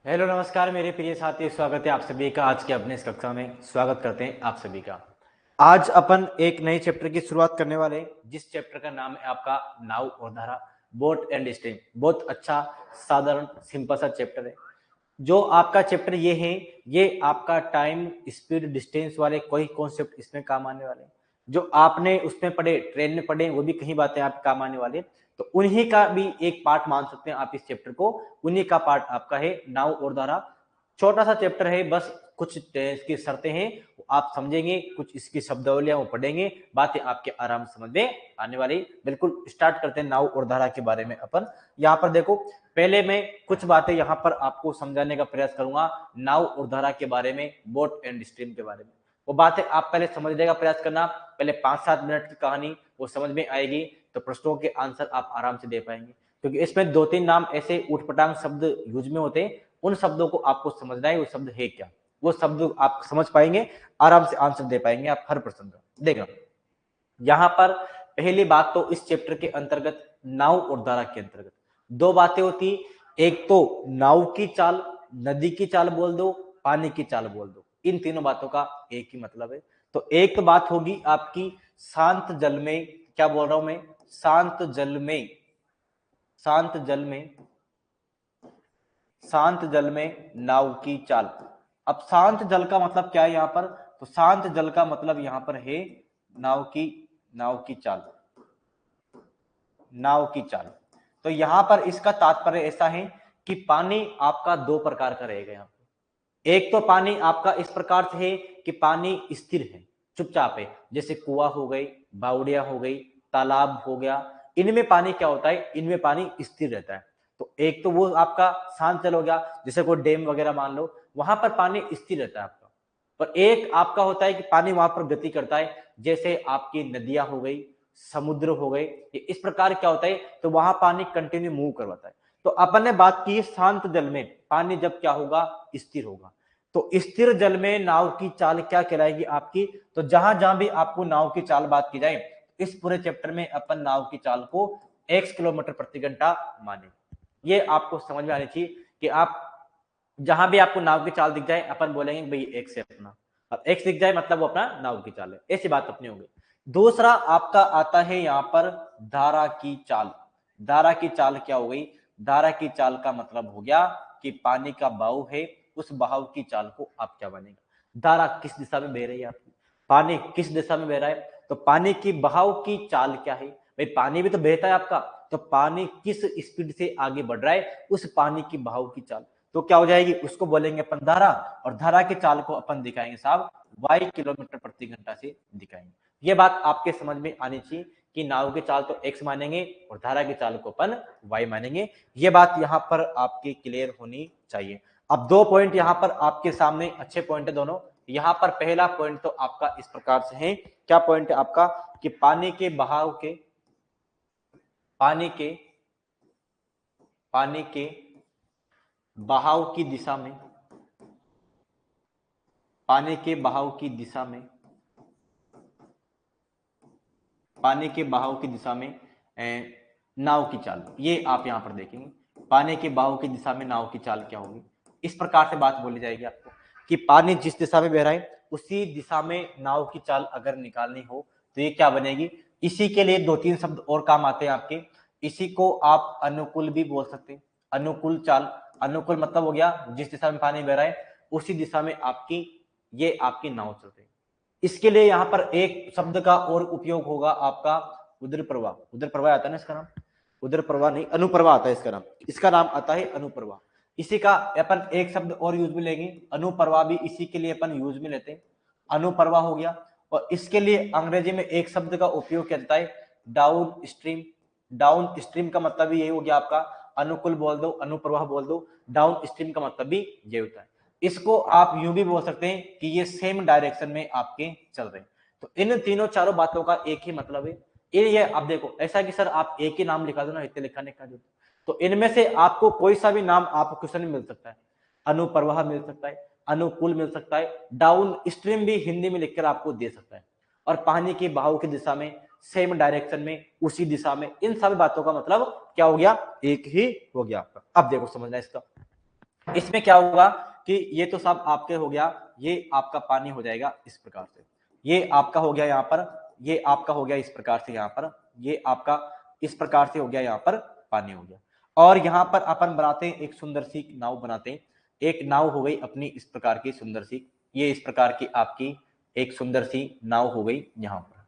Hello नमस्कार मेरे प्रिय साथी, स्वागत है आप सभी का आज के अपने इस कक्षा में। स्वागत करते हैं आप सभी का। आज अपन एक नए चैप्टर की शुरुआत करने वाले हैं, जिस चैप्टर का नाम है आपका नाव और धारा, बोट एंड स्ट्रीम। बहुत अच्छा, साधारण, सिंपल सा चैप्टर है। जो आपका चैप्टर ये है, ये आपका टाइम, स्पीड, डिस्टेंस वाले कोई कॉन्सेप्ट इसमें काम आने वाले हैं। जो आपने उसमें पढ़े, ट्रेन में पढ़े, वो भी कहीं बातें आप काम आने वाले हैं। तो उन्हीं का भी एक पार्ट मान सकते हैं आप इस चैप्टर को। उन्हीं का पार्ट आपका है नाव और धारा। छोटा सा चैप्टर है, बस कुछ इसकी शर्तें हैं वो आप समझेंगे, कुछ इसकी शब्दावलियां वो पढ़ेंगे, बातें आपके आराम से समझ में आने वाली। बिल्कुल स्टार्ट करते हैं नाव और धारा के बारे में। अपन यहाँ पर देखो, पहले मैं कुछ बातें यहाँ पर आपको समझाने का प्रयास करूंगा नाव और धारा के बारे में, बोट एंड स्ट्रीम के बारे में। वो बातें आप पहले समझने का प्रयास करना। पहले 5-7 मिनट की कहानी वो समझ में आएगी, तो प्रश्नों के आंसर आप आराम से दे पाएंगे। क्योंकि इसमें 2-3 नाम ऐसे उठपटांग शब्द यूज में होते हैं, उन शब्दों को आपको समझना है वो शब्द है क्या। वो शब्द आप समझ पाएंगे, आराम से आंसर दे पाएंगे आप हर प्रश्न का। देखो यहाँ पर पहली बात तो इस चैप्टर के अंतर्गत नाव और धारा के अंतर्गत दो बातें होती। एक तो नाव की चाल, नदी की चाल बोल दो, पानी की चाल बोल दो, इन तीनों बातों का एक ही मतलब है। तो एक तो बात होगी आपकी शांत जल में, क्या बोल रहा हूं मैं, शांत जल में, शांत जल में, शांत जल में नाव की चाल। अब शांत जल का मतलब क्या है यहाँ पर, तो शांत जल का मतलब यहाँ पर है नाव की, नाव की चाल, नाव की चाल। तो यहां पर इसका तात्पर्य ऐसा है कि पानी आपका दो प्रकार का रहेगा यहाँ पे। एक तो पानी आपका इस प्रकार से है कि पानी स्थिर है, चुपचाप है, जैसे कुआं हो गई, बावड़िया हो गई, तालाब हो गया। इनमें पानी क्या होता है, इनमें पानी स्थिर रहता है। तो एक तो वो आपका शांत जल हो गया, जैसे कोई डैम वगैरह मान लो, वहां पर पानी स्थिर रहता है आपका। पर एक आपका होता है कि पानी वहां पर गति करता है, जैसे आपकी नदियां हो गई, समुद्र हो गए, ये इस प्रकार क्या होता है, तो वहां पानी कंटिन्यू मूव करवाता है। तो अपन ने बात की शांत जल में पानी जब क्या होगा, स्थिर होगा। तो स्थिर जल में नाव की चाल क्या कहलाएगी आपकी, तो जहां जहां भी आपको नाव की चाल बात की जाए, इस पूरे चैप्टर में अपन नाव की चाल को x किलोमीटर प्रति घंटा माने। ये आपको समझ में आनी चाहिए कि आप जहां भी आपको नाव की चाल दिख जाए, अपन बोलेंगे भाई एक्स है अपना। अब एक्स दिख जाए मतलब वो अपना नाव की चाल है, ऐसी बात अपनी होगी। दूसरा आपका आता है यहाँ पर धारा की चाल। धारा की चाल क्या हो गई, धारा की चाल का मतलब हो गया कि पानी का बहाव है, उस बहाव की चाल को आप क्या बनेगा, धारा किस दिशा में बह रही है आपकी, पानी किस दिशा में बह रहा है, तो पानी की बहाव की चाल क्या है। भाई पानी भी तो बहता है आपका, तो पानी किस स्पीड से आगे बढ़ रहा है, उस पानी की बहाव की चाल तो क्या हो जाएगी, उसको बोलेंगे अपन धारा। और धारा के चाल को अपन दिखाएंगे साहब y किलोमीटर प्रति घंटा से दिखाएंगे। ये बात आपके समझ में आनी चाहिए कि नाव की चाल तो x मानेंगे और धारा की चाल को अपन y मानेंगे। ये बात यहाँ पर आपकी क्लियर होनी चाहिए। अब दो पॉइंट यहाँ पर आपके सामने अच्छे पॉइंट है दोनों। यहाँ पर पहला पॉइंट तो आपका इस प्रकार से है, क्या पॉइंट है आपका, कि पानी के बहाव के, पानी के, पानी के बहाव की दिशा में, पानी के बहाव की दिशा में, पानी के बहाव की दिशा में नाव की चाल, ये आप यहां पर देखेंगे। पानी के बहाव की दिशा में नाव की चाल क्या होगी, इस प्रकार से बात बोली जाएगी आपको कि पानी जिस दिशा में बह रहा है उसी दिशा में नाव की चाल अगर निकालनी हो तो ये क्या बनेगी। इसी के लिए 2-3 शब्द और काम आते हैं आपके। इसी को आप अनुकूल भी बोल सकते हैं, अनुकूल चाल। अनुकूल मतलब हो गया जिस दिशा में पानी बह रहा है उसी दिशा में आपकी, ये आपकी नाव चल रही है। इसके लिए यहाँ पर एक शब्द का और उपयोग होगा आपका उदर प्रवाह। उदर प्रवाह आता है ना इसका नाम, उदर प्रवाह नहीं अनुप्रवाह आता है इसका नाम, इसका नाम आता है अनुप्रवाह। इसी का अपन एक शब्द और यूज में लेंगे, अनुप्रवाह भी इसी के लिए अपन यूज में लेते हैं, अनुप्रवाह हो गया। और इसके लिए अंग्रेजी में एक शब्द का उपयोग किया जाता है डाउन स्ट्रीम। डाउन स्ट्रीम का मतलब भी यही हो गया आपका, अनुकूल बोल दो, अनुप्रवाह बोल दो, डाउन स्ट्रीम का मतलब भी ये होता है। इसको आप यूं भी बोल सकते हैं कि ये सेम डायरेक्शन में आपके चल रहे हैं। तो इन तीनों चारों बातों का एक ही मतलब है। ये आप देखो ऐसा कि सर आप एक ही नाम लिखा दो ना, इतने लिखाने का जो, तो इनमें से आपको कोई सा भी नाम आपको क्वेश्चन में मिल सकता है। अनुप्रवाह मिल सकता है, अनुकूल मिल सकता है, डाउन स्ट्रीम भी हिंदी में लिखकर आपको दे सकता है, और पानी के बहाव की दिशा में, सेम डायरेक्शन में, उसी दिशा में, इन सभी बातों का मतलब क्या हो गया, एक ही हो गया आपका। अब देखो समझना इसका, इसमें क्या होगा कि ये तो सब आपके हो गया, ये आपका पानी हो जाएगा इस प्रकार से, ये आपका हो गया यहाँ पर, ये आपका हो गया इस प्रकार से यहाँ पर, ये आपका इस प्रकार से हो गया यहाँ पर पानी हो गया। और यहाँ पर अपन बनाते हैं एक सुंदर सी नाव बनाते हैं। एक नाव हो गई अपनी इस प्रकार की सुंदर सी, ये इस प्रकार की आपकी एक सुंदर सी नाव हो गई यहाँ पर,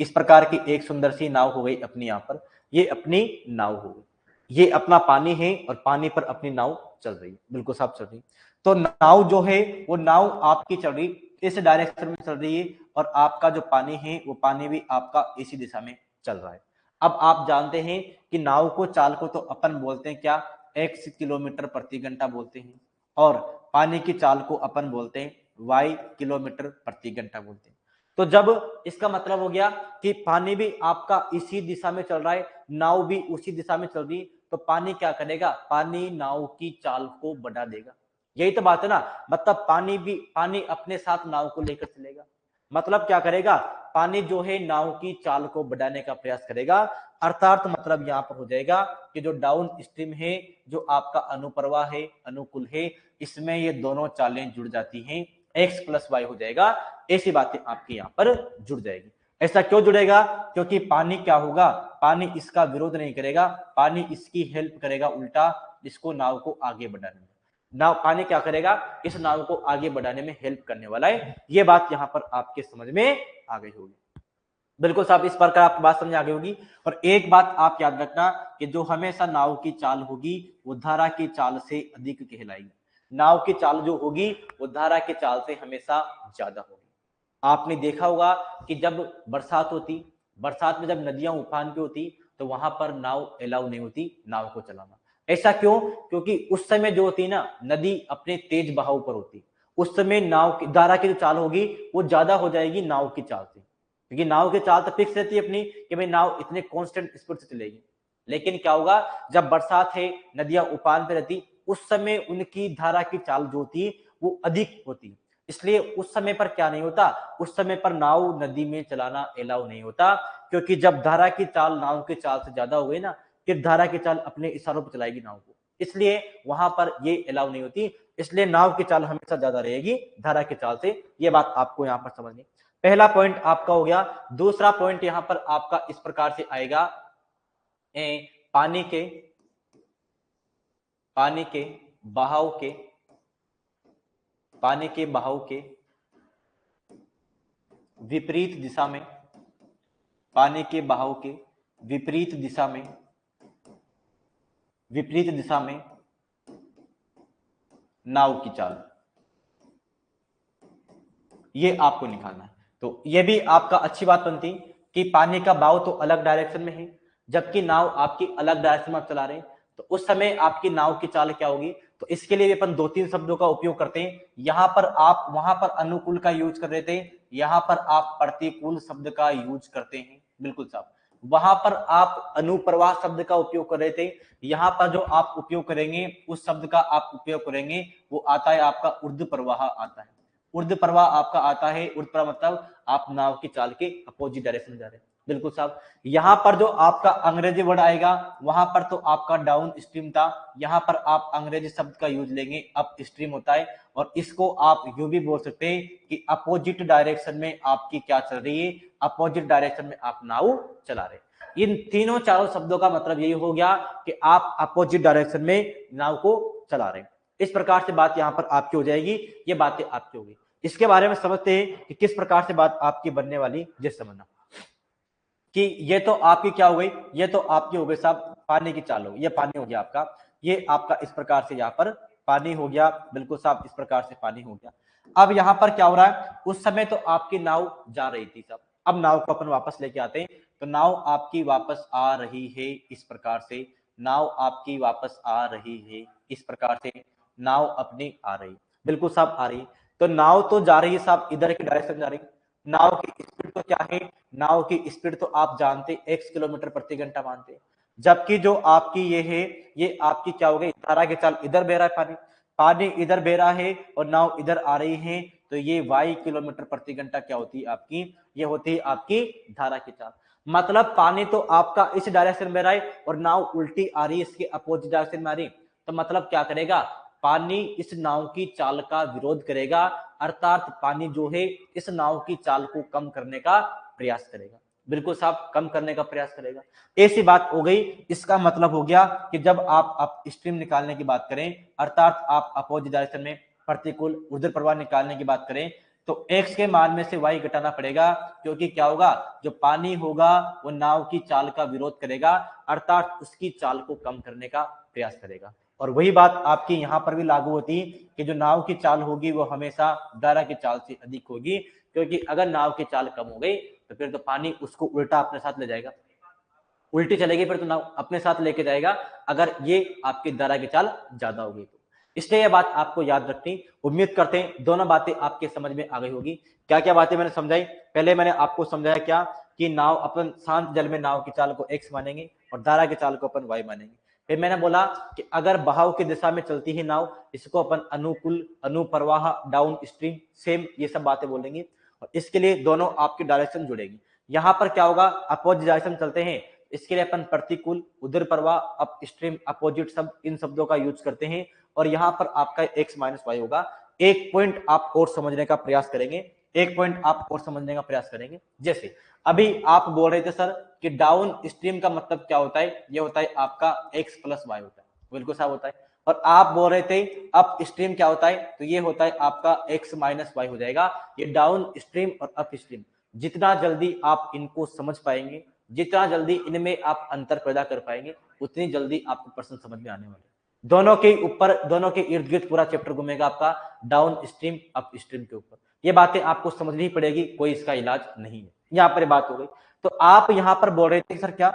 इस प्रकार की एक सुंदर सी नाव हो गई अपनी यहाँ पर, ये अपनी नाव हो गई, ये अपना पानी है और पानी पर अपनी नाव चल रही है, बिल्कुल साफ चल रही। तो नाव जो है वो नाव आपकी चल रही इस डायरेक्शन में चल रही है, और आपका जो पानी है वो पानी भी आपका इसी दिशा में चल रहा है। अब आप जानते हैं कि नाव को चाल को तो अपन बोलते हैं क्या, x किलोमीटर प्रति घंटा बोलते हैं, और पानी की चाल को अपन बोलते हैं y किलोमीटर प्रति घंटा बोलते हैं। तो जब इसका मतलब हो गया कि पानी भी आपका इसी दिशा में चल रहा है, नाव भी उसी दिशा में चल रही है, तो पानी क्या करेगा, पानी नाव की चाल को बढ़ा देगा। यही तो बात है ना, मतलब पानी अपने साथ नाव को लेकर चलेगा। मतलब क्या करेगा, पानी जो है नाव की चाल को बढ़ाने का प्रयास करेगा। अर्थात मतलब यहाँ पर हो जाएगा कि जो डाउन स्ट्रीम है, जो आपका अनुप्रवाह है, अनुकूल है, इसमें ये दोनों चालें जुड़ जाती हैं, x प्लस वाई हो जाएगा। ऐसी बातें आपकी यहाँ पर जुड़ जाएगी। ऐसा क्यों जुड़ेगा, क्योंकि पानी क्या होगा, पानी इसका विरोध नहीं करेगा, पानी इसकी हेल्प करेगा, उल्टा इसको नाव को आगे बढ़ाने में। नाव पानी क्या करेगा, इस नाव को आगे बढ़ाने में हेल्प करने वाला है। ये बात यहाँ पर आपके समझ में आ गई होगी, बिल्कुल साहब, इस प्रकार आपकी बात समझ आ गई होगी। और एक बात आप याद रखना कि जो हमेशा नाव की चाल होगी वो धारा की चाल से अधिक कहलाएगी। नाव की चाल जो होगी वो धारा की चाल से हमेशा ज्यादा होगी। आपने देखा होगा कि जब बरसात होती, बरसात में जब नदियां उफान पे होती, तो वहां पर नाव अलाउ नहीं होती नाव को चलाना। ऐसा क्यों, क्योंकि उस समय जो होती ना नदी अपने तेज बहाव पर होती, उस समय नाव की धारा की जो चाल होगी वो ज्यादा हो जाएगी नाव की चाल से, क्योंकि नाव की चाल तो फिक्स रहती है अपनी कि भाई नाव इतने कांस्टेंट स्पीड से चलेगी। लेकिन क्या होगा, जब बरसात है, नदियां उफान पे रहती, उस समय उनकी धारा की चाल जो होती वो अधिक होती, इसलिए उस समय पर क्या नहीं होता, उस समय पर नाव नदी में चलाना अलाउ नहीं होता। क्योंकि जब धारा की चाल नाव की चाल से ज्यादा हो गई ना, फिर धारा की चाल अपने इशारों पर चलाएगी नाव को, इसलिए वहां पर ये अलाउ नहीं होती। इसलिए नाव की चाल हमेशा ज्यादा रहेगी धारा की चाल से। ये बात आपको यहाँ पर समझनी, पहला पॉइंट आपका हो गया। दूसरा पॉइंट यहाँ पर आपका इस प्रकार से आएगा, पानी के बहाव के पानी के बहाव के विपरीत दिशा में, पानी के बहाव के विपरीत दिशा में नाव की चाल, ये आपको निकालना है। तो ये भी आपका अच्छी बात बनती कि पानी का बहाव तो अलग डायरेक्शन में है, जबकि नाव आपकी अलग डायरेक्शन में आप चला रहे हैं, तो उस समय आपकी नाव की चाल क्या होगी। तो इसके लिए अपन दो तीन शब्दों का उपयोग करते हैं। यहां पर आप वहां पर अनुकूल का यूज कर रहे थे, यहां पर आप प्रतिकूल शब्द का यूज करते हैं, बिल्कुल साहब। वहां पर आप अनुप्रवाह शब्द का उपयोग कर रहे थे, यहां पर जो आप उपयोग करेंगे उस शब्द का आप उपयोग करेंगे वो आता है आपका ऊर्ध्व प्रवाह आता है। ऊर्ध्व प्रवाह आपका आता है, ऊर्ध्व प्रवाह मतलब आप नाव की चाल के अपोजिट डायरेक्शन में जा रहे हैं, बिल्कुल साहब। यहां पर जो आपका अंग्रेजी वर्ड आएगा वहां पर तो आपका डाउन स्ट्रीम था, यहां पर आप अंग्रेजी शब्द का यूज लेंगे अप स्ट्रीम होता है। और इसको आप यूं भी बोल सकते हैं कि अपोजिट डायरेक्शन में आपकी क्या चल रही है, अपोजिट डायरेक्शन में आप नाव चला रहे हैं। इन तीनों चारों शब्दों का मतलब यही हो गया कि आप अपोजिट डायरेक्शन में नाव को चला रहे हैं। इस प्रकार से बात यहां पर आपकी हो जाएगी, ये बातें आपकी होगी। इसके बारे में समझते हैं कि किस प्रकार से बात आपकी बनने वाली, ये समझना कि ये तो आपकी क्या हो गई, ये तो आपकी हो गई साहब पानी की चाल हो गई, ये पानी हो गया आपका, ये आपका इस प्रकार से यहाँ पर पानी हो गया, बिल्कुल साहब इस प्रकार से पानी हो गया। अब यहाँ पर क्या हो रहा है, उस समय तो आपकी नाव जा रही थी साहब, अब नाव को अपन वापस लेके आते हैं। तो नाव आपकी वापस आ रही है इस प्रकार से, नाव आपकी वापस आ रही है इस प्रकार से, नाव अपनी आ रही, बिल्कुल साहब आ रही। तो नाव तो जा रही है साहब इधर की डायरेक्शन जा रही, नाव की स्पीड तो क्या है, नाव की स्पीड तो आप जानते x किलोमीटर प्रति घंटा मानते हैं। जबकि जो आपकी ये है, ये आपकी क्या हो गई, धारा की चाल इधर बह रहा है, पानी पानी इधर बह रहा है और नाव इधर आ रही है, तो ये y किलोमीटर प्रति घंटा क्या होती है आपकी, ये होती है आपकी धारा की चाल। मतलब पानी तो आपका इस डायरेक्शन में बह रहा है और नाव उल्टी आ रही है, इसके अपोजिट डायरेक्शन में आ रही है, तो मतलब क्या करेगा, पानी इस नाव की चाल का विरोध करेगा, अर्थात पानी जो है इस नाव की चाल को कम करने का प्रयास करेगा। बिल्कुल साहब, कम करने का प्रयास करेगा। ऐसी बात हो गई। इसका मतलब हो गया कि जब आप स्ट्रीम निकालने की बात करें, अर्थात आप अपोजिट डायरेक्शन में प्रतिकूल ऊर्ध्व प्रवाह निकालने की बात करें, तो x के मान में से y घटाना पड़ेगा, क्योंकि क्या होगा, जो पानी होगा वो नाव की चाल का विरोध करेगा, अर्थात उसकी चाल को कम करने का प्रयास करेगा। और वही बात आपकी यहाँ पर भी लागू होती कि जो नाव की चाल होगी वो हमेशा धारा की चाल से अधिक होगी, क्योंकि अगर नाव की चाल कम हो गई तो फिर तो पानी उसको उल्टा अपने साथ ले जाएगा, उल्टी चलेगी फिर तो नाव अपने साथ लेके जाएगा, अगर ये आपकी धारा की चाल ज्यादा होगी तो। इसलिए यह बात आपको याद रखनी। उम्मीद करते हैं दोनों बातें आपके समझ में आ गई होगी। क्या क्या बातें मैंने समझाई? पहले मैंने आपको समझाया क्या कि नाव अपन शांत जल में नाव की चाल को x मानेंगे और धारा की चाल को अपन y मानेंगे। फिर मैंने बोला कि अगर बहाव की दिशा में चलती है नाव, इसको अपन अनुकूल, अनुप्रवाह, डाउन स्ट्रीम, सेम ये सब बातें बोलेंगे। और इसके लिए दोनों आपकी डायरेक्शन जुड़ेगी। यहाँ पर क्या होगा, अपोजिट डायरेक्शन चलते हैं, इसके लिए अपन प्रतिकूल, उधर प्रवाह, अप स्ट्रीम, अपोजिट, सब इन शब्दों का यूज करते हैं। और यहाँ पर आपका x माइनस वाई होगा। एक पॉइंट आप और समझने का प्रयास करेंगे, एक पॉइंट आप और समझने का प्रयास करेंगे। जैसे अभी आप बोल रहे थे सर कि डाउन स्ट्रीम का मतलब क्या होता है, ये होता है आपका x प्लस वाई होता है, बिल्कुल साहब होता है। और आप बोल रहे थे अप स्ट्रीम क्या होता है, तो ये होता है आपका x माइनस वाई हो जाएगा। ये डाउन स्ट्रीम और अप स्ट्रीम, जितना जल्दी आप इनको समझ पाएंगे, जितना जल्दी इनमें आप अंतर पैदा कर पाएंगे, उतनी जल्दी आपको प्रश्न समझ में आने वाले। दोनों के ऊपर, दोनों के इर्द गिर्द पूरा चैप्टर घूमेगा आपका डाउन स्ट्रीम, अप स्ट्रीम के ऊपर। ये बातें आपको समझनी ही पड़ेगी, कोई इसका इलाज नहीं है। यहाँ पर बात हो गई। तो आप यहाँ पर बोल रहे थे सर क्या,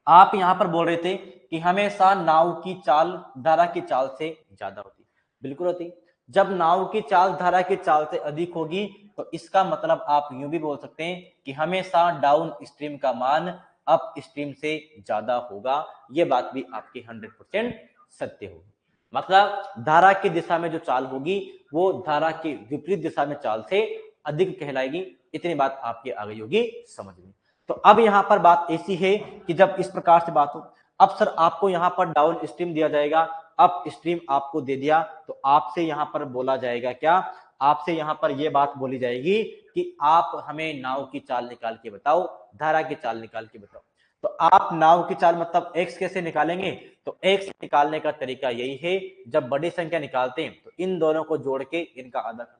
आप यहाँ पर बोल रहे थे कि हमेशा नाव की चाल धारा की चाल से ज्यादा होती, बिल्कुल होती। जब नाव की चाल धारा की चाल से अधिक होगी तो इसका मतलब आप यूं भी बोल सकते हैं कि हमेशा डाउन स्ट्रीम का मान अप स्ट्रीम से ज्यादा होगा। ये बात भी आपकी 100% सत्य होगी। मतलब धारा की दिशा में जो चाल होगी वो धारा की विपरीत दिशा में चाल से अधिक कहलाएगी। इतनी बात आपकी आ गई होगी समझ में। तो अब यहां पर बात ऐसी है कि जब इस प्रकार से बात हो, अब सर आपको यहां पर डाउन स्ट्रीम दिया जाएगा, अप स्ट्रीम आपको दे दिया, तो आपसे यहां पर बोला जाएगा क्या, आपसे यहां पर यह बात बोली जाएगी कि आप हमें नाव की चाल निकाल के बताओ, धारा की चाल निकाल के बताओ। तो आप नाव की चाल मतलब x कैसे निकालेंगे, तो x निकालने का तरीका यही है, जब बड़ी संख्या निकालते हैं तो इन दोनों को जोड़ के इनका आधा कर,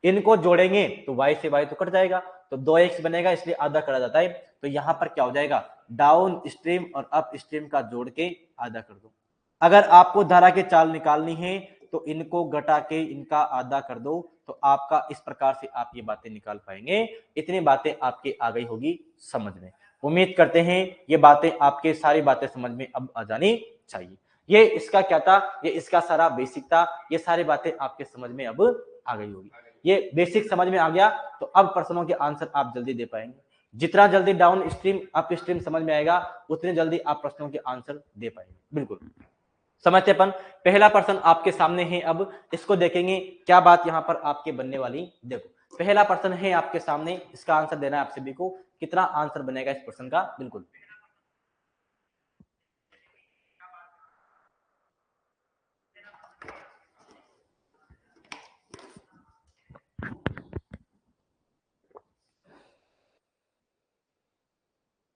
इनको जोड़ेंगे तो y से y तो कट जाएगा, तो 2x बनेगा, इसलिए आधा करा जाता है। तो यहां पर क्या हो जाएगा, डाउन स्ट्रीम और अप स्ट्रीम का जोड़ के आधा कर दो। अगर आपको धारा की चाल निकालनी है तो इनको घटा के इनका आधा कर दो, तो आपका इस प्रकार से आप ये बातें निकाल पाएंगे। इतनी बातें आपके आ गई होगी समझ में। उम्मीद करते हैं ये बातें आपके, सारी बातें समझ में अब आ जानी चाहिए। ये इसका क्या था, ये इसका सारा बेसिक था, ये सारी बातें आपके समझ में अब आ गई होगी। ये बेसिक समझ में आ गया तो अब प्रश्नों के आंसर आप जल्दी दे पाएंगे। जितना जल्दी डाउन स्ट्रीम अप स्ट्रीम समझ में आएगा उतनी जल्दी आप प्रश्नों के आंसर दे पाएंगे। बिल्कुल समझते अपन। पहला प्रश्न आपके सामने है, अब इसको देखेंगे क्या बात यहां पर आपके बनने वाली। देखो पहला प्रश्न है आपके सामने, इसका आंसर देना है आप सभी को। कितना आंसर बनेगा इस प्रश्न का, बिल्कुल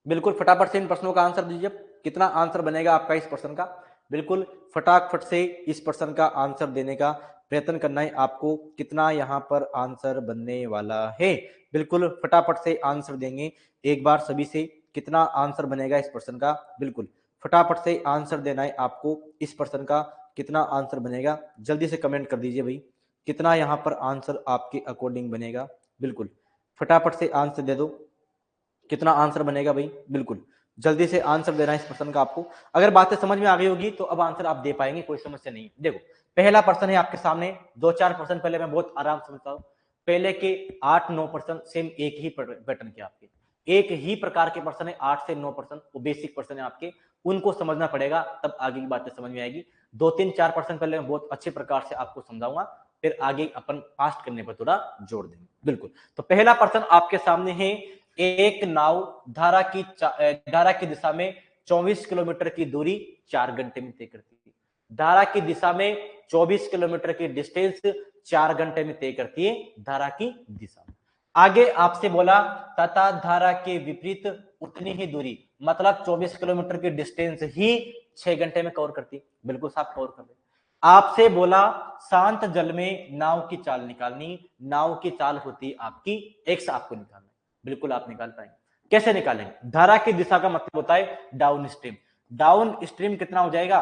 बिल्कुल फटाफट से इन प्रश्नों का आंसर दीजिए। कितना आंसर बनेगा आपका इस प्रश्न का, बिल्कुल फटाफट से इस प्रश्न का आंसर देने का प्रयत्न करना है आपको। कितना यहाँ पर आंसर बनने वाला है, बिल्कुल फटाफट से आंसर देंगे एक बार सभी से। कितना आंसर बनेगा इस प्रश्न का, बिल्कुल फटाफट से आंसर देना है आपको इस प्रश्न का। कितना आंसर बनेगा जल्दी से कमेंट कर दीजिए भाई, कितना यहाँ पर आंसर आपके अकॉर्डिंग बनेगा। बिल्कुल फटाफट से आंसर दे दो, कितना आंसर बनेगा भाई, बिल्कुल जल्दी से आंसर देना है इस प्रश्न का आपको। अगर बातें समझ में आ गई होगी तो अब आंसर आप दे पाएंगे, कोई समस्या नहीं। देखो पहला प्रश्न है आपके सामने, 2-4 प्रश्न पहले मैं बहुत आराम से समझता हूँ। पहले के 8-9 प्रश्न सेम एक ही पैटर्न के आपके, एक ही प्रकार के प्रश्न है। 8 से 9 प्रश्न वो बेसिक प्रश्न है आपके, उनको समझना पड़ेगा तब आगे की बातें समझ में आएगी। 2-3-4 प्रश्न पहले मैं बहुत अच्छे प्रकार से आपको समझाऊंगा, फिर आगे अपन फास्ट करने पर थोड़ा जोड़ देंगे। बिल्कुल तो पहला प्रश्न आपके सामने है, एक नाव धारा की दिशा में 24 किलोमीटर की दूरी 4 घंटे में तय करती है। धारा की दिशा में 24 किलोमीटर की डिस्टेंस 4 घंटे में तय करती है धारा की दिशा। आगे आपसे बोला तथा धारा के विपरीत उतनी ही दूरी, मतलब 24 किलोमीटर की डिस्टेंस ही 6 घंटे में कवर करती है। बिल्कुल साफ कवर कर रहे। आपसे बोला शांत जल में नाव की चाल निकालनी। नाव की चाल होती आपकी एक्स, आपको निकालना है। बिल्कुल आप निकाल पाएंगे। कैसे निकालेंगे? धारा की दिशा का मतलब होता है डाउन स्ट्रीम। डाउन स्ट्रीम कितना हो जाएगा?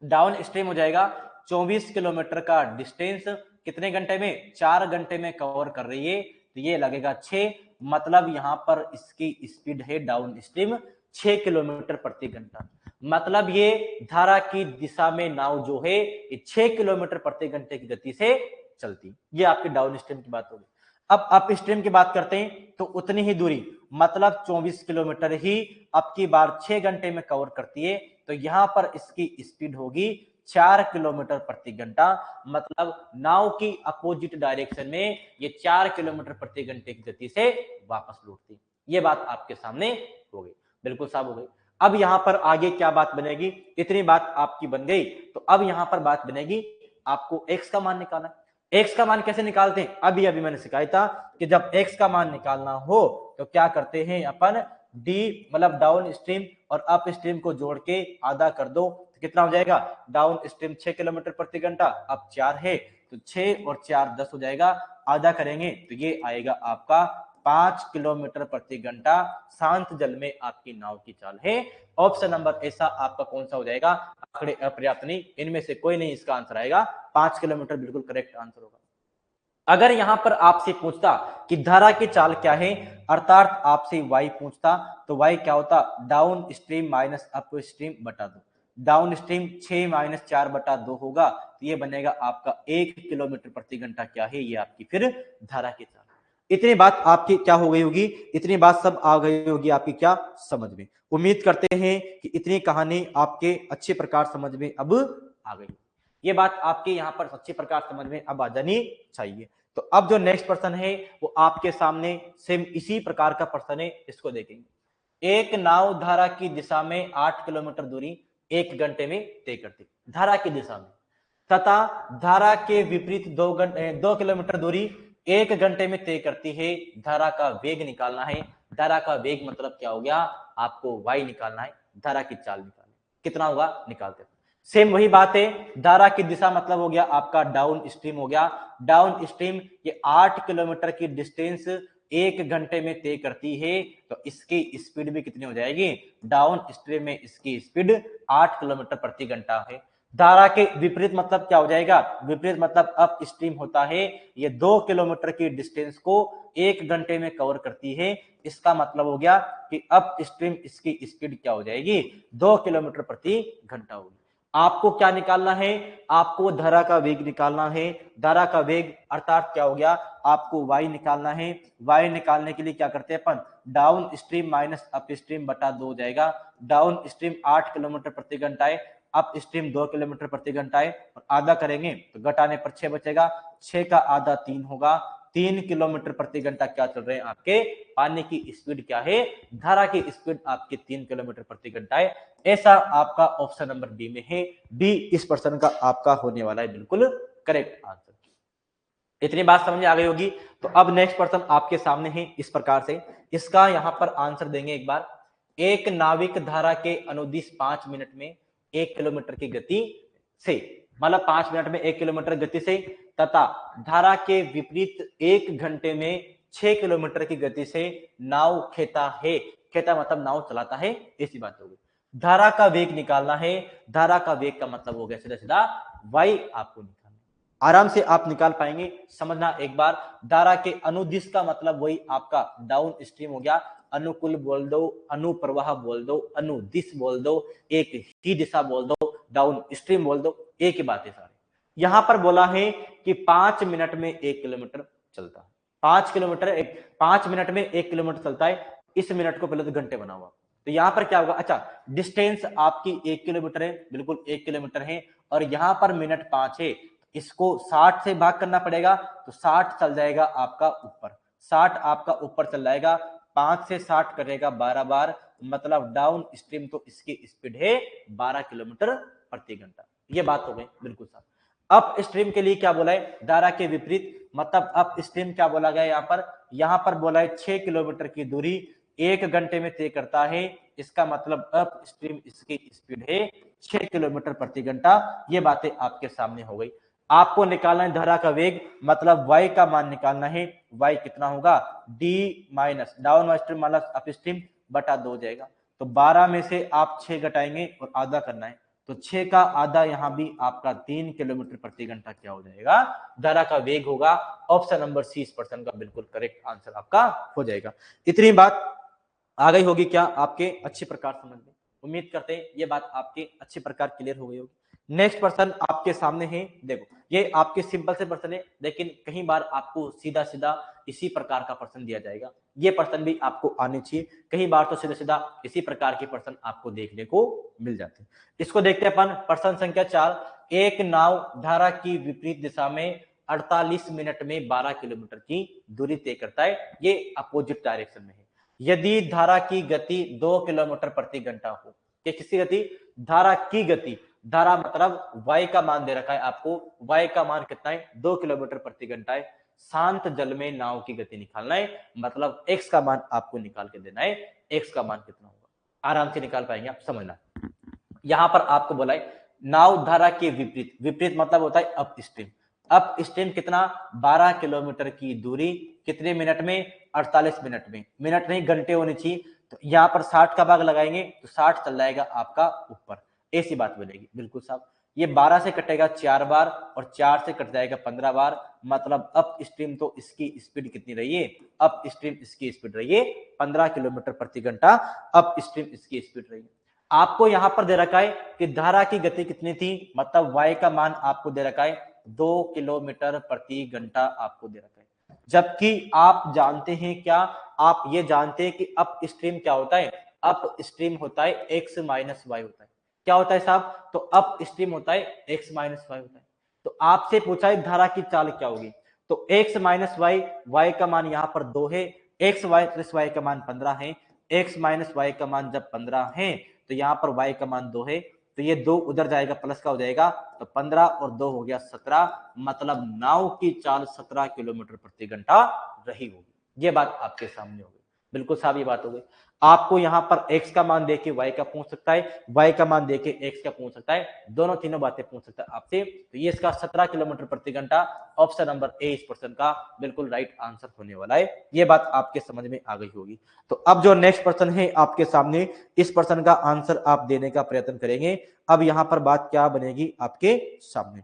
डाउन स्ट्रीम हो जाएगा 24 किलोमीटर का डिस्टेंस कितने घंटे में? 4 घंटे में कवर कर रही है, तो ये लगेगा 6, मतलब यहां पर इसकी स्पीड है डाउन स्ट्रीम 6 किलोमीटर प्रति घंटा। मतलब ये धारा की दिशा में नाव जो है ये 6 किलोमीटर प्रति घंटे की गति से चलती। ये आपकी डाउन स्ट्रीम की बात होगी। अब अप स्ट्रीम की बात करते हैं तो उतनी ही दूरी, मतलब 24 किलोमीटर ही अब की बार 6 घंटे में कवर करती है, तो यहां पर इसकी स्पीड होगी 4 किलोमीटर प्रति घंटा। मतलब नाव की अपोजिट डायरेक्शन में ये 4 किलोमीटर प्रति घंटे की गति से वापस लौटती। ये बात आपके सामने हो गई, बिल्कुल साफ हो गई। अब यहां पर आगे क्या बात बनेगी? इतनी बात आपकी बन गई, तो अब यहां पर बात बनेगी आपको एक्स का मान निकालना। एक्स का मान कैसे निकालते हैं? अभी मैंने सिखाया था कि जब एक्स का मान निकालना हो तो क्या करते हैं अपन, डी मतलब डाउन स्ट्रीम और अप स्ट्रीम को जोड़ के आधा कर दो, तो कितना हो जाएगा? डाउन स्ट्रीम 6 किलोमीटर प्रति घंटा, अब 4 है तो 6 और 4 10 हो जाएगा, आधा करेंगे तो ये आएगा आपका 5 किलोमीटर प्रति घंटा शांत जल में आपकी नाव की चाल है। ऑप्शन नंबर ऐसा आपका कौन सा हो जाएगा? आंकड़े अपर्याप्त नहीं, इनमें से कोई नहीं इसका आंसर आएगा। 5 किलोमीटर बिल्कुल करेक्ट आंसर होगा। अगर यहां पर आपसे पूछता कि धारा की चाल क्या है, अर्थात आपसे y पूछता, तो y क्या होता? Down stream minus upstream बटा 2। डाउन स्ट्रीम 6 माइनस 4 बटा 2 होगा, तो ये बनेगा आपका 1 किलोमीटर प्रति घंटा क्या है? ये आपकी फिर धारा की चाल। इतनी बात आपकी क्या हो गई होगी? इतनी बात सब आ गई होगी आपकी क्या समझ में। उम्मीद करते हैं कि इतनी कहानी आपके अच्छे प्रकार समझ में अब आ गई। ये बात आपके यहाँ पर अच्छे प्रकार समझ में अब आ जानी चाहिए। तो अब जो नेक्स्ट प्रश्न है वो आपके सामने सेम इसी प्रकार का प्रश्न है, इसको देखेंगे। एक नाव धारा की दिशा में 8 किलोमीटर दूरी 1 घंटे में तय करती, धारा की दिशा में, तथा धारा के विपरीत 2 किलोमीटर दूरी 1 घंटे में तय करती है। धारा का वेग निकालना है। धारा का वेग मतलब क्या हो गया? आपको y निकालना है, धारा की चाल निकालना है। कितना होगा निकालते हैं। सेम वही बात है, धारा की दिशा मतलब हो गया आपका डाउन स्ट्रीम हो गया। डाउन स्ट्रीम ये 8 किलोमीटर की डिस्टेंस 1 घंटे में तय करती है, तो इसकी स्पीड भी कितनी हो जाएगी? डाउन स्ट्रीम में इसकी स्पीड 8 किलोमीटर प्रति घंटा है। धारा के विपरीत मतलब क्या हो जाएगा? विपरीत मतलब अप स्ट्रीम होता है, ये 2 किलोमीटर की डिस्टेंस को 1 घंटे में कवर करती है। इसका मतलब हो गया कि अप स्ट्रीम इसकी स्पीड क्या हो जाएगी? 2 किलोमीटर प्रति घंटा होगी। आपको क्या निकालना है? आपको धारा का वेग निकालना है। धारा का वेग अर्थात क्या हो गया? आपको y निकालना है। y निकालने के लिए क्या करते हैं अपन? Downstream minus upstream बटा 2 हो जाएगा। डाउन स्ट्रीम 8 किलोमीटर प्रति घंटा है, अप स्ट्रीम 2 किलोमीटर प्रति घंटा है, और आधा करेंगे तो घटाने पर 6 बचेगा। 6 का आधा 3 होगा। 3 किलोमीटर प्रति घंटा क्या चल रहे हैं आपके पानी की स्पीड क्या है? धारा की स्पीड आपकी 3 किलोमीटर प्रति घंटा है। ऐसा आपका ऑप्शन नंबर डी में है। डी इस प्रश्न का आपका होने वाला है बिल्कुल करेक्ट आंसर। इतनी बात समझ में आ गई होगी। तो अब नेक्स्ट प्रश्न आपके सामने है इस प्रकार से, इसका यहां पर आंसर देंगे एक बार। एक नाविक धारा के अनुदिश 5 मिनट में 1 किलोमीटर की गति से, मतलब 5 मिनट में 1 किलोमीटर गति से, तथा धारा के विपरीत 1 घंटे में 6 किलोमीटर की गति से नाव खेता है। खेता मतलब नाव चलाता है, ऐसी बात होगी। धारा का वेग निकालना है। धारा का वेग का मतलब हो गया सीधा सीधा y आपको निकालना। आराम से आप निकाल पाएंगे, समझना एक बार। धारा के अनुदिश का मतलब वही आपका डाउन स्ट्रीम हो गया। अनुकूल बोल दो, अनुप्रवाह बोल दो, अनुदिश बोल दो, एक ही दिशा बोल दो, डाउन स्ट्रीम बोल दो, एक ही बात है सारे। यहां पर बोला है कि 5 मिनट में 1 किलोमीटर चलता है। 5 मिनट में 1 किलोमीटर चलता है। इस मिनट को पहले तो घंटे बना हुआ, तो यहां पर क्या होगा? अच्छा, डिस्टेंस आपकी 1 किलोमीटर है, बिल्कुल 1 किलोमीटर है, और यहां पर मिनट 5 है, इसको 60 से भाग करना पड़ेगा, तो 60 चल जाएगा आपका ऊपर। 60 आपका ऊपर चल जाएगा। 5 से 60 करेगा 12 बार, मतलब डाउन स्ट्रीम तो इसकी स्पीड है 12 किलोमीटर प्रति घंटा। ये बात हो गई बिल्कुल साहब। अप स्ट्रीम के लिए क्या बोला है, धारा के विपरीत, मतलब अप स्ट्रीम क्या बोला गया यहाँ पर बोला है 6 किलोमीटर की दूरी 1 घंटे में तय करता है। इसका मतलब अप स्ट्रीम इसकी स्पीड है 6 किलोमीटर प्रति घंटा। ये बातें आपके सामने हो गई। आपको निकालना है धारा का वेग, मतलब y का मान निकालना है। y कितना होगा, d minus down stream minus upstream बटा 2 हो जाएगा। तो 12 में से आप 6 घटाएंगे और आधा करना है, तो 6 का आधा यहाँ भी आपका 3 किलोमीटर प्रति घंटा क्या हो जाएगा, धारा का वेग होगा। ऑप्शन नंबर सी इस प्रश्न का बिल्कुल करेक्ट आंसर आपका हो जाएगा। इतनी बात आ गई होगी क्या आपके अच्छी प्रकार समझ में? उम्मीद करते हैं ये बात आपके अच्छी प्रकार क्लियर हो गई होगी। नेक्स्ट प्रश्न आपके सामने है, देखो ये आपके सिंपल से प्रश्न है, लेकिन कई बार आपको सीधा सीधा इसी प्रकार का प्रश्न दिया जाएगा। ये प्रश्न भी आपको आने चाहिए, कई बार तो सीधा सीधा इसी प्रकार के प्रश्न आपको देखने को मिल जाते हैं। इसको देखते हैं अपन, प्रश्न संख्या 4। एक नाव धारा की विपरीत दिशा में 48 मिनट में 12 किलोमीटर की दूरी तय करता है। ये अपोजिट डायरेक्शन में है। यदि धारा की गति 2 किलोमीटर प्रति घंटा हो, कि किसी गति, धारा की गति, धारा मतलब y का मान दे रखा है आपको, y का मान कितना है, 2 किलोमीटर प्रति घंटा है। शांत जल में नाव की गति निकालना है, मतलब x का मान आपको निकाल के देना है। x का मान कितना होगा, आराम से निकाल पाएंगे आप, समझना। यहां पर आपको बोला है नाव धारा के विपरीत, विपरीत मतलब होता है अप स्ट्रीम। अप स्ट्रीम कितना, 12 किलोमीटर की दूरी कितने मिनट में, 48 मिनट में। मिनट नहीं घंटे होनी चाहिए, तो यहाँ पर 60 का भाग लगाएंगे तो 60 चल जाएगा आपका ऊपर, ऐसी बात बनेगी बिल्कुल साहब। ये 12 से कटेगा 4 बार और 4 से कट जाएगा 15 बार, मतलब अप स्ट्रीम तो इसकी स्पीड कितनी रही है, अप स्ट्रीम इसकी स्पीड रही है 15 किलोमीटर प्रति घंटा, अप स्ट्रीम इसकी स्पीड रही है। आपको यहां पर दे रखा है कि धारा की गति कितनी थी, मतलब y का मान आपको दे रखा है 2 किलोमीटर प्रति घंटा आपको दे रखा है। जबकि आप जानते हैं क्या, आप ये जानते हैं कि अप स्ट्रीम क्या होता है, अप स्ट्रीम होता है x माइनस वाई होता है। क्या होता है साहब, तो अप स्ट्रीम होता है x माइनस वाई होता है। तो आपसे पूछा है धारा की चाल क्या होगी, तो x माइनस वाई, y का मान यहाँ पर 2 है, x वाई प्लस वाई का मान 15 है, x माइनस वाई का मान जब 15 है तो यहाँ पर y का मान 2 है, तो ये 2 उधर जाएगा, प्लस का हो जाएगा, तो 15 और 2 हो गया 17, मतलब नाव की चाल 17 किलोमीटर प्रति घंटा रही होगी। ये बात आपके सामने होगी, बिल्कुल साहब ये बात हो गई। आपको यहाँ पर x का मान देके y का पूछ सकता है, y का मान देके x का पूछ सकता है, दोनों तीनों बातें पूछ सकता है आपसे। तो ये इसका 17 किलोमीटर प्रति घंटा, ऑप्शन नंबर ए इस प्रश्न का बिल्कुल राइट आंसर होने वाला है। ये बात आपके समझ में आ गई होगी। तो अब जो नेक्स्ट प्रश्न है आपके सामने, इस प्रश्न का आंसर आप देने का प्रयत्न करेंगे। अब यहाँ पर बात क्या बनेगी आपके सामने,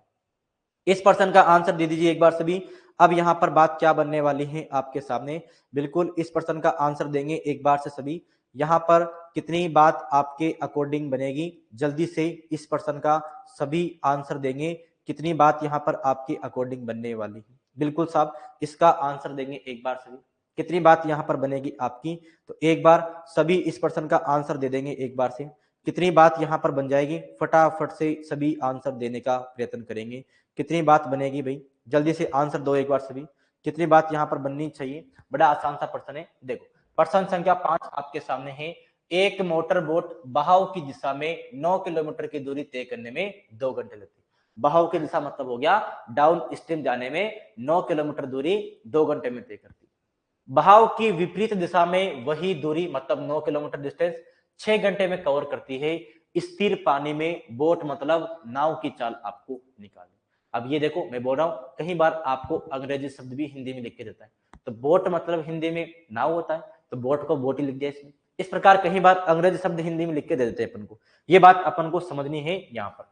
इस प्रश्न का आंसर दे दीजिए एक बार सभी। अब यहाँ पर बात क्या बनने वाली है आपके सामने, बिल्कुल इस प्रश्न का आंसर देंगे एक बार से सभी। यहाँ पर कितनी बात आपके अकॉर्डिंग बनेगी, जल्दी से इस प्रश्न का सभी आंसर देंगे, कितनी बात यहाँ पर आपके अकॉर्डिंग बनने वाली है। बिल्कुल साहब इसका आंसर देंगे एक बार सभी, कितनी बात यहाँ पर बनेगी आपकी, तो एक बार सभी इस प्रश्न का आंसर दे देंगे एक बार से, कितनी बात यहाँ पर बन जाएगी, फटाफट से सभी आंसर देने का प्रयत्न करेंगे। कितनी बात बनेगी भाई, जल्दी से आंसर दो एक बार सभी, कितनी बात यहाँ पर बननी चाहिए। बड़ा आसान सा प्रश्न है, देखो प्रश्न संख्या 5 आपके सामने है। एक मोटर बोट बहाव की दिशा में 9 किलोमीटर की दूरी तय करने में 2 घंटे लगते हैं। बहाव की दिशा मतलब हो गया डाउन स्ट्रीम जाने में 9 किलोमीटर दूरी 2 घंटे में तय करती है। बहाव की विपरीत दिशा में वही दूरी मतलब 9 किलोमीटर डिस्टेंस 6 घंटे में कवर करती है। स्थिर पानी में बोट मतलब नाव की चाल आपको निकालनी। अब ये देखो मैं बोल रहा हूं, कई बार आपको अंग्रेजी शब्द भी हिंदी में लिख के देता है, तो बोट मतलब हिंदी में नाव होता है, तो बोट को बोट ही लिख दिया इसमें। इस प्रकार कई बार अंग्रेजी शब्द हिंदी में लिख के दे देते हैं अपन को, ये बात अपन को समझनी है। यहाँ पर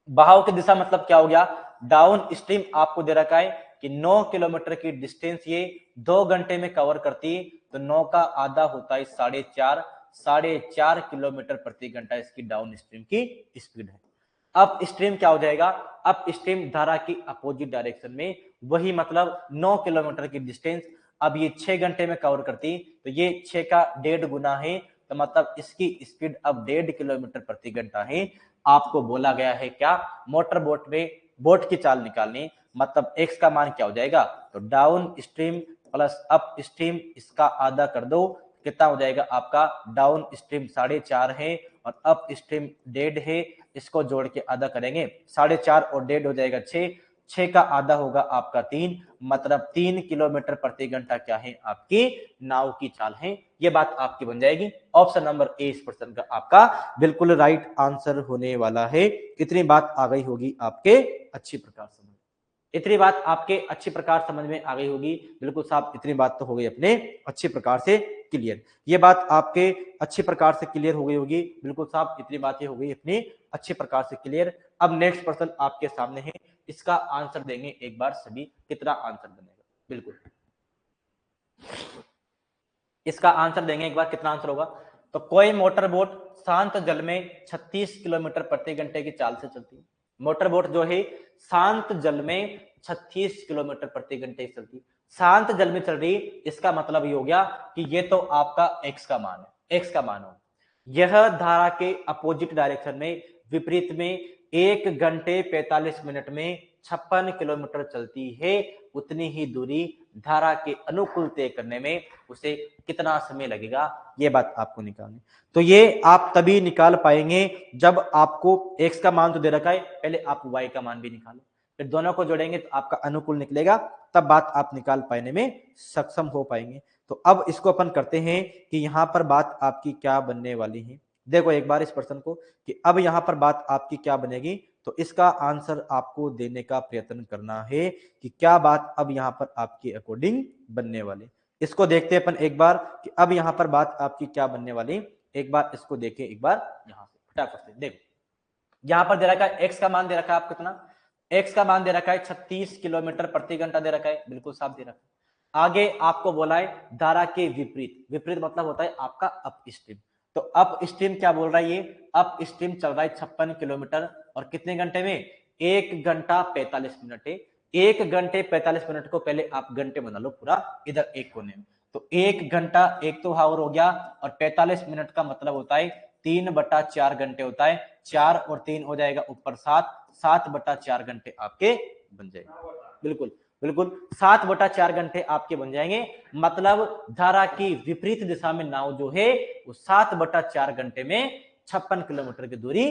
बहाव की दिशा मतलब क्या हो गया, डाउन स्ट्रीम आपको दे रखा है कि 9 किलोमीटर की डिस्टेंस ये 2 घंटे में कवर करती है, तो 9 का आधा होता है 4.5 किलोमीटर प्रति घंटा इसकी डाउन स्ट्रीम की स्पीड है। अप स्ट्रीम क्या हो जाएगा, अप स्ट्रीम धारा की अपोजिट डायरेक्शन में वही मतलब 9 किलोमीटर की डिस्टेंस, अब ये 6 घंटे में कवर करती, तो ये 6 का 1.5 गुना है, तो मतलब इसकी स्पीड अब 1.5 किलोमीटर प्रति घंटा है। आपको बोला गया है क्या, मोटर बोट में बोट की चाल निकालनी, मतलब x का मान क्या हो जाएगा, तो down stream plus up stream, इसका आधा कर दो, कितना हो जाएगा आपका, डाउन स्ट्रीम 4.5 है और अप स्ट्रीम 1.5 है, इसको जोड़ के आधा करेंगे, 4.5 और 1.5 हो जाएगा 6, 6 का आधा होगा आपका 3, मतलब 3 किलोमीटर प्रति घंटा क्या है आपकी नाव की चाल है। ये बात आपकी बन जाएगी। ऑप्शन नंबर ए इस प्रश्न का आपका बिल्कुल राइट आंसर होने वाला है। इतनी बात आ गई होगी आपके अच्छी प्रकार समझ, इतनी बात आपके अच्छी प्रकार समझ में आ गई होगी। बिल्कुल साहब, इतनी बात तो हो गई अपने अच्छी प्रकार से क्लियर। ये बात आपके अच्छी प्रकार से क्लियर हो गई होगी। बिल्कुल साहब, इतनी बातें हो गई अपनी अच्छी प्रकार से क्लियर। अब नेक्स्ट प्रश्न आपके सामने है, इसका आंसर देंगे एक बार सभी, कितना आंसर बनेगा। बिल्कुल इसका आंसर देंगे एक बार, कितना आंसर होगा। तो कोई मोटर बोट शांत जल में 36 किलोमीटर प्रति घंटे की चाल से चलती है। मोटर बोट जो है शांत जल में 36 किलोमीटर प्रति घंटे चलती है। शांत जल में चल रही, इसका मतलब ये हो गया कि ये तो आपका x का मान है, x का मान हो। यह धारा के अपोजिट डायरेक्शन में, विपरीत में 1 घंटे 45 मिनट में 56 किलोमीटर चलती है। उतनी ही दूरी धारा के अनुकूल तय करने में उसे कितना समय लगेगा, ये बात आपको निकालनी। तो ये आप तभी निकाल पाएंगे जब आपको x का मान तो दे रखा है, पहले आप y का मान भी निकालो, फिर दोनों को जोड़ेंगे तो आपका अनुकूल निकलेगा, तब बात आप निकाल पाने में सक्षम हो पाएंगे। तो अब इसको अपन करते हैं कि यहां पर बात आपकी क्या बनने वाली है। देखो एक बार इस प्रश्न को कि अब यहां पर बात आपकी क्या बनेगी, तो इसका आंसर आपको देने का प्रयत्न करना है कि क्या बात अब यहां पर आपके अकॉर्डिंग बनने वाली। इसको देखते हैं अपन एक बार कि अब यहां पर बात आपकी क्या बनने वाली। एक बार इसको देखें एक बार यहां से फटाफट से। देखो यहां पर दे रखा है x का मान दे रखा है, आप कितना x का मान दे रखा है 36 किलोमीटर प्रति घंटा दे रखा है, बिल्कुल साफ दे रखा है। आगे आपको बोला है धारा के विपरीत, विपरीत मतलब होता है आपका अप स्ट्रीम। तो अप स्ट्रीम क्या बोल रहा है, ये अप स्ट्रीम चल रहा है 56 किलोमीटर और कितने घंटे में, 1 घंटा 45 मिनट है। 1 घंटे 45 मिनट को पहले आप घंटे बना लो पूरा इधर एक कोने में, तो 1 घंटा एक तो हावर हो गया और 45 मिनट का मतलब होता है 3/4 घंटे होता है। 4 और 3 हो जाएगा ऊपर 7, 7/4 घंटे आपके बन जाएंगे। बिल्कुल बिल्कुल 7/4 घंटे आपके बन जाएंगे। मतलब धारा की विपरीत दिशा में नाव जो है वो 7/4 घंटे में 56 किलोमीटर की दूरी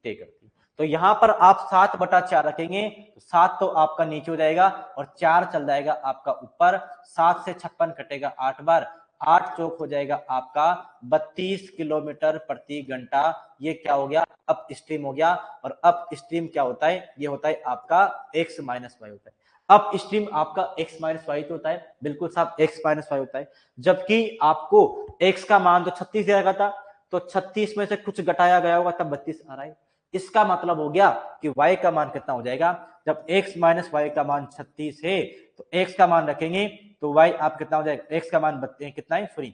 तय करती है। तो यहां पर आप 7/4 रखेंगे तो 7 तो आपका नीचे हो जाएगा और 4 चल जाएगा आपका ऊपर। 7 से 56 कटेगा 8 बार, 8 चौक हो जाएगा आपका 32 किलोमीटर प्रति घंटा। ये क्या हो गया, अप स्ट्रीम हो गया। और अप स्ट्रीम क्या होता है, ये होता है आपका x माइनस वाई होता है। अप स्ट्रीम आपका x माइनस वाई तो होता है, बिल्कुल साहब x माइनस वाई होता है। जबकि आपको x का मान तो 36 दिया गया था, तो 36 में से कुछ घटाया गया होगा तब 32 आ रहा है। इसका मतलब हो गया कि y का मान कितना हो जाएगा, जब x माइनस वाई का मान 36 है तो x का मान रखेंगे तो y आप कितना हो जाएगा, x का मान कितना है, सॉरी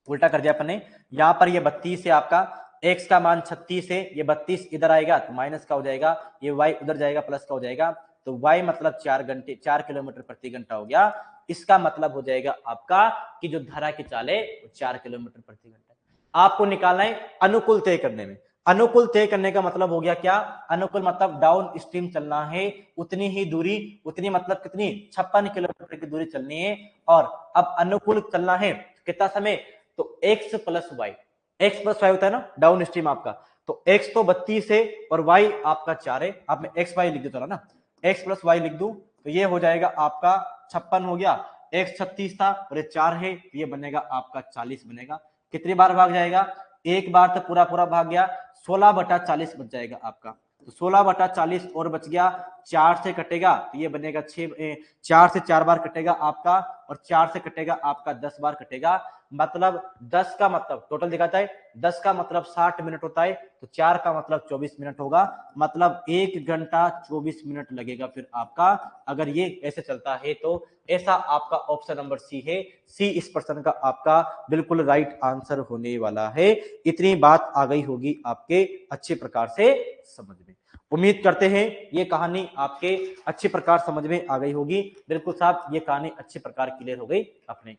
उल्टा कर दिया अपन ने। यहाँ पर ये 32 है आपका, x का मान 36 है, ये 32 इधर आएगा तो माइनस का हो जाएगा, ये y उधर जाएगा प्लस का हो जाएगा। तो y मतलब 4 किलोमीटर प्रति घंटा हो गया। इसका मतलब हो जाएगा आपका कि जो धारा की चाल है वो 4 किलोमीटर प्रति घंटा। आपको निकालना है अनुकूल तय करने में। अनुकूल तय करने का मतलब हो गया क्या, अनुकूल मतलब डाउन स्ट्रीम चलना है, उतनी ही दूरी, उतनी मतलब कितनी 56 किलोमीटर की दूरी चलनी है। और अब अनुकूल चलना है कितना समय, तो x plus y, x plus y होता है ना डाउन स्ट्रीम आपका। तो x तो 32 है और y आपका 4 है। अब मैं एक्स वाई लिख देता ना, x प्लस वाई लिख दूं तो ये हो जाएगा आपका 56 हो गया, x 36 था और ये 4 है तो ये बनेगा आपका 40 बनेगा। कितनी बार भाग जाएगा, एक बार तो पूरा पूरा भाग गया, 16/40 बच जाएगा आपका। तो 16/40 और बच गया, 4 से कटेगा तो ये बनेगा 4 से 4 बार कटेगा आपका और 4 से कटेगा आपका 10 बार कटेगा। मतलब 10 का मतलब टोटल दिखाता है, 10 का मतलब 60 मिनट होता है, तो 4 का मतलब 24 मिनट होगा। मतलब 1 घंटा 24 मिनट लगेगा फिर आपका, अगर ये ऐसे चलता है तो। ऐसा आपका ऑप्शन नंबर सी है, सी इस प्रश्न का आपका बिल्कुल राइट आंसर होने वाला है। इतनी बात आ गई होगी आपके अच्छे प्रकार से समझ में। उम्मीद करते हैं ये कहानी आपके अच्छे प्रकार समझ में आ गई होगी। बिल्कुल साहब ये कहानी अच्छे प्रकार क्लियर हो गई अपने।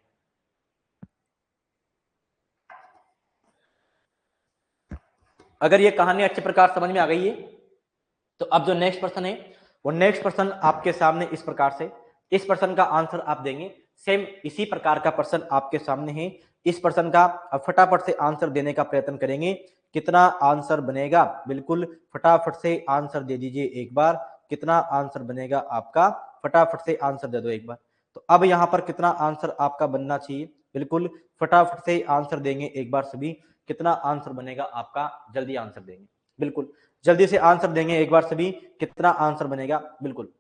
अगर ये कहानी अच्छे प्रकार समझ में आ गई है तो अब जो नेक्स्ट प्रश्न है वो नेक्स्ट प्रश्न आपके सामने इस प्रकार से, इस प्रश्न का आंसर आप देंगे। सेम इसी प्रकार का प्रश्न आपके सामने है। इस प्रश्न का। अब फटाफट से आंसर देने का प्रयत्न करेंगे, कितना आंसर बनेगा, बिल्कुल फटाफट से आंसर दे दीजिए एक बार, कितना आंसर बनेगा आपका, फटाफट से आंसर दे दो एक बार। तो अब यहाँ पर कितना आंसर आपका बनना चाहिए, बिल्कुल फटाफट से आंसर देंगे एक बार सभी, कितना आंसर बनेगा आपका, जल्दी आंसर देंगे, बिल्कुल जल्दी से आंसर देंगे एक बार सभी, कितना आंसर बनेगा, बिल्कुल।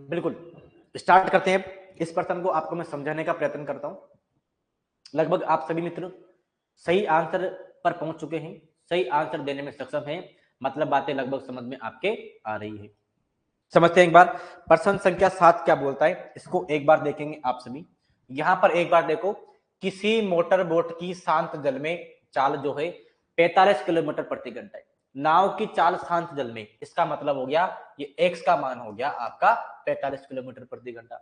बिल्कुल स्टार्ट करते हैं। इस प्रश्न को आपको मैं समझाने का प्रयत्न करता हूं। लगभग आप सभी मित्र सही आंसर पर पहुंच चुके हैं, सही आंसर देने में सक्षम हैं, मतलब बातें लगभग समझ में आपके आ रही है। समझते हैं एक बार, प्रश्न संख्या 7 क्या बोलता है, इसको एक बार देखेंगे आप सभी। यहां पर एक बार देखो, किसी मोटर बोट की शांत जल में चाल जो है 45 किलोमीटर प्रति घंटा है। नाव की चाल शांत जल में, इसका मतलब हो गया ये एक्स का मान हो गया आपका 45 किलोमीटर प्रति घंटा।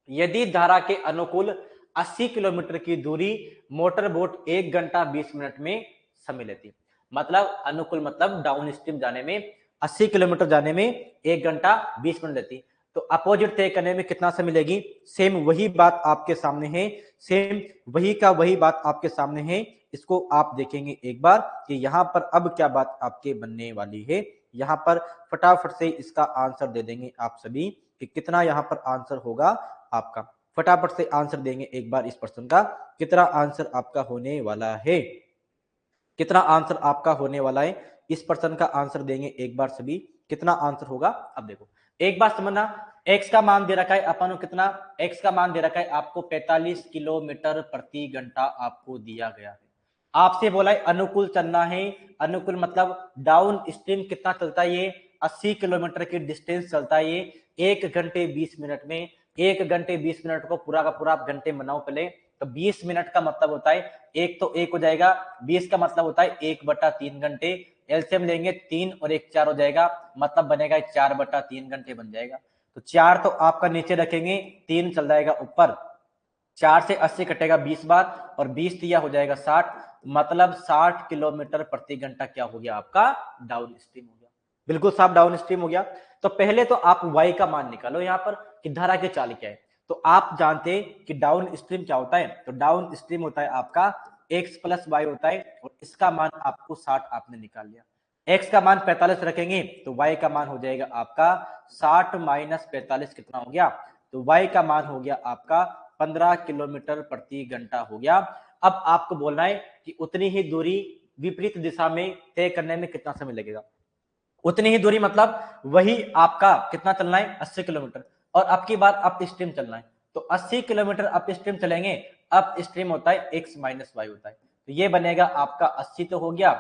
यदि धारा के अनुकूल 80 किलोमीटर की दूरी मोटर बोट 1 घंटा 20 मिनट में समय लेती है। मतलब अनुकूल मतलब डाउन स्ट्रीम जाने में 80 किलोमीटर जाने में 1 घंटा 20 मिनट लेती, तो अपोजिट तय करने में कितना समय लेगी। सेम वही बात आपके सामने है, सेम वही का वही बात आपके सामने है। इसको आप देखेंगे एक बार कि यहाँ पर अब क्या बात आपके बनने वाली है। यहाँ पर फटाफट से इसका आंसर दे देंगे आप सभी कि कितना यहाँ पर आंसर होगा आपका। फटाफट से आंसर देंगे एक बार इस प्रश्न का, कितना आंसर आपका होने वाला है, कितना आंसर आपका होने वाला है। इस प्रश्न का आंसर देंगे एक बार सभी, कितना आंसर होगा। अब देखो एक बार समझना, x का मान दे रखा है अपन को कितना, x का मान दे रखा है आपको 45 किलोमीटर प्रति घंटा आपको दिया गया है। आपसे बोला है अनुकूल चलना है, अनुकूल मतलब डाउन स्ट्रीम कितना चलता है, ये 80 किलोमीटर की डिस्टेंस चलता है ये 1 घंटे 20 मिनट में। 1 घंटे 20 मिनट को पूरा का पूरा आप घंटे बनाओ पहले, तो 20 मिनट का मतलब होता है एक तो एक हो जाएगा, 20 का मतलब होता है 1/3 घंटे। एलसीएम लेंगे 3 और 1 4 हो जाएगा, मतलब बनेगा 4/3 घंटे बन जाएगा। तो 4 तो आपका नीचे रखेंगे, 3 चल जाएगा ऊपर, 4 से 80 कटेगा 20 बार और 20 दिया हो जाएगा 60, मतलब 60 किलोमीटर प्रति घंटा क्या हो गया आपका, डाउन स्ट्रीम हो गया। बिल्कुल साफ डाउन स्ट्रीम हो गया। तो पहले तो आप y का मान निकालो यहाँ पर कि धारा की चाल क्या है। तो आप जानते हैं कि डाउन स्ट्रीम क्या होता है, तो डाउन स्ट्रीम होता है आपका x प्लस वाई होता है, और इसका मान आपको 60 आपने निकाल लिया। x का मान 45 रखेंगे तो y का मान हो जाएगा आपका 60 माइनस 45 कितना हो गया, तो y का मान हो गया आपका 15 किलोमीटर प्रति घंटा हो गया। अब आपको बोलना है कि उतनी ही दूरी विपरीत दिशा में तय करने में कितना समय लगेगा। उतनी ही दूरी मतलब वही आपका कितना चलना है 80 किलोमीटर, और अब की बार अप स्ट्रीम चलना है, तो 80 किलोमीटर अप स्ट्रीम चलेंगे। अप स्ट्रीम होता है x माइनस वाई होता है, तो ये बनेगा आपका 80 तो हो गया,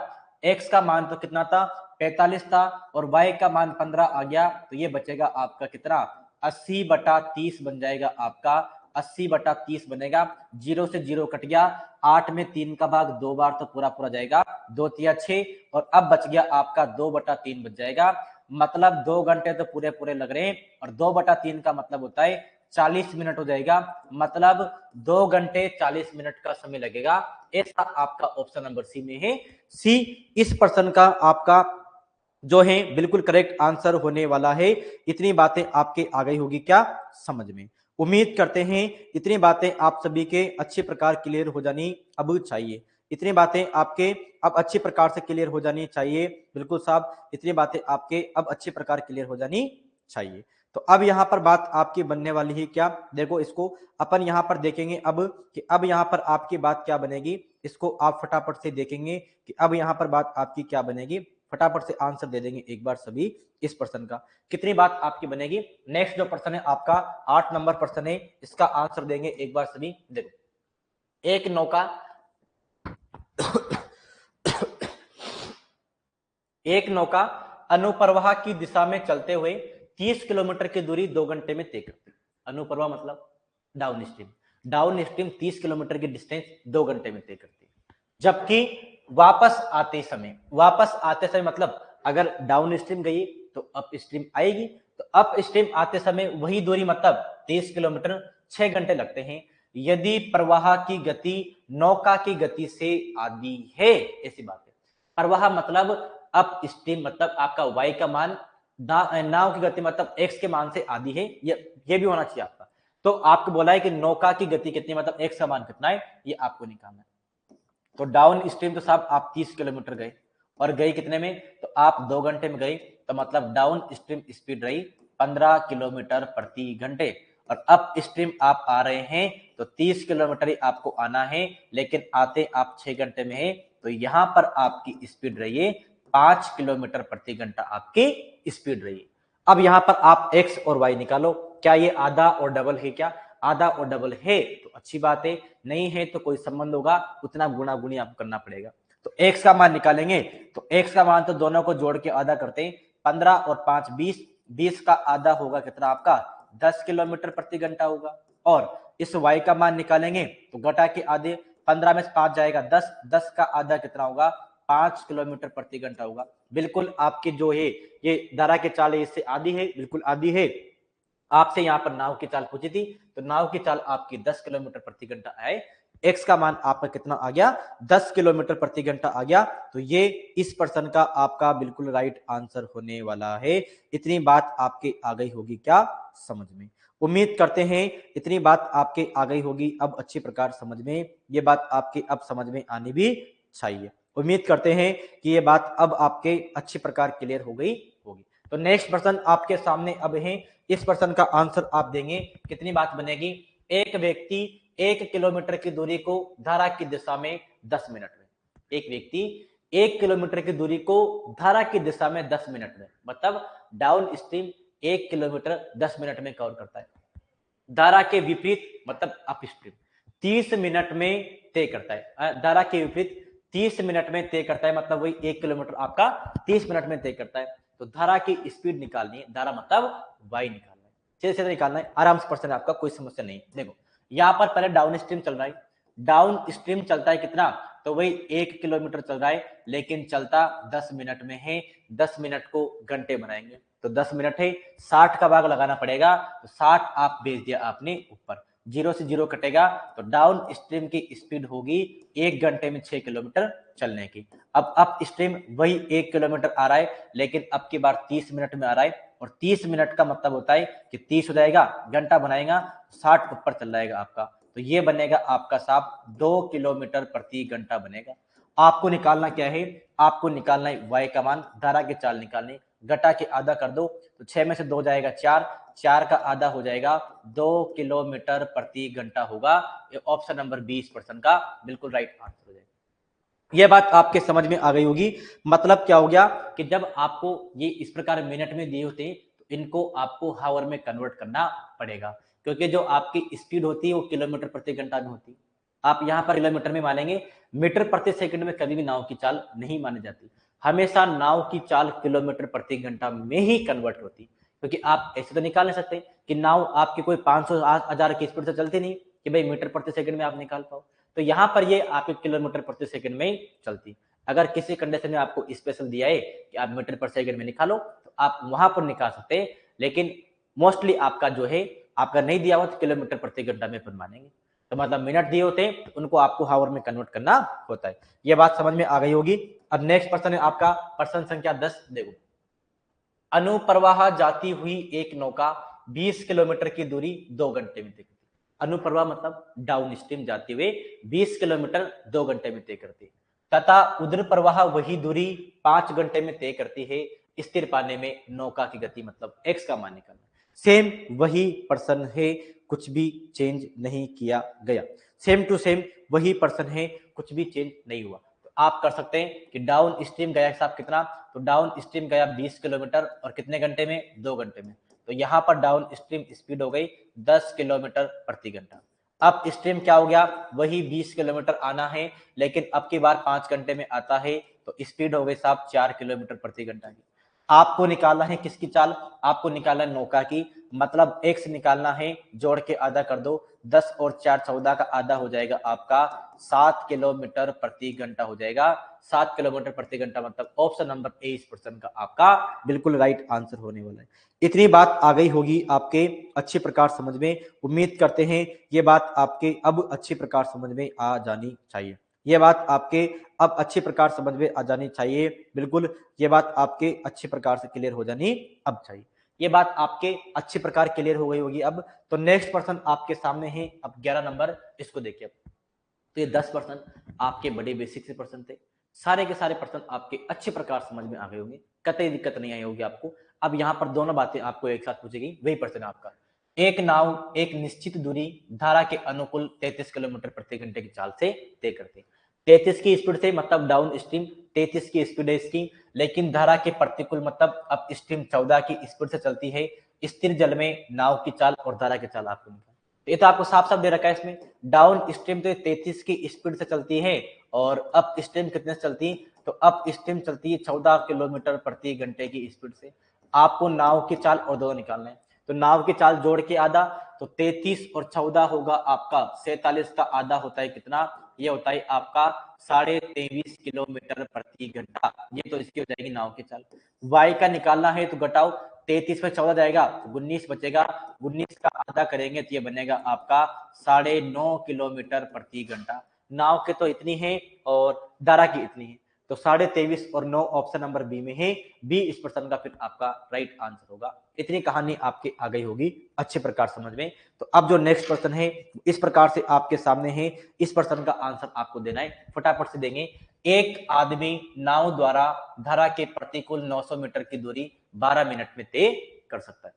x का मान तो कितना था 45 था, और y का मान 15 आ गया, तो ये बचेगा आपका कितना 80/30 बन जाएगा आपका, 80/30 बनेगा। 0 से 0 कट गया, 8 में 3 का भाग 2 बार तो पूरा पूरा जाएगा, 2 तिया 6, और अब बच गया आपका 2/3 बच जाएगा। मतलब 2 घंटे तो पूरे पूरे लग रहे हैं, और 2/3 का मतलब होता है 40 मिनट हो जाएगा, मतलब 2 घंटे 40 मिनट का समय लगेगा। ऐसा आपका ऑप्शन नंबर सी में है। सी इस प्रश्न का आपका जो है बिल्कुल करेक्ट आंसर होने वाला है। इतनी बातें आपके आ गई होगी क्या समझ में। उम्मीद करते हैं इतनी बातें आप सभी के अच्छे प्रकार क्लियर हो जानी अब चाहिए। इतनी बातें आपके अब अच्छे प्रकार से क्लियर हो जानी चाहिए। बिल्कुल साहब, इतनी बातें आपके अब अच्छे प्रकार क्लियर हो जानी चाहिए। तो अब यहां पर बात आपकी बनने वाली है क्या, देखो इसको अपन यहां पर देखेंगे अब कि अब यहां पर आपकी बात क्या बनेगी। इसको आप फटाफट से देखेंगे कि अब यहां पर बात आपकी क्या बनेगी। फटाफट से आंसर दे देंगे एक बार सभी इस प्रश्न का, कितनी बात आपकी बनेगी। नेक्स्ट जो प्रश्न है आपका 8 नंबर प्रश्न है, इसका आंसर देंगे एक बार सभी। देखो, एक नौका एक नौका अनुप्रवाह की दिशा में चलते हुए 30 किलोमीटर की दूरी 2 घंटे में तय करती है। अनुप्रवाह मतलब down stream, down stream 30 kilometre की डिस्टेंस 2 घंटे में तय करती है। जबकि वापस आते समय मतलब अगर डाउन स्ट्रीम गई तो अप स्ट्रीम आएगी, तो अप स्ट्रीम आते समय वही दूरी मतलब 30 किलोमीटर 6 घंटे लगते हैं। यदि प्रवाह की गति नौका की गति से आधी है, ऐसी बात है। प्रवाह मतलब अप स्ट्रीम मतलब आपका y का मान नाव की गति मतलब x के मान से आधी है, ये भी होना चाहिए आपका। तो आपको बोला है कि नौका की गति कितनी मतलब x का मान कितना है, ये आपको निकालना है। तो डाउन स्ट्रीम तो साहब आप 30 किलोमीटर गए और गए कितने में, तो आप 2 घंटे में गए, तो मतलब डाउन स्ट्रीम स्पीड रही 15 किलोमीटर प्रति घंटे। और अप स्ट्रीम आप आ रहे हैं तो 30 किलोमीटर ही आपको आना है, लेकिन आते आप 6 घंटे में है, तो यहां पर आपकी स्पीड रही है 5 किलोमीटर प्रति घंटा आपकी स्पीड रही है। अब यहां पर आप x और y निकालो, क्या ये आधा और डबल है, क्या आधा और डबल है तो अच्छी बात है, नहीं है तो कोई संबंध होगा, उतना गुणा गुणी आपको करना पड़ेगा। तो x का मान निकालेंगे, तो x का मान तो दोनों को जोड़ के आधा करते हैं, 15 और 5 20, 20 का आधा होगा कितना आपका 10 किलोमीटर प्रति घंटा होगा। और इस y का मान निकालेंगे तो घटा के आधे, 15 में से 5 जाएगा 10, 10 का आधा कितना होगा 5 किलोमीटर प्रति घंटा होगा। बिल्कुल आपकी जो है ये धारा की चाल है इससे आधी है, बिल्कुल आधी है। आपसे यहाँ पर नाव की चाल पूछी थी, तो नाव की चाल आपकी 10 किलोमीटर प्रति घंटा आए, x का मान आपका कितना आ गया 10 किलोमीटर प्रति घंटा आ गया। तो ये इस प्रश्न का आपका बिल्कुल राइट आंसर होने वाला है। इतनी बात आपके आ गई होगी क्या समझ में। उम्मीद करते हैं इतनी बात आपके आ गई होगी अब अच्छी प्रकार समझ में, ये बात आपके अब समझ में आनी भी चाहिए। उम्मीद करते हैं कि ये बात अब आपके अच्छी प्रकार क्लियर हो गई होगी। तो नेक्स्ट प्रश्न आपके सामने अब है, इस प्रश्न का आंसर आप देंगे, कितनी बात बनेगी। एक व्यक्ति 1 किलोमीटर की दूरी को धारा की दिशा में 10 मिनट में, एक व्यक्ति 1 किलोमीटर की दूरी को धारा की दिशा में 10 मिनट में, मतलब डाउन स्ट्रीम 1 किलोमीटर 10 मिनट में कवर करता है। धारा के विपरीत मतलब अप स्ट्रीम 30 मिनट में तय करता है। धारा के विपरीत 30 मिनट में तय करता है, मतलब वही 1 किलोमीटर आपका 30 मिनट में तय करता है। तो धारा की स्पीड निकालनी है, धारा मतलब वाई निकालना है, सीधे सीधे निकालना है, आराम से क्वेश्चन है आपका, कोई समस्या नहीं। देखो यहां पर पहले डाउन स्ट्रीम चल रहा है, डाउन स्ट्रीम चलता है कितना, तो वही 1 किलोमीटर चल रहा है, लेकिन चलता 10 मिनट में है। 10 मिनट को घंटे बनाएंगे तो 10 मिनट है, 60 का भाग लगाना पड़ेगा, तो 60 आप भेज दिया आपने ऊपर, 0 से 0 कटेगा, तो डाउन स्ट्रीम की स्पीड होगी 1 घंटे में 6 किलोमीटर चलने की। अब अप स्ट्रीम वही 1 किलोमीटर आ रहा है, लेकिन अब की बार 30 मिनट में आ रहा है, और 30 मिनट का मतलब होता है कि 30 हो जाएगा, घंटा बनाएगा 60 ऊपर चल जाएगा आपका, तो ये बनेगा आपका साफ 2 किलोमीटर प्रति घंटा बनेगा। आपको निकालना क्या है, आपको निकालना है y का मान, धारा की चाल निकालनी, घटा के आधा कर दो, तो 6 में से 2 जाएगा 4, 4 का आधा हो जाएगा 2 किलोमीटर प्रति घंटा होगा। ये ऑप्शन नंबर 20 प्रश्न का बिल्कुल राइट आंसर हो जाएगा। यह बात आपके समझ में आ गई होगी। मतलब क्या हो गया कि जब आपको ये इस प्रकार मिनट में दिए होते हैं, तो इनको आपको हावर में कन्वर्ट करना पड़ेगा, क्योंकि जो आपकी स्पीड होती है वो किलोमीटर प्रति घंटा में होती है। आप यहाँ पर किलोमीटर में मानेंगे, मीटर प्रति सेकंड में कभी भी नाव की चाल नहीं मानी जाती, हमेशा नाव की चाल किलोमीटर प्रति घंटा में ही कन्वर्ट होती, क्योंकि आप ऐसे तो निकाल नहीं सकते कि नाव आपकी कोई 500 1000 की स्पीड से चलती नहीं कि भाई मीटर प्रति सेकंड में आप निकाल पाओ। तो यहाँ पर ये आपके किलोमीटर प्रति सेकंड में चलती। अगर किसी कंडीशन में आपको स्पेशल दिया है कि आप मीटर पर सेकंड में निकालो, तो आप वहां पर निकाल सकते हैं, लेकिन मोस्टली आपका जो है आपका नहीं दिया हुआ तो किलोमीटर प्रति घंटा में अपन मानेंगे। तो मतलब मिनट दिए होते हैं उनको आपको हावर में कन्वर्ट करना होता है। ये बात समझ में आ गई होगी। अब नेक्स्ट प्रश्न है आपका प्रश्न संख्या 10। देखो, अनुप्रवाह जाती हुई एक नौका 20 किलोमीटर की दूरी 2 घंटे में तय करती है। अनुप्रवाह मतलब डाउन स्ट्रीम जाते हुए 20 किलोमीटर 2 घंटे में तय करती है, तथा उदर प्रवाह वही दूरी 5 घंटे में तय करती है। स्थिर पानी में नौका की गति मतलब x का मान निकालना। सेम वही प्रश्न है, कुछ भी चेंज नहीं किया गया। सेम टू सेम वही प्रश्न है, कुछ भी चेंज नहीं हुआ। तो आप कर सकते हैं कि डाउन स्ट्रीम गया साहब कितना, तो डाउन स्ट्रीम गया 20 किलोमीटर और कितने घंटे में, 2 घंटे में। तो यहाँ पर डाउन स्ट्रीम स्पीड हो गई 10 किलोमीटर प्रति घंटा। अप स्ट्रीम क्या हो गया, वही 20 किलोमीटर आना है लेकिन अब की बार 5 घंटे में आता है, तो स्पीड हो गई साहब 4 किलोमीटर प्रति घंटा की। आपको निकालना है किसकी चाल, आपको निकालना है नौका की, मतलब x निकालना है, जोड़ के आधा कर दो, 10 और 4 14 का आधा हो जाएगा आपका 7 किलोमीटर प्रति घंटा हो जाएगा। 7 किलोमीटर प्रति घंटा मतलब ऑप्शन नंबर ए इस प्रश्न का आपका बिल्कुल राइट आंसर होने वाला है। इतनी बात आ गई होगी आपके अच्छी प्रकार समझ में, उम्मीद करते हैं ये बात आपके अब अच्छी प्रकार समझ में आ जानी चाहिए। ये बात आपके अब अच्छी प्रकार समझ में आ जानी चाहिए, बिल्कुल ये बात आपके अच्छी प्रकार से क्लियर हो जानी अब चाहिए। ये बात आपके अच्छी प्रकार क्लियर हो गई होगी अब। तो नेक्स्ट प्रश्न आपके सामने है अब 11 नंबर, इसको देखिए अब। तो ये 10 प्रश्न आपके बड़े बेसिक से प्रश्न थे, सारे के सारे प्रश्न आपके अच्छे प्रकार समझ में आ गए होंगे, कतई दिक्कत नहीं आई होगी आपको। अब यहाँ पर दोनों बातें आपको एक साथ पूछेगी, वही प्रश्न आपका। एक नाव एक निश्चित दूरी धारा के अनुकूल 33 किलोमीटर प्रति घंटे की चाल से तय करती है। 33 की स्पीड से मतलब डाउन स्ट्रीम 33 की स्पीड है इसकी, लेकिन धारा के प्रतिकूल मतलब अप स्ट्रीम 14 की स्पीड से चलती है। स्थिर जल में नाव की चाल और धारा की चाल आपको निकालनी। ये तो आपको साफ साफ दे रखा है इसमें, डाउन स्ट्रीम तो 33 की स्पीड से चलती है और अप स्ट्रीम कितने से चलती है, तो अप स्ट्रीम चलती है 14 किलोमीटर प्रति घंटे की स्पीड से। आपको नाव की चाल और दोनों निकालना है, तो नाव की चाल जोड़ के आधा, तो 33 और 14 होगा आपका 47 का आधा होता है कितना, ये होता है आपका 23.5 किलोमीटर प्रति घंटा। ये तो इसकी हो जाएगी नाव की चाल। वाई का निकालना है तो घटाओ, 33 में 14 जाएगा तो 19 बचेगा, 19 का आधा करेंगे तो ये बनेगा आपका 9.5 किलोमीटर प्रति घंटा। नाव के तो इतनी है और धारा की इतनी है, तो 23.5 और 9 ऑप्शन नंबर बी में है, बी इस प्रश्न का फिर आपका राइट आंसर होगा। इतनी कहानी आपके आ गई होगी अच्छे प्रकार समझ में। तो अब जो नेक्स्ट प्रश्न है इस प्रकार से आपके सामने है, इस प्रश्न का आंसर आपको देना है, फटाफट से देंगे। एक आदमी नाव द्वारा धारा के प्रतिकूल 900 मीटर की दूरी 12 मिनट में तय कर सकता है।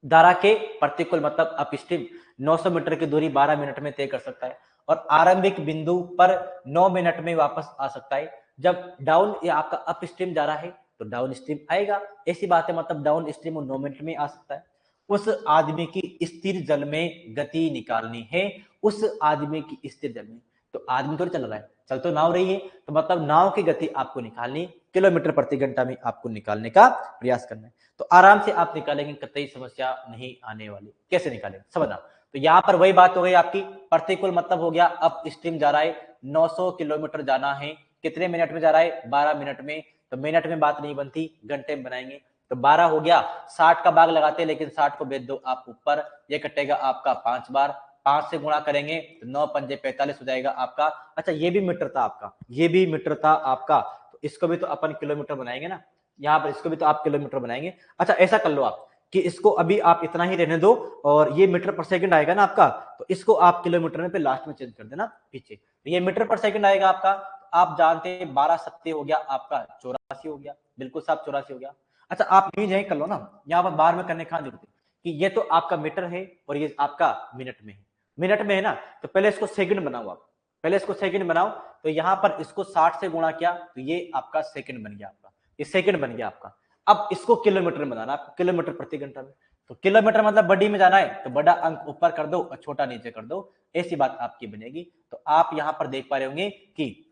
धारा के प्रतिकूल मतलब अपस्ट्रीम 900 मीटर की दूरी 12 मिनट में तय कर सकता है और आरंभिक बिंदु पर 9 मिनट में वापस आ सकता है। जब डाउन या आपका अपस्ट्रीम जा रहा है तो डाउन स्ट्रीम आएगा, ऐसी बात है, मतलब डाउन स्ट्रीम 9 मिनट में आ सकता है। उस आदमी की स्थिर जल में गति निकालनी है, उस आदमी की स्थिर जल में, तो आदमी थोड़ी चल रहा है, चल तो नाव रही है, तो मतलब नाव की गति आपको निकालनी, किलोमीटर प्रति घंटा में आपको निकालने का प्रयास करना है। तो आराम से आप निकालेंगे, कतई समस्या नहीं आने वाली। कैसे निकालेंगे समझना, तो यहाँ पर वही बात हो गई आपकी, प्रतिकूल मतलब हो गया अप स्ट्रीम जा रहा है, 900 किलोमीटर जाना है, कितने मिनट में जा रहा है, 12 मिनट में। तो मिनट में बात नहीं बनती, घंटे में बनाएंगे, तो 12 हो गया, 60 का भाग लगाते हैं लेकिन 60 को भेज दो आप ऊपर, ये कटेगा आपका 5 बार, 5 से गुणा करेंगे तो 9 पंजे 45 हो जाएगा आपका। अच्छा ये भी मीटर था आपका, ये भी मीटर था आपका, तो इसको भी तो अपन किलोमीटर बनाएंगे ना, यहाँ पर इसको भी तो आप किलोमीटर बनाएंगे। अच्छा ऐसा कर लो आप कि इसको अभी आप इतना ही रहने दो और ये मीटर पर सेकंड आएगा ना आपका, तो इसको आप किलोमीटर में पे लास्ट में चेंज कर देना पीछे, तो ये मीटर पर सेकंड आएगा आपका। आप जानते हैं 12 सत्ते हो गया आपका 84 हो गया, बिल्कुल साहब 84 हो गया। अच्छा आप यही कर लो ना, यहाँ पर बार में करने का जरूरत है कि ये तो आपका मीटर है और ये आपका मिनट में है, मिनट में है ना, तो पहले इसको सेकंड बनाओ आप, पहले इसको सेकंड बनाओ, तो यहाँ पर इसको 60 से गुणा किया तो ये आपका सेकंड बन गया आपका, ये सेकंड बन गया आपका। अब इसको किलोमीटर में बनाना, किलोमीटर प्रति घंटा में, तो किलोमीटर मतलब बड़ी में जाना है तो बड़ा अंक ऊपर कर दो और छोटा नीचे कर दो, ऐसी बात आपकी बनेगी। तो आप यहाँ पर देख पा रहे होंगे कि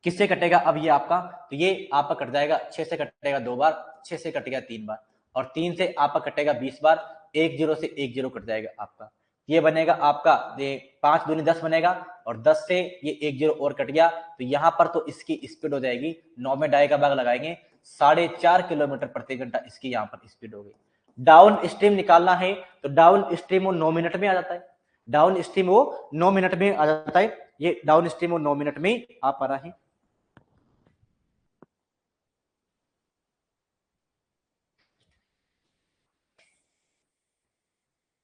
किससे कटेगा, अब ये आपका, तो ये आपका कट जाएगा 6 से कटेगा 2 बार, 6 से कटेगा 3 बार और 3 से आपका कटेगा 20 बार, 1 0 से 1 0 कट जाएगा आपका, ये बनेगा आपका, ये 5 दूनी 10 बनेगा और 10 से ये 1 0 और कट गया, तो यहाँ पर तो इसकी स्पीड हो जाएगी, 9 में ढाई का भाग लगाएंगे 4.5 किलोमीटर प्रति घंटा इसकी यहाँ पर स्पीड हो गई। डाउन स्ट्रीम निकालना है तो डाउन स्ट्रीम वो 9 मिनट में आ जाता है, डाउन स्ट्रीम वो 9 मिनट में आ जाता है, ये डाउन स्ट्रीम वो 9 मिनट में आ पा रहा है।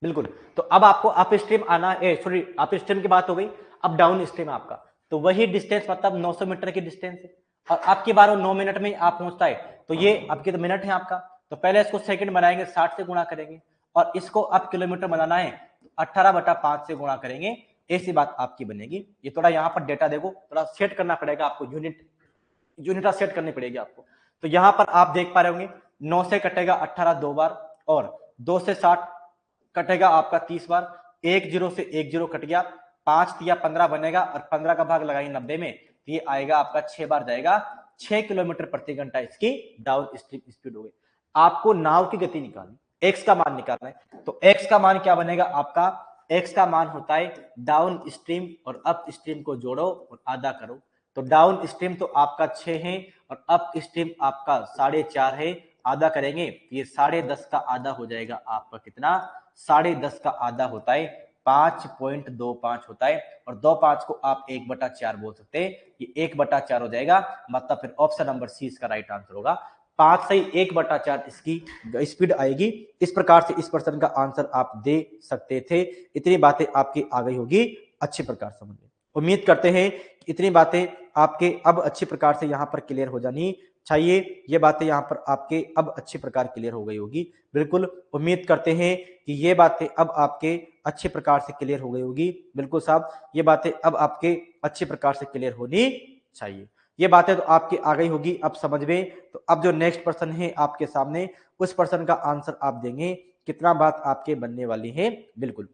बिल्कुल। तो अब आपको अप स्ट्रीम आना है, सॉरी अप स्ट्रीम की बात हो गई, अब डाउन स्ट्रीम आपका, तो वही डिस्टेंस मतलब 900 मीटर की डिस्टेंस है और आपकी बार वो 9 मिनट में आप पहुंचता है, तो ये आपके तो मिनट है आपका, तो पहले इसको सेकंड बनाएंगे, 60 से गुणा करेंगे और इसको अब किलोमीटर बनाना है 18/5 से गुणा करेंगे, ऐसी बात आपकी बनेगी। ये थोड़ा यहाँ पर डेटा देखो, थोड़ा सेट करना पड़ेगा आपको, यूनिट सेट करनी पड़ेगी आपको। तो यहाँ पर आप देख पा रहे होंगे 9 से कटेगा 18 दो बार और 2 से 60 कटेगा आपका 30 बार, 1 0 से 1 0 कट गया, 5 या 15 बनेगा और 15 का भाग लगाएंगे 90 में, तो ये आएगा आपका 6 बार जाएगा, 6 किलोमीटर प्रति घंटा इसकी डाउन स्ट्रीम स्पीड हो गई। आपको नाव की गति निकालनी, एक्स का मान निकालना है, तो एक्स का मान क्या बनेगा आपका, एक्स का मान होता है डाउन स्ट्रीम और अप स्ट्रीम को जोड़ो और आधा करो, तो डाउन स्ट्रीम तो आपका 6 है और अप स्ट्रीम आपका 4.5 है, आधा करेंगे ये 10.5 का आधा हो जाएगा आपका कितना, 10.5 का आधा होता है 5.25 होता है और 2.5 को आप 1/4 बोल सकते हैं, ये 1/4 हो जाएगा, मतलब फिर ऑप्शन नंबर सी इसका राइट आंसर होगा। 5 से 1/4 इसकी स्पीड आएगी। इस प्रकार से इस प्रश्न का आंसर आप दे सकते थे। इतनी बातें आपकी आ गई होगी अच्छी प्रकार समझ में। उम्मीद करते हैं इतनी बातें आपके अब अच्छी प्रकार से यहाँ पर क्लियर हो जानी चाहिए। ये बातें यहाँ पर आपके अब अच्छी प्रकार क्लियर हो गई होगी। बिल्कुल उम्मीद करते हैं कि ये बातें अब आपके अच्छे प्रकार से क्लियर हो गई होगी। बिल्कुल साहब, ये बातें अब आपके अच्छे प्रकार से क्लियर होनी चाहिए। ये बातें तो आपकी आ गई होगी अब समझ में। तो अब जो नेक्स्ट प्रश्न है आपके सामने, उस प्रश्न का आंसर आप देंगे, कितना बात आपके बनने वाली है। बिल्कुल,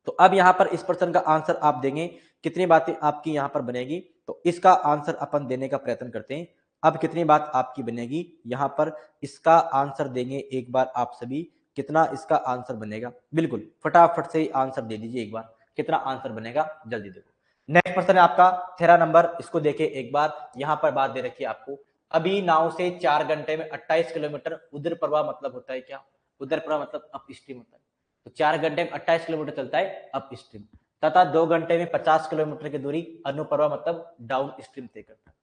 तो अब यहाँ पर इस प्रश्न का आंसर आप देंगे, कितनी बातें आपकी यहाँ पर बनेगी, तो इसका आंसर अपन देने का प्रयत्न करते हैं। अब कितनी बात आपकी बनेगी यहाँ पर, इसका आंसर देंगे एक बार आप सभी, कितना इसका आंसर बनेगा। बिल्कुल फटाफट से ही आंसर दे दीजिए एक बार, कितना आंसर बनेगा जल्दी देखो। नेक्स्ट प्रश्न है आपका 13 नंबर, इसको देखिए एक बार, यहाँ पर बात दे रखी है आपको, अभी नाव से 4 घंटे में 28 किलोमीटर उदर प्रवाह मतलब होता है क्या, उदर प्रवाह मतलब अप स्ट्रीम होता है, तो 4 घंटे में 28 किलोमीटर चलता है अप स्ट्रीम, तथा 2 घंटे में 50 किलोमीटर की दूरी अनुप्रवाह मतलब डाउन स्ट्रीम तय करता है।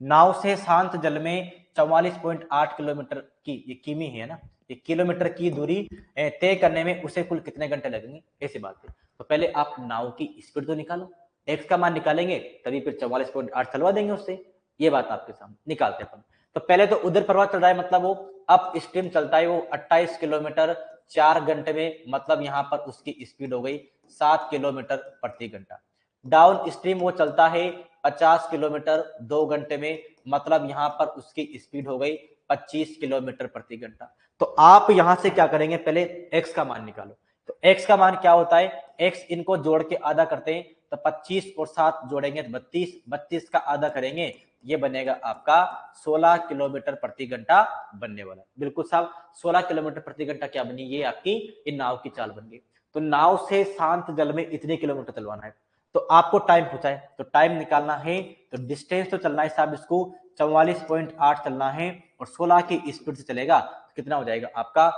नाव से शांत जल में 44.8 किलोमीटर की, ये किमी है ना, ये किलोमीटर की दूरी तय करने में उसे कुल कितने घंटे लगेंगे, ऐसी बात है। तो पहले आप नाव की स्पीड तो निकालो, एक्स का मान निकालेंगे तभी फिर 44.8 चलवा देंगे उससे, ये बात आपके सामने निकालते अपन। तो पहले तो उधर प्रवाह चल रहा है, मतलब वो अप स्ट्रीम चलता है, वो 28 किलोमीटर 4 घंटे में, मतलब यहाँ पर उसकी स्पीड हो गई 7 किलोमीटर प्रति घंटा। डाउन स्ट्रीम वो चलता है 50 किलोमीटर 2 घंटे में, मतलब यहाँ पर उसकी स्पीड हो गई 25 किलोमीटर प्रति घंटा। तो आप यहाँ से क्या करेंगे, पहले एक्स का मान निकालो। तो एक्स का मान क्या होता है, एक्स इनको जोड़ के आधा करते हैं, तो 25 और 7 जोड़ेंगे 32, 32 का आधा करेंगे, ये बनेगा आपका 16 किलोमीटर प्रति घंटा बनने वाला। बिल्कुल साहब, 16 किलोमीटर प्रति घंटा क्या बनी, ये आपकी इन नाव की चाल बन गई। तो नाव से शांत जल में इतने किलोमीटर चलवाना है, तो आपको टाइम पूछा है, तो टाइम निकालना है, तो डिस्टेंस तो चलना है साहब इसको 44.8 चलना है और 16 की स्पीड से चलेगा, तो कितना हो जाएगा आपका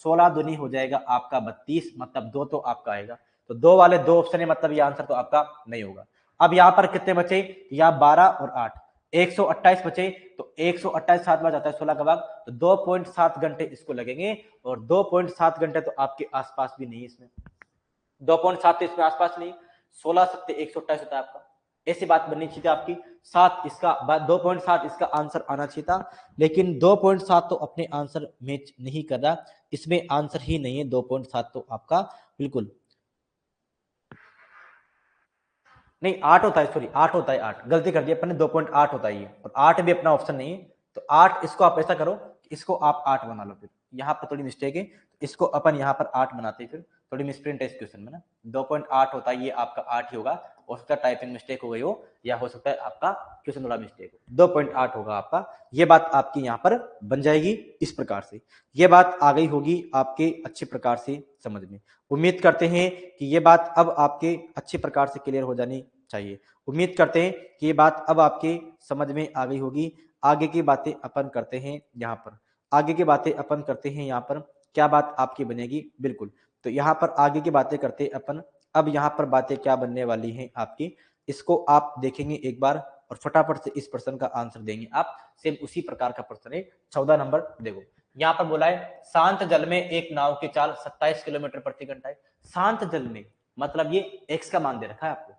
16 दूनी हो जाएगा आपका 32, मतलब 2 तो आपका आएगा। तो 2 वाले 2 ऑप्शन है, मतलब ये आंसर तो आपका नहीं होगा। अब यहाँ पर कितने बचे, यहाँ 12 और 8, 128 बचे, तो 128 7 बार जाता है 16 का भाग, तो 2.7 घंटे इसको लगेंगे और 2.7 घंटे तो आपके आसपास भी नहीं है इसमें, 2.7 तो इसमें आसपास नहीं, 16 सत्ते 128 होता है आपका, ऐसी बात बननी चाहिए आपकी। 7 इसका 2.7 इसका आंसर आना चाहिए था, लेकिन 2.7 तो अपने आंसर मैच नहीं कर रहा, इसमें आंसर ही नहीं है 2.7 तो आपका। बिल्कुल नहीं 8 होता है, सॉरी 8 होता है, 8 गलती कर दी अपन ने, 2.8 होता है ये, और 8 भी अपना ऑप्शन नहीं है, तो 8 इसको आप ऐसा करो, इसको आप 8 बना लो, फिर यहाँ पर थोड़ी मिस्टेक है, इसको अपन यहाँ पर 8 बनाते हैं, फिर थोड़ी मिसप्रिंट है इस क्वेश्चन में ना, 2.8 होता है, ये आपका 8 ही होगा, हो सकता है टाइपिंग मिस्टेक हो गई हो, या हो सकता है आपका क्वेश्चन थोड़ा मिस्टेक हो, 2.8 होगा आपका, ये बात आपकी यहाँ पर बन जाएगी इस प्रकार से, ये बात आ गई होगी आपके अच्छे प्रकार से समझ में। उम्मीद करते हैं कि ये बात अब आपके अच्छे प्रकार से क्लियर हो जानी चाहिए। उम्मीद करते हैं कि ये बात अब आपके समझ में आ गई होगी। आगे की बातें अपन करते हैं यहाँ पर, आगे की बातें अपन करते हैं यहाँ पर, क्या बात आपकी बनेगी, बिल्कुल। तो यहाँ पर आगे की बातें करते अपन। अब यहाँ पर बातें क्या बनने वाली हैं आपकी, इसको आप देखेंगे एक बार और फटाफट से इस प्रश्न का आंसर देंगे आप। सेम उसी प्रकार का प्रश्न है। 14 नंबर देखो, यहाँ पर बोला है शांत जल में एक नाव की चाल 27 किलोमीटर प्रति घंटा है। शांत जल में मतलब ये x का मान दे रखा है आपको।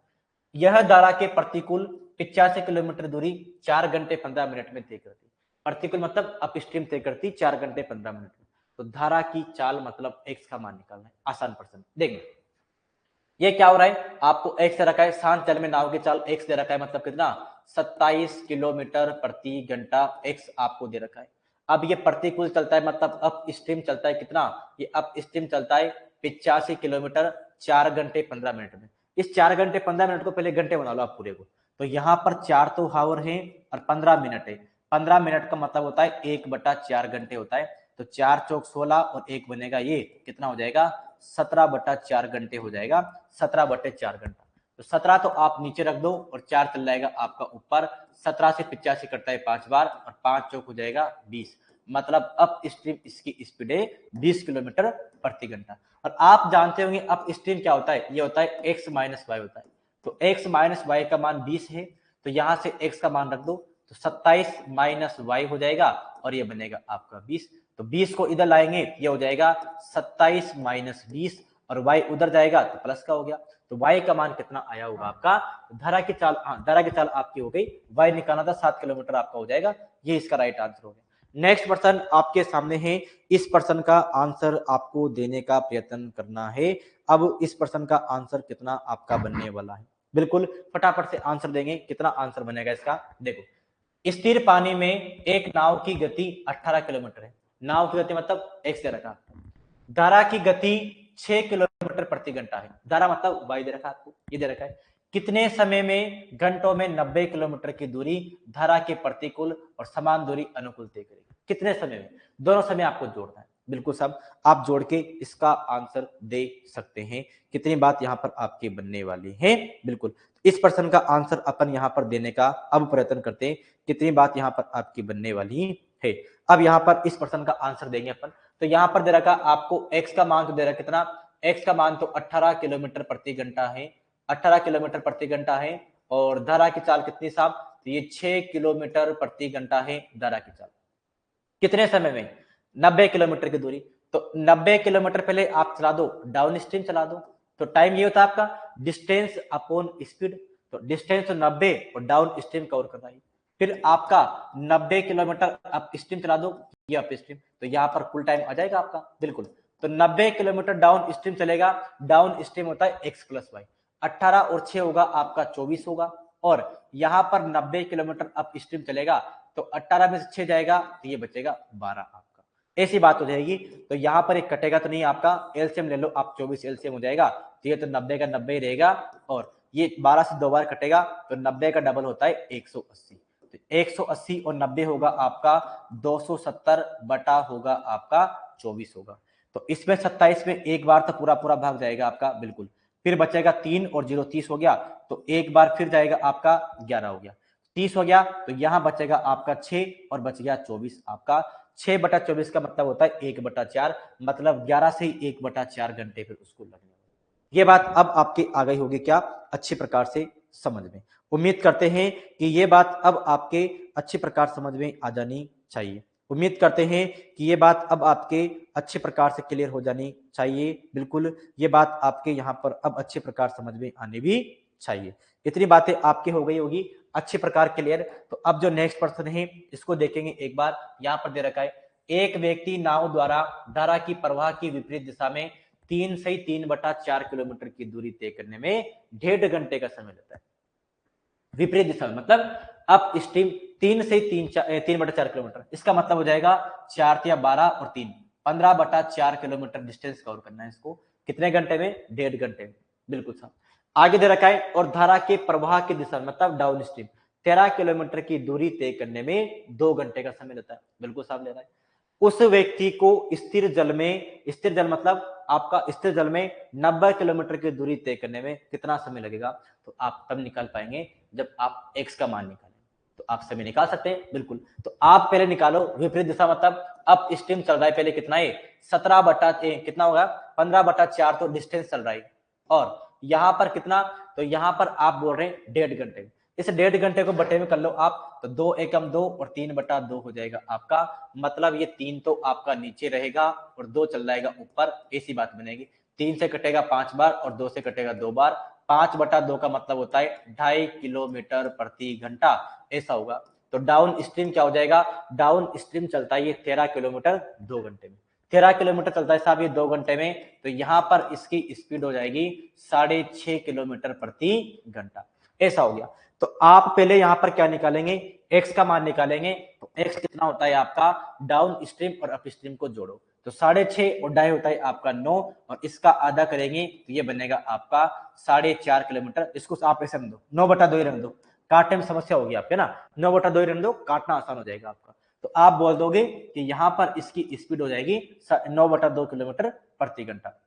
यह धारा के प्रतिकूल 85 किलोमीटर दूरी 4 घंटे 15 मिनट में तय करती। प्रतिकूल मतलब अपस्ट्रीम तय करती 4 घंटे 15 मिनट में। तो धारा की चाल मतलब x का मान निकालना है। आसान प्रश्न देखेंगे। ये क्या हो रहा है, आपको x दे रखा है, शांत जल में नाव की चाल x दे रखा है, मतलब कितना 27 किलोमीटर प्रति घंटा x आपको दे रखा है। अब ये प्रतिकूल चलता है मतलब अप स्ट्रीम चलता है, कितना, ये अप स्ट्रीम चलता है 85 किलोमीटर 4 घंटे 15 मिनट में। इस 4 घंटे 15 मिनट को पहले घंटे बना लो आप पूरे को। तो यहाँ पर 4 तो हावर है और 15 मिनट है। 15 मिनट का मतलब होता है 1/4 घंटे होता है। तो 4 चौक 16 और 1 बनेगा, ये कितना हो जाएगा 17/4 घंटे हो जाएगा। 17/4 घंटा। तो 17 तो आप नीचे रख दो और 4 चल जाएगा आपका ऊपर। 17 से 85 करता है 5 बार और 5 चौक हो जाएगा 20। मतलब अप स्ट्रीम इसकी स्पीड है 20 किलोमीटर प्रति घंटा। और आप जानते होंगे अप स्ट्रीम क्या होता है, ये होता है x माइनस वाई होता है। तो x माइनस वाई का मान 20 है, तो यहां से x का मान रख दो, तो 27 माइनस वाई हो जाएगा और ये बनेगा आपका 20। तो 20 को इधर लाएंगे, ये हो जाएगा 27 माइनस 20 और y उधर जाएगा तो प्लस का हो गया। तो y का मान कितना आया होगा आपका, धारा की चाल, धारा की चाल आपकी हो गई, y निकालना था 7 किलोमीटर आपका हो जाएगा। ये इसका राइट आंसर हो गया। नेक्स्ट प्रश्न आपके सामने है। इस प्रश्न का आंसर आपको देने का प्रयत्न करना है। अब इस प्रश्न का आंसर कितना आपका बनने वाला है, बिल्कुल फटाफट से आंसर देंगे। कितना आंसर बनेगा इसका, देखो स्थिर पानी में एक नाव की गति 18 किलोमीटर है। नाव की गति मतलब x दे रखा, धारा की गति 6 किलोमीटर प्रति घंटा है। धारा मतलब y दे रखा आपको, ये दे रखा है। कितने समय में घंटों में 90 किलोमीटर की दूरी धारा के प्रतिकूल और समान दूरी अनुकूल तय करेगी। कितने समय में, दोनों समय आपको जोड़ना है। बिल्कुल सब आप जोड़ के इसका आंसर दे सकते हैं। कितनी बात यहाँ पर आपकी बनने वाली है, बिल्कुल इस प्रश्न का आंसर अपन यहाँ पर देने का अब प्रयत्न करते हैं। कितनी बात यहाँ पर आपकी बनने वाली है। अब यहाँ पर इस प्रश्न का आंसर देंगे अपन। तो यहाँ पर दे रखा आपको x का मान तो दे रहा कितना, x का मान तो 18 किलोमीटर प्रति घंटा है। 18 किलोमीटर प्रति घंटा है और धारा की चाल कितनी साहब, तो ये 6 किलोमीटर प्रति घंटा है धारा की चाल। कितने समय में, 90 किलोमीटर की दूरी। तो 90 किलोमीटर पहले आप चला दो, डाउन स्ट्रीम चला दो। तो टाइम ये होता है आपका डिस्टेंस अपॉन स्पीड। तो डिस्टेंस तो 90 और डाउन स्ट्रीम कवर करना है। फिर आपका 90 किलोमीटर अप स्ट्रीम चला दो, ये अप स्ट्रीम, तो यहाँ पर कुल टाइम आ जाएगा आपका, बिल्कुल। तो 90 किलोमीटर डाउन स्ट्रीम चलेगा। डाउन स्ट्रीम होता है x प्लस वाई। 18 और 6 होगा आपका 24 होगा। और यहाँ पर 90 किलोमीटर अप स्ट्रीम चलेगा, तो 18 में से 6 जाएगा तो ये बचेगा 12 आपका। ऐसी बात हो जाएगी। तो यहाँ पर एक कटेगा तो नहीं आपका, एलसीएम ले लो आप, 24 एलसीएम हो जाएगा। तो ये तो 90 का 90 रहेगा और ये 12 से 2 बार कटेगा तो 90 का डबल होता है 180। तो 180 और 90 होगा आपका 270 बटा होगा आपका 24 होगा। तो इसमें 27 में एक बार तो पूरा पूरा भाग जाएगा आपका, बिल्कुल। फिर बचेगा 3 और 0 30 हो गया, तो एक बार फिर जाएगा आपका 11 हो गया। 30 हो गया तो यहां बचेगा आपका 6 और बच गया 24 आपका। 6/24 का मतलब होता है 1/4, मतलब 11 से ही 1/4 घंटे फिर उसको लगने वाले। ये बात अब आपकी आ गई होगी क्या, अच्छी प्रकार से समझ में। उम्मीद करते हैं कि ये बात अब आपके अच्छी प्रकार समझ में आ जानी चाहिए। उम्मीद करते हैं कि ये बात अब आपके अच्छे प्रकार से क्लियर हो जानी चाहिए। बिल्कुल ये बात आपके यहाँ पर अब अच्छे प्रकार समझ में आने भी चाहिए। इतनी बातें आपकी हो गई होगी अच्छे प्रकार क्लियर। तो अब जो नेक्स्ट प्रश्न है इसको देखेंगे एक बार। यहाँ पर दे रखा है एक व्यक्ति नाव द्वारा धारा की प्रवाह की विपरीत दिशा में 3 से 3/4 किलोमीटर की दूरी तय करने में 1.5 घंटे का समय लेता है। विपरीत दिशा में मतलब अप स्ट्रीम 3 से 3/4 किलोमीटर, इसका मतलब हो जाएगा 4 या 12 और 3 15/4 किलोमीटर डिस्टेंस कवर करना है इसको। कितने घंटे में, 1.5 घंटे में, बिल्कुल साहब। आगे दे रखा है और धारा के प्रवाह की दिशा मतलब डाउन स्ट्रीम 13 किलोमीटर की दूरी तय करने में 2 घंटे का समय लेता है, बिल्कुल साहब ले रहा है। उस व्यक्ति को स्थिर जल में, स्थिर जल मतलब आपका स्थिर जल में 90 किलोमीटर की दूरी तय करने में कितना समय लगेगा, तो आप तब निकाल पाएंगे जब आप x का मान निकालें। तो आप समय निकाल सकते हैं बिल्कुल। तो आप पहले निकालो विपरीत दिशा, मतलब अप स्ट्रीम चल रहा है, पहले कितना है 17 कितना होगा 15/4 तो डिस्टेंस चल रहा है। और यहाँ पर कितना, तो यहाँ पर आप बोल रहे हैं 1.5 घंटे। इस 1.5 घंटे को बटे में कर लो आप, तो 2 एकम 2 और 3/2 हो जाएगा आपका। मतलब ये 3 तो आपका नीचे रहेगा और 2 चल जाएगा ऊपर, ऐसी बात बनेगी। 3 से कटेगा 5 बार और 2 से कटेगा 2 बार। 5/2 का मतलब होता है 2.5 किलोमीटर प्रति घंटा, ऐसा होगा। तो डाउन स्ट्रीम क्या हो जाएगा, डाउन स्ट्रीम चलता है ये 13 किलोमीटर 2 घंटे में। 13 किलोमीटर चलता है साहब ये 2 घंटे में, तो यहाँ पर इसकी स्पीड हो जाएगी 6.5 किलोमीटर प्रति घंटा, ऐसा हो गया। तो आप पहले यहाँ पर क्या निकालेंगे, x का मान निकालेंगे। तो x कितना होता है आपका, डाउन स्ट्रीम और अप स्ट्रीम को जोड़ो, तो 6.5 और 2.5 होता है आपका 9, और इसका आधा करेंगे तो ये बनेगा आपका 4.5 किलोमीटर। इसको आप ऐसे रख दो, 9/2 ही रख दो, काटने में समस्या होगी आपके ना, 9/2 ही रख दो, काटना आसान हो जाएगा आपका। तो आप बोल दोगे कि यहाँ पर इसकी स्पीड हो जाएगी 9/2 किलोमीटर प्रति घंटा।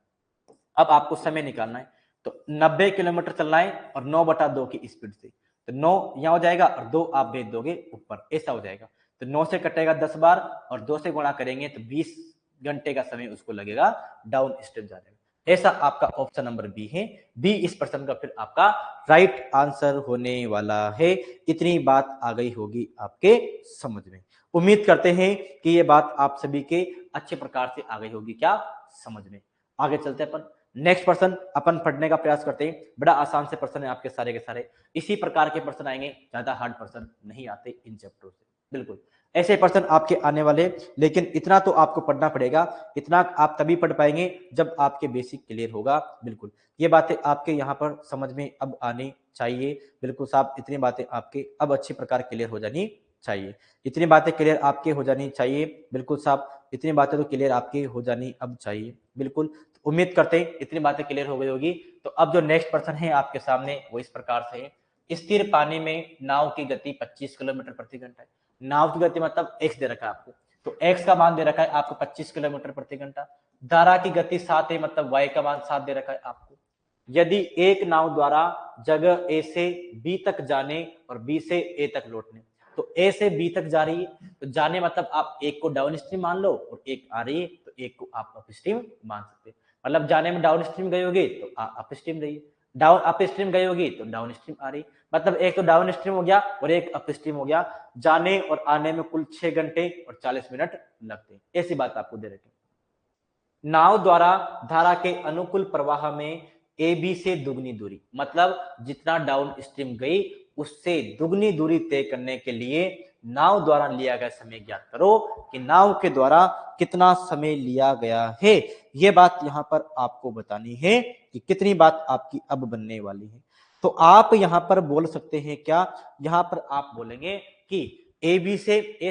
अब आपको समय निकालना है, तो 90 किलोमीटर चलना है और 9/2 की स्पीड से, तो 9 यहाँ हो जाएगा और 2 आप भेज दोगे ऊपर, ऐसा हो जाएगा। तो 9 से कटेगा 10 बार और 2 से गुणा करेंगे तो 20 घंटे का समय उसको लगेगा डाउन स्ट्रीम जाने में। ऐसा आपका ऑप्शन नंबर बी है। बी इस प्रश्न का फिर आपका राइट आंसर होने वाला है। इतनी बात आ गई होगी आपके समझ में। उम्मीद करते हैं कि ये बात आप सभी के अच्छे प्रकार से आ गई होगी क्या समझ में। आगे चलते हैं अपन नेक्स्ट प्रश्न अपन पढ़ने का प्रयास करते हैं। बड़ा आसान से प्रश्न है आपके सारे के सारे, इसी प्रकार के प्रश्न आएंगे, ज्यादा हार्ड प्रश्न नहीं आते इन चैप्टरों से, बिल्कुल ऐसे प्रश्न आपके आने वाले। लेकिन इतना तो आपको पढ़ना पड़ेगा, इतना आप तभी पढ़ पाएंगे जब आपके बेसिक क्लियर होगा। बिल्कुल ये बातें आपके यहाँ पर समझ में अब आनी चाहिए, बिल्कुल साहब इतनी बातें आपके अब अच्छी प्रकार क्लियर हो जानी चाहिए। इतनी बातें क्लियर आपके हो जानी चाहिए, बिल्कुल साहब इतनी बातें तो क्लियर आपकी हो जानी अब चाहिए, बिल्कुल। उम्मीद करते हैं इतनी बातें क्लियर हो गई होगी। तो अब जो नेक्स्ट प्रश्न है आपके सामने वो इस प्रकार से है, स्थिर पानी में नाव की गति 25 किलोमीटर प्रति घंटा है। नाव की गति मतलब x दे रखा है आपको, तो x का मान दे रखा है आपको 25 किलोमीटर प्रति घंटा। धारा की गति 7 है, मतलब y का मान 7 दे रखा है आपको। यदि एक नाव द्वारा जगह a से b तक जाने और b से a तक लौटने, तो a से b तक जा रही है, तो जाने मतलब आप एक को डाउन स्ट्रीम मान लो और एक आ रही है तो एक को आप अप स्ट्रीम मान सकते हैं। मतलब जाने में डाउन स्ट्रीम गई होगी तो अप स्ट्रीम रही, डाउन अप स्ट्रीम गई होगी तो डाउन स्ट्रीम आ रही, मतलब एक तो डाउन स्ट्रीम हो गया और एक अप स्ट्रीम हो गया। जाने और आने में कुल 6 घंटे और 40 मिनट लगते हैं, ऐसी बात आपको दे रखी। नाव द्वारा धारा के अनुकूल प्रवाह में ए बी से दुगनी दूरी, मतलब जितना डाउन स्ट्रीम गई उससे दुगनी दूरी तय करने के लिए नाव द्वारा लिया गया समय ज्ञात करो कि नाव के द्वारा कितना समय लिया गया है। यह बात यहां पर आपको बतानी है कि कितनी बात आपकी अब बनने वाली है। तो आप यहां पर बोल सकते हैं क्या, यहां पर आप बोलेंगे कि ए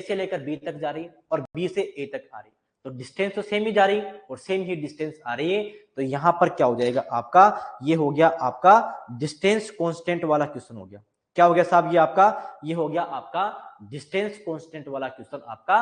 से लेकर बी तक जा रही है और बी से ए तक आ रही है, तो डिस्टेंस तो सेम ही जा रही और सेम ही डिस्टेंस आ रही है। तो यहां पर क्या हो जाएगा आपका, ये हो गया आपका डिस्टेंस कांस्टेंट वाला क्वेश्चन हो गया। क्या हो गया साहब, ये आपका ये हो गया आपका डिस्टेंस कांस्टेंट वाला क्वेश्चन आपका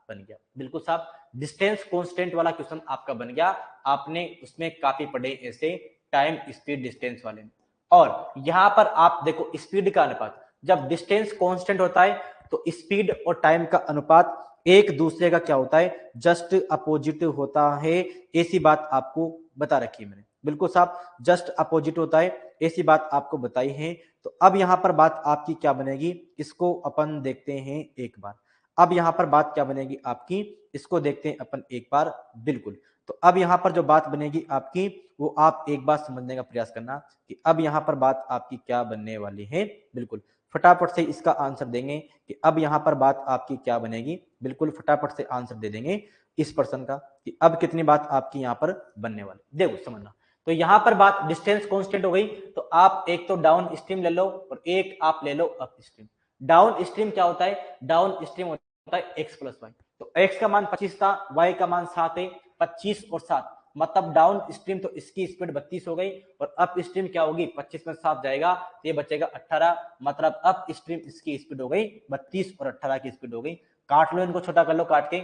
बन गया। बिल्कुल साहब डिस्टेंस कांस्टेंट वाला क्वेश्चन आपका बन गया। आपने उसमें काफी पढ़े ऐसे टाइम स्पीड डिस्टेंस वाले में। और यहां पर आप देखो स्पीड का अनुपात, जब डिस्टेंस कांस्टेंट होता है तो स्पीड और टाइम का अनुपात एक दूसरे का क्या होता है, जस्ट अपोजिट होता है। ऐसी बात आपको बता रखी है मैंने, बिल्कुल साहब जस्ट अपोजिट होता है, ऐसी बात आपको बताई है। तो अब यहां पर बात आपकी क्या बनेगी, इसको अपन देखते हैं एक बार। अब यहां पर बात क्या बनेगी आपकी, इसको देखते हैं अपन एक बार, बिल्कुल। तो अब यहां पर जो बात बनेगी आपकी वो आप एक बार समझने का प्रयास करना कि अब यहां पर बात आपकी क्या बनने वाली है। बिल्कुल फटाफट से इसका आंसर देंगे कि अब यहां पर बात आपकी क्या बनेगी, बिल्कुल फटाफट से आंसर दे देंगे इस प्रश्न का कि अब कितनी बात आपकी यहां पर बनने वाली। देखो समझना, तो यहां पर बात डिस्टेंस कांस्टेंट हो गई, तो आप एक तो डाउन स्ट्रीम ले लो और एक आप ले लो अप स्ट्रीम। डाउन स्ट्रीम क्या होता है, डाउन स्ट्रीम होता है x प्लस वाई, तो x का मान 25 था, y का मान 7 है, 25 और 7 मतलब डाउन स्ट्रीम तो इसकी स्पीड 32 हो गई और अप स्ट्रीम क्या होगी, 25 में 7 जाएगा तो ये बचेगा 18, मतलब अप स्ट्रीम इसकी स्पीड हो गई 32 और 18 की स्पीड हो गई। काट लो इनको, छोटा कर लो, काट के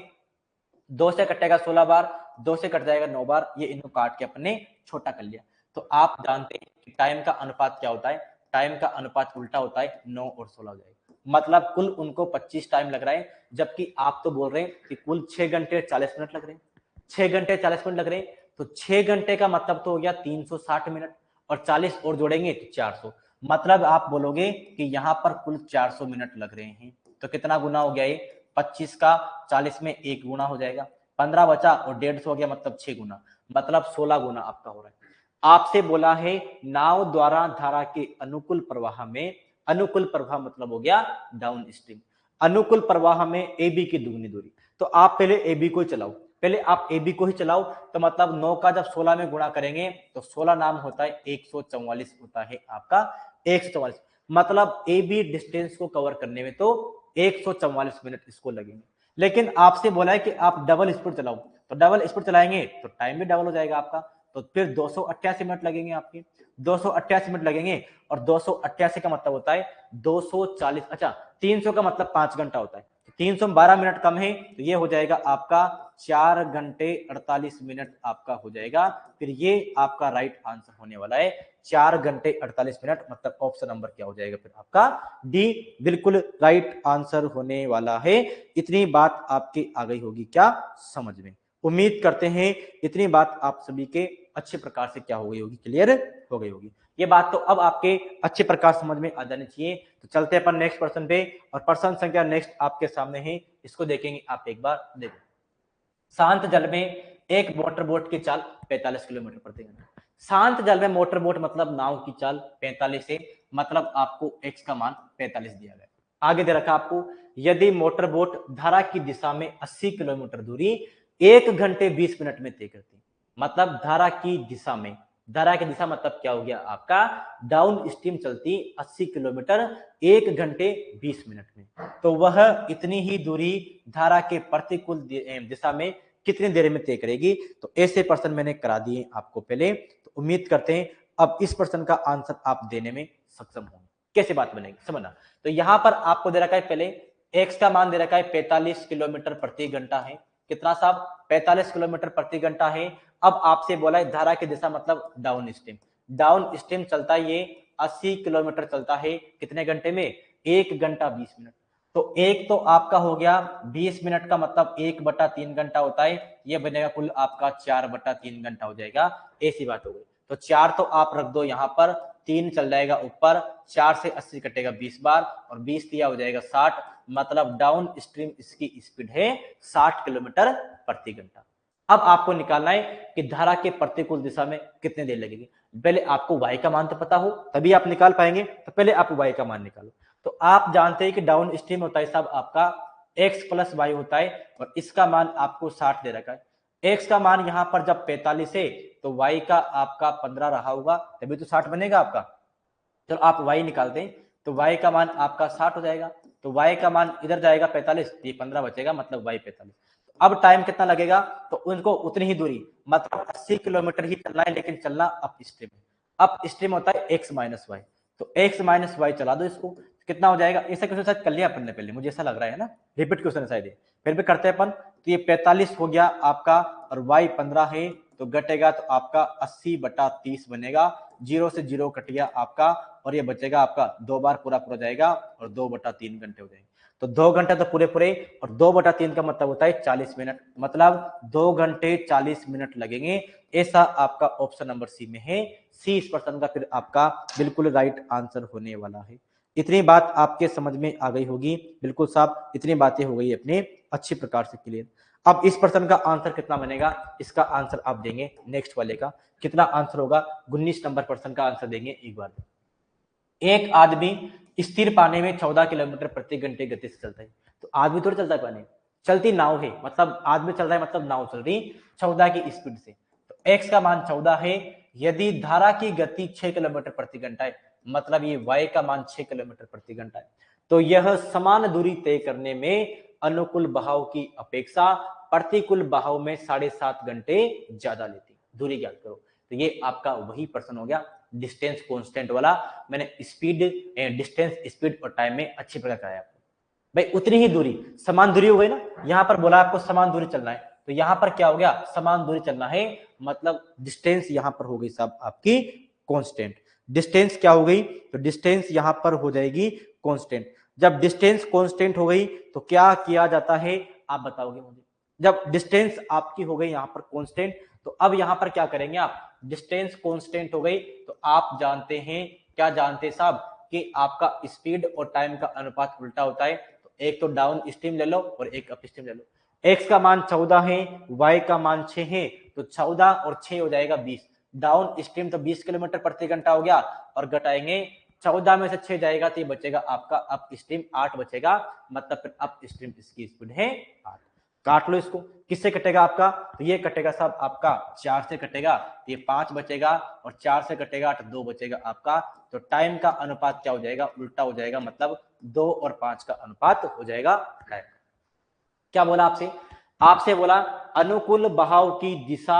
2 से कटेगा 16 बार, 2 से कट जाएगा 9 बार, ये इनको काट के अपने छोटा कर लिया। तो आप जानते हैं कि टाइम का अनुपात क्या होता है, टाइम का अनुपात उल्टा होता है, 9 और 16 हो जाएगा। मतलब कुल उनको 25 टाइम लग रहा है, जबकि आप तो बोल रहे हैं कि कुल 6 घंटे 40 मिनट लग रहे हैं। 6 घंटे 40 मिनट लग रहे हैं, तो 6 घंटे का मतलब तो हो गया 360 मिनट, और 40 और जोड़ेंगे तो 400। मतलब आप बोलोगे कि यहाँ पर कुल 400 मिनट लग रहे हैं। तो कितना गुना हो गया ये? 25 का 40 में 1 गुना हो जाएगा, 15 बचा और 150 हो गया, मतलब 6 गुना, मतलब 16 गुना आपका हो रहा है। आपसे बोला है नाव द्वारा धारा के अनुकूल प्रवाह में, अनुकूल प्रवाह मतलब हो गया डाउन स्ट्रीम, अनुकूल प्रवाह में ए बी की दुगनी दूरी। तो आप पहले ए बी को ही चलाओ, पहले आप ए बी को ही चलाओ, तो मतलब 9 का जब 16 में गुणा करेंगे तो 16 नाम होता है 144 होता है आपका 144। मतलब ए बी डिस्टेंस को कवर करने में तो 144 मिनट इसको लगेंगे। लेकिन आपसे बोला है कि आप डबल स्पीड चलाओ, तो डबल स्पीड चलाएंगे तो टाइम भी डबल हो जाएगा आपका, तो फिर 288 मिनट लगेंगे आपके, 288 मिनट लगेंगे, और 288 का मतलब होता है 240, अच्छा 300 का मतलब 5 घंटा होता है, 312 मिनट कम है, तो ये हो जाएगा आपका 4 घंटे 48 मिनट आपका हो जाएगा। फिर ये आपका राइट आंसर होने वाला है 4 घंटे 48 मिनट, मतलब ऑप्शन नंबर क्या हो जाएगा फिर आपका? डी बिल्कुल राइट आंसर होने वाला है। इतनी बात आपकी आ गई होगी क्या समझ में? उम्मीद करते हैं इतनी बात आप सभी के अच्छे प्रकार से क्या हो गई होगी, क्लियर हो गई होगी। ये बात तो अब आपके अच्छे प्रकार समझ में आ जानी चाहिए। तो चलते हैं अपन नेक्स्ट प्रश्न पे, और प्रश्न संख्या नेक्स्ट आपके सामने है, इसको देखेंगे आप एक बार। देखो, शांत जल में एक मोटर बोट की चाल 45 किलोमीटर प्रति घंटा। शांत जल में मोटर बोट मतलब नाव की चाल 45 है, मतलब आपको x का मान 45 दिया गया। आगे दे रखा आपको, यदि मोटर बोट धारा की दिशा में 80 किलोमीटर दूरी 1 घंटे 20 मिनट में तय करती, मतलब धारा की दिशा में, धारा की दिशा मतलब क्या हो गया आपका? डाउन स्ट्रीम चलती 80 किलोमीटर 1 घंटे 20 मिनट में, तो वह इतनी ही दूरी धारा के प्रतिकूल दिशा में कितनी देर में तय करेगी? तो ऐसे प्रश्न मैंने करा दिए आपको पहले, तो उम्मीद करते हैं अब इस प्रश्न का आंसर आप देने में सक्षम होंगे। कैसे बात बनेगी समझना। तो यहां पर आपको दे रखा है, पहले एक्स का मान दे रखा है 45 किलोमीटर प्रति घंटा है। कितना साहब? 45 किलोमीटर प्रति घंटा है। अब आपसे बोला है धारा की दिशा मतलब डाउन स्ट्रीम, डाउन स्ट्रीम चलता है ये 80 किलोमीटर चलता है कितने घंटे में? 1 घंटा 20 मिनट। तो एक तो आपका हो गया 20 मिनट का मतलब 1/3 घंटा होता है, ये बनेगा कुल आपका 4/3 घंटा हो जाएगा। ऐसी बात हो गई, तो 4 तो आप रख दो यहाँ पर, 3 चल जाएगा ऊपर, 4 से 80 कटेगा 20 बार, और 20 दिया हो जाएगा 60, मतलब डाउन स्ट्रीम इसकी स्पीड है 60 किलोमीटर प्रति घंटा। अब आपको निकालना है कि धारा के प्रतिकूल दिशा में कितनी देर लगेगी। पहले आपको y का मान तो पता हो तभी आप निकाल पाएंगे, तो पहले आप y का मान निकालो। तो आप जानते हैं कि डाउन स्ट्रीम होता है साहब आपका x प्लस वाई होता है, और इसका मान आपको 60 दे रखा है। x का मान यहाँ पर जब 45 है तो y का आपका 15 रहा होगा, तभी तो 60 बनेगा आपका। चलो आप y निकालते हैं, तो y का मान आपका 60 हो जाएगा, तो y का मान इधर जाएगा 45, ये 15 बचेगा, मतलब y 45। अब टाइम कितना लगेगा? तो उनको उतनी ही दूरी, मतलब 80 किलोमीटर ही चलना है, लेकिन चलना अप स्ट्रीम है। अप स्ट्रीम होता है x माइनस वाई, तो x माइनस वाई चला दो इसको, कितना हो जाएगा? ऐसा क्वेश्चन शायद कर लिया अपन ने पहले, मुझे ऐसा लग रहा है ना, रिपीट क्वेश्चन है शायद, फिर भी करते हैं अपन। तो ये 45 हो गया आपका, और y 15 है, तो घटेगा तो आपका 80/30 बनेगा, 0 से 0 कट गया आपका, और ये बचेगा आपका 2 बार पूरा पूरा जाएगा, और 2/3 घंटे हो जाएंगे। तो 2 घंटे तो पूरे पूरे, और 2/3 का मतलब होता है 40 मिनट, मतलब 2 घंटे 40 मिनट लगेंगे। ऐसा आपका ऑप्शन नंबर सी में है। सी इस प्रश्न का फिर आपका बिल्कुल राइट आंसर होने वाला है। इतनी बात आपके समझ में आ गई होगी, बिल्कुल साहब, इतनी बातें हो गई अपने अच्छी प्रकार से क्लियर। अब इस प्रश्न का आंसर कितना बनेगा, इसका आंसर आप देंगे नेक्स्ट वाले का। कितना आंसर होगा? 19 नंबर प्रश्न का आंसर देंगे एक बार। एक आदमी स्थिर पानी में 14 किलोमीटर प्रति घंटे गति से चलता है। तो आदमी थोड़ी चलता है पानी, चलती नाव है, मतलब आदमी चल रहा है मतलब नाव चल रही 14 की स्पीड से। तो x का मान 14 है, यदि धारा की गति 6 किलोमीटर प्रति घंटा है, मतलब ये y का मान 6 किलोमीटर प्रति घंटा है, तो यह समान दूरी तय करने में अनुकूल बहाव की अपेक्षा प्रतिकूल बहाव में 7.5 घंटे ज्यादा लेती। दूरी ज्ञात करो। तो ये आपका वही प्रश्न हो गया डिस्टेंस कांस्टेंट वाला। मैंने स्पीड, डिस्टेंस, स्पीड और टाइम में अच्छी प्रकार कराया आपको। भाई उतनी ही दूरी, समान दूरी हो गई ना, यहां पर बोला आपको समान दूरी चलना है, तो यहां पर क्या हो गया? समान दूरी चलना है, मतलब डिस्टेंस यहां पर हो गई साहब आपकी कांस्टेंट। डिस्टेंस क्या हो गई? तो डिस्टेंस यहां पर हो जाएगी कांस्टेंट। जब डिस्टेंस कांस्टेंट हो गई तो क्या किया जाता है आप बताओगे मुझे। जब डिस्टेंस आपकी हो गई यहाँ पर कांस्टेंट, तो अब यहाँ पर क्या करेंगे आप, डिस्टेंस कांस्टेंट हो गई तो आप जानते हैं, क्या जानते हैं साहब, कि आपका स्पीड और टाइम का अनुपात उल्टा होता है। तो एक तो डाउन स्ट्रीम ले लो और एक अप स्ट्रीम ले लो। एक्स का मान 14 है, वाई का मान 6 है, तो 14 और 6 हो जाएगा 20। डाउन स्ट्रीम तो 20 किलोमीटर प्रति घंटा हो गया, और घटाएंगे 14 में से 6 जाएगा तो ये बचेगा आपका अप स्ट्रीम 8 बचेगा, मतलब फिर अप स्ट्रीम इसकी स्पीड है 8। काट लो इसको, किससे कटेगा आपका, तो ये कटेगा साहब आपका 4 से कटेगा, तो ये 5 बचेगा, और 4 से कटेगा तो 2 बचेगा आपका। तो टाइम का अनुपात क्या हो जाएगा, उल्टा हो जाएगा, मतलब 2 और 5 का अनुपात हो जाएगा टाइम। क्या बोला आपसे, आपसे बोला अनुकूल बहाव की दिशा,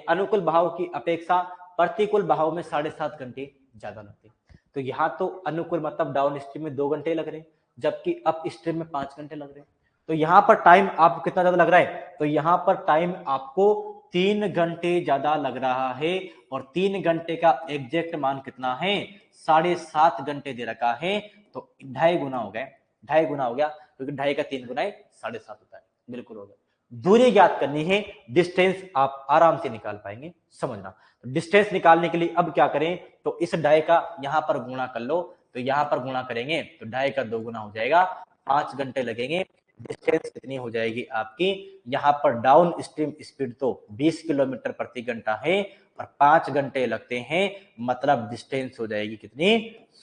अनुकूल बहाव की अपेक्षा प्रतिकूल बहाव में 7.5 घंटे ज्यादा लगते हैं। तो यहाँ तो अनुकूल मतलब डाउन स्ट्रीम में 2 घंटे लग रहे हैं, जबकि अप स्ट्रीम में 5 घंटे लग रहे हैं। तो यहाँ पर टाइम आपको कितना ज्यादा लग रहा है, तो यहाँ पर टाइम आपको 3 घंटे ज्यादा लग रहा है, और 3 घंटे का एग्जैक्ट मान कितना है, 7.5 घंटे दे रखा है। तो 2.5 गुना हो गया, 2.5 गुना हो गया, क्योंकि 2.5 का 3 गुना है 7.5 होता है, बिल्कुल हो गया। दूरी ज्ञात करनी है, डिस्टेंस आप आराम से निकाल पाएंगे, समझना। तो डिस्टेंस निकालने के लिए अब क्या करें, तो इस 2.5 का यहाँ पर गुणा कर लो, तो यहाँ पर गुणा करेंगे तो 2.5 का 2 गुना हो जाएगा, 5 घंटे लगेंगे। डिस्टेंस कितनी हो जाएगी आपकी, यहाँ पर डाउन स्ट्रीम स्पीड तो 20 किलोमीटर प्रति घंटा है, और 5 घंटे लगते हैं, मतलब डिस्टेंस हो जाएगी कितनी,